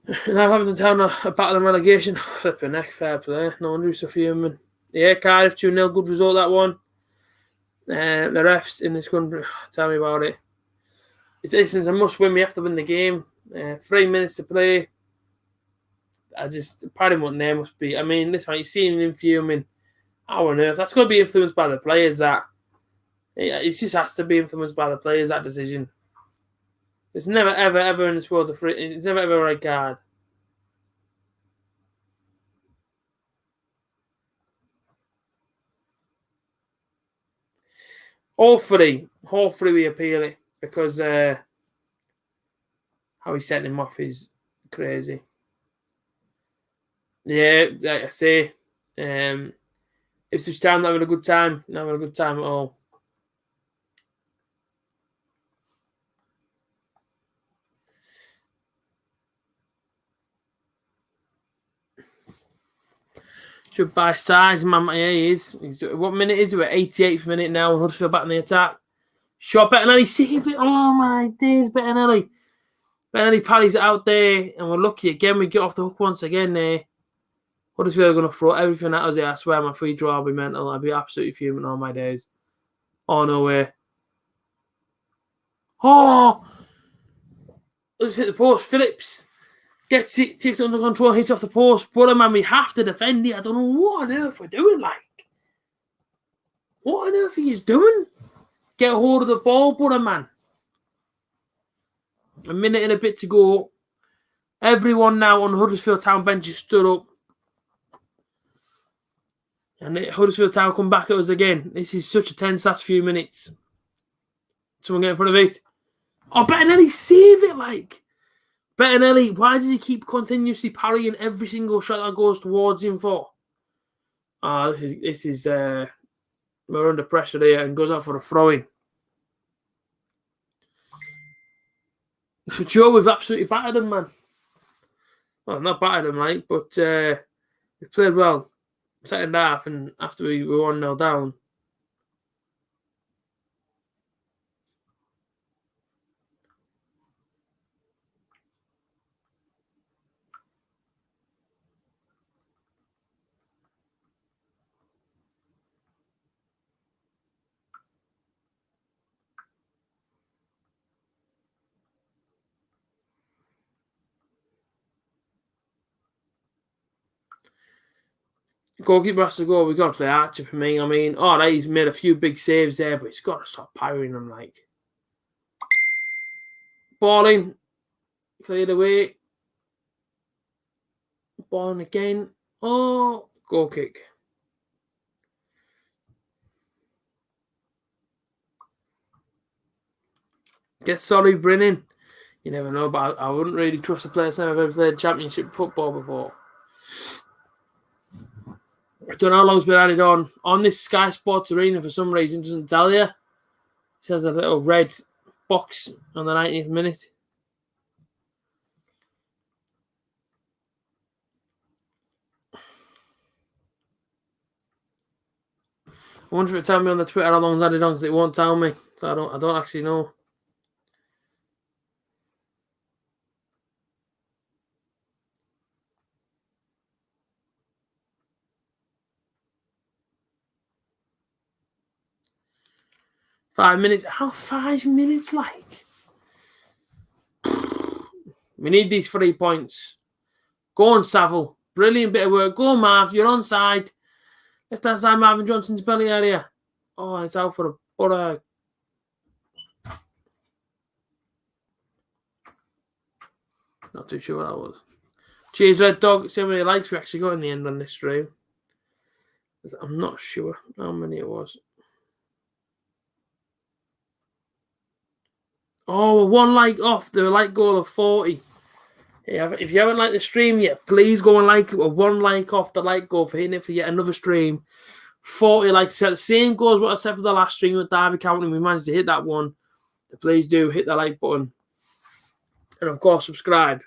And I'm having to down a battle of relegation. Flipping neck, fair play. No wonder he's so fuming. Yeah, Cardiff 2-0, good result that one. The refs in this country, tell me about it. It's a must win. We have to win the game. 3 minutes to play. Paddy Montney must be. I mean, this one, you're seeing him fuming. How on earth? That's going to be influenced by the players, that. It just has to be influenced by the players, that decision. It's never, ever, ever in this world of free. It's never, ever a red card. Hopefully we appeal it, because how he's setting him off is crazy. Yeah, like I say, Ipswich Town having a good time. Not having a good time at all. Should buy size, man. Yeah, he is. What minute is it? 88th minute now. Huddersfield back in the attack. Shot Bettinelli, save it. Oh my days, Bettinelli. Bettinelli parries it out there, and we're lucky again. We get off the hook once again there. Huddersfield are going to throw everything at us here. I swear my free draw will be mental. I'll be absolutely fuming all my days. Oh, no way. Oh! Let's hit the post. Phillips gets it, takes it under control, hits off the post. Brother, man, we have to defend it. I don't know what on earth we're doing, like. What on earth are you doing? Get a hold of the ball, brother, man. A minute and a bit to go. Everyone now on the Huddersfield Town bench is stood up. And Huddersfield Town come back at us again. This is such a tense last few minutes. Someone get in front of it. Oh, Bettinelli, save it, like. Bettinelli, why does he keep continuously parrying every single shot that goes towards him for? This is we're under pressure here, and goes out for a throw-in. Joe, we've absolutely battered them, man. Well, not battered them, like, but we played well second half, and after we were 1-0 down. Goalkeeper has to go. We've got to play Archer for me. I mean, all right, he's made a few big saves there, but he's got to stop parrying them, like. Balling. Cleared away. Balling again. Oh, goal kick. Get sorry, Brennan. You never know, but I wouldn't really trust a player that's never played championship football before. I don't know how long it's been added on this Sky Sports Arena for some reason. It doesn't tell you. It says a little red box on the 90th minute. I wonder if it tell me on the Twitter how long it's added on, because it won't tell me. So I don't actually know. $5 minutes. How 5 minutes, like? We need these 3 points. Go on, Saville. Brilliant bit of work. Go on, Marv. You're onside. Left hand side, Marvin Johnson's belly area. Oh, it's out for a butter. Not too sure what that was. Cheers, Red Dog. See how many likes we actually got in the end on this stream. I'm not sure how many it was. Oh, 1 like off the like goal of 40. If you haven't liked the stream yet, please go and like it. 1 like off the like goal for hitting it for yet another stream. 40 likes. The same goal as what I said for the last stream with Derby County. We managed to hit that one. Please do hit the like button. And of course, subscribe.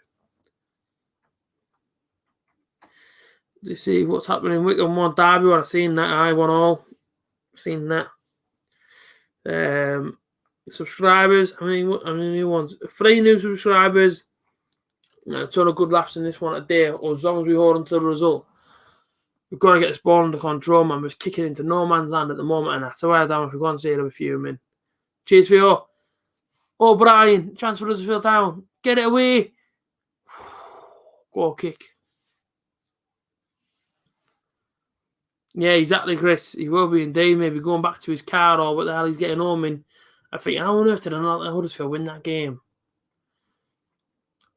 Let's see what's happening. Wickham 1, Derby 1. I've seen that. I 1-all. Seen that. Subscribers. How many new ones? 3 new subscribers. A ton of good laughs in this one today. Or as long as we hold on to the result, we've got to get this ball under control, man. We're kicking into no man's land at the moment, and that's why if we go and see it, I'll be fuming. Cheers for you. O'Brien, chance for Huddersfield Town. Get it away. Goal kick. Yeah, exactly, Chris. He will be indeed. Maybe going back to his car or what the hell he's getting home in. I think, how on earth did Huddersfield win that game?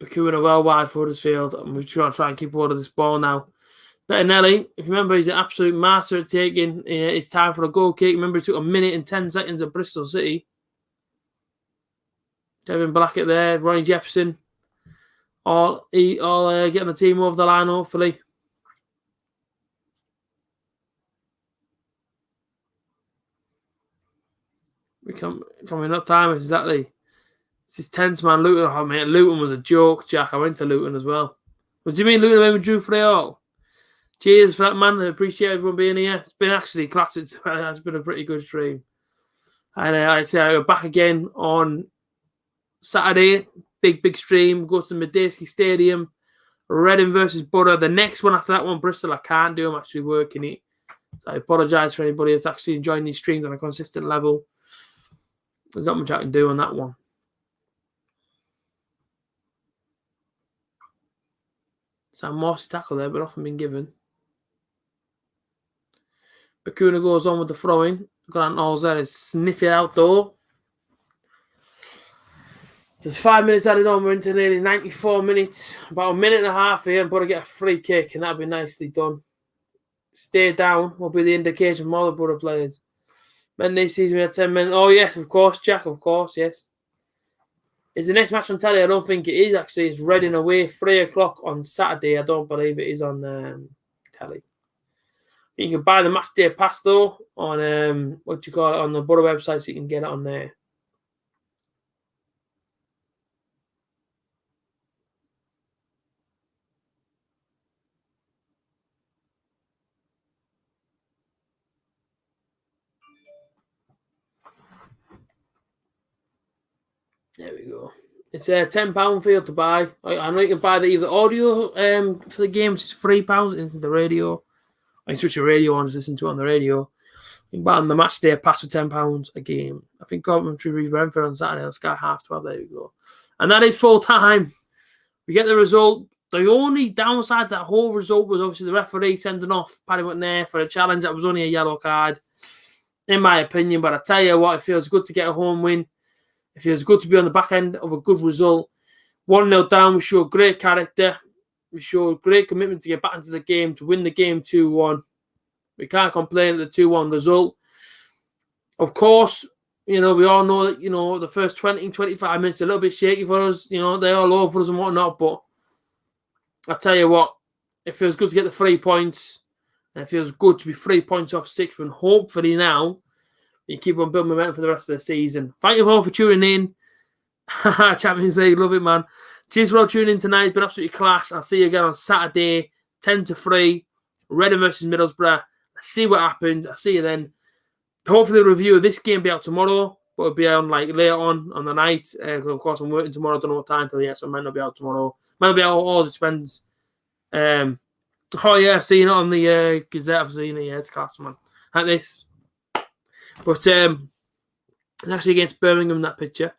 Bakuna well wide for Huddersfield. And we're trying to try and keep hold of this ball now. Bettinelli, if you remember, he's an absolute master at taking his time for a goal kick. Remember, he took 1 minute and 10 seconds at Bristol City. Devin Blackett there, Ronnie Jefferson. All getting the team over the line, hopefully. Coming up time, exactly. This is tense, man. Luton, oh, mate, Luton was a joke, Jack. I went to Luton as well. What do you mean, Luton when we drew 3-all? Cheers for that, man. I appreciate everyone being here. It's been actually classic. It's been a pretty good stream. And I say I'm back again on Saturday. Big stream. Go to MIDDLESBROUGH Stadium. Reading versus Borough. The next one after that one, Bristol, I can't do. I'm actually working it. So I apologise for anybody that's actually enjoying these streams on a consistent level. There's not much I can do on that one. Sam Morsey tackle there, but often been given. Bakuna goes on with the throwing. Grant Halls there is sniff it out though. There's 5 minutes added on. We're into nearly 94 minutes. About a minute and a half here. I'm going to get a free kick, and that'll be nicely done. Stay down will be the indication from all the Borough players. Mendy sees me at 10 minutes. Oh, yes, of course, Jack, of course, yes. Is the next match on telly? I don't think it is, actually. It's Reading away, 3 o'clock on Saturday. I don't believe it is on telly. You can buy the match day pass, though, on, on the Borough website, so you can get it on there. There we go. It's £10 for you to buy. I know you can buy either audio for the game, which is £3, into the radio. I can switch your radio on and listen to it on the radio. You can buy on the match day pass for £10 a game. I think Coventry read Brentford on Saturday on Sky 12:30. There we go. And that is full time. We get the result. The only downside to that whole result was obviously the referee sending off Paddy McNair for a challenge that was only a yellow card, in my opinion. But I tell you what, it feels good to get a home win. It feels good to be on the back end of a good result. 1-0 down, we showed great character. We showed great commitment to get back into the game, to win the game 2-1. We can't complain at the 2-1 result. Of course, we all know that, the first 20, 25 minutes are a little bit shaky for us. They're all over us and whatnot. But I tell you what, it feels good to get the 3 points. And it feels good to be 3 points off 6th. And hopefully now, you keep on building momentum for the rest of the season. Thank you all for tuning in. Champions League, love it, man. Cheers for all tuning in tonight. It's been absolutely class. I'll see you again on Saturday, 10-3, Reading versus Middlesbrough. See what happens. I'll see you then. Hopefully the review of this game will be out tomorrow, but it'll be on later on the night. Of course, I'm working tomorrow. I don't know what time till yet, so it might not be out tomorrow. Might be out all the depends. Oh yeah, I've seen it on the Gazette. I've seen it. Yeah, it's class, man. Like this. But it's actually against Birmingham, that picture.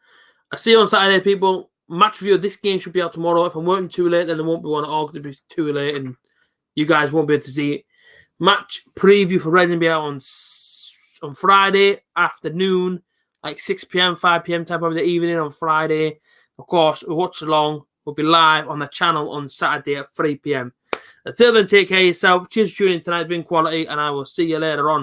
I'll see you on Saturday, people. Match review of this game should be out tomorrow. If I'm working too late, then there won't be one at all because it'll be too late and you guys won't be able to see it. Match preview for Reading will be out on Friday afternoon, like 6 p.m., 5 p.m. time, probably the evening on Friday. Of course, we'll watch along. We'll be live on the channel on Saturday at 3 p.m. Until then, take care of yourself. Cheers for tuning in tonight. It's been quality, and I will see you later on.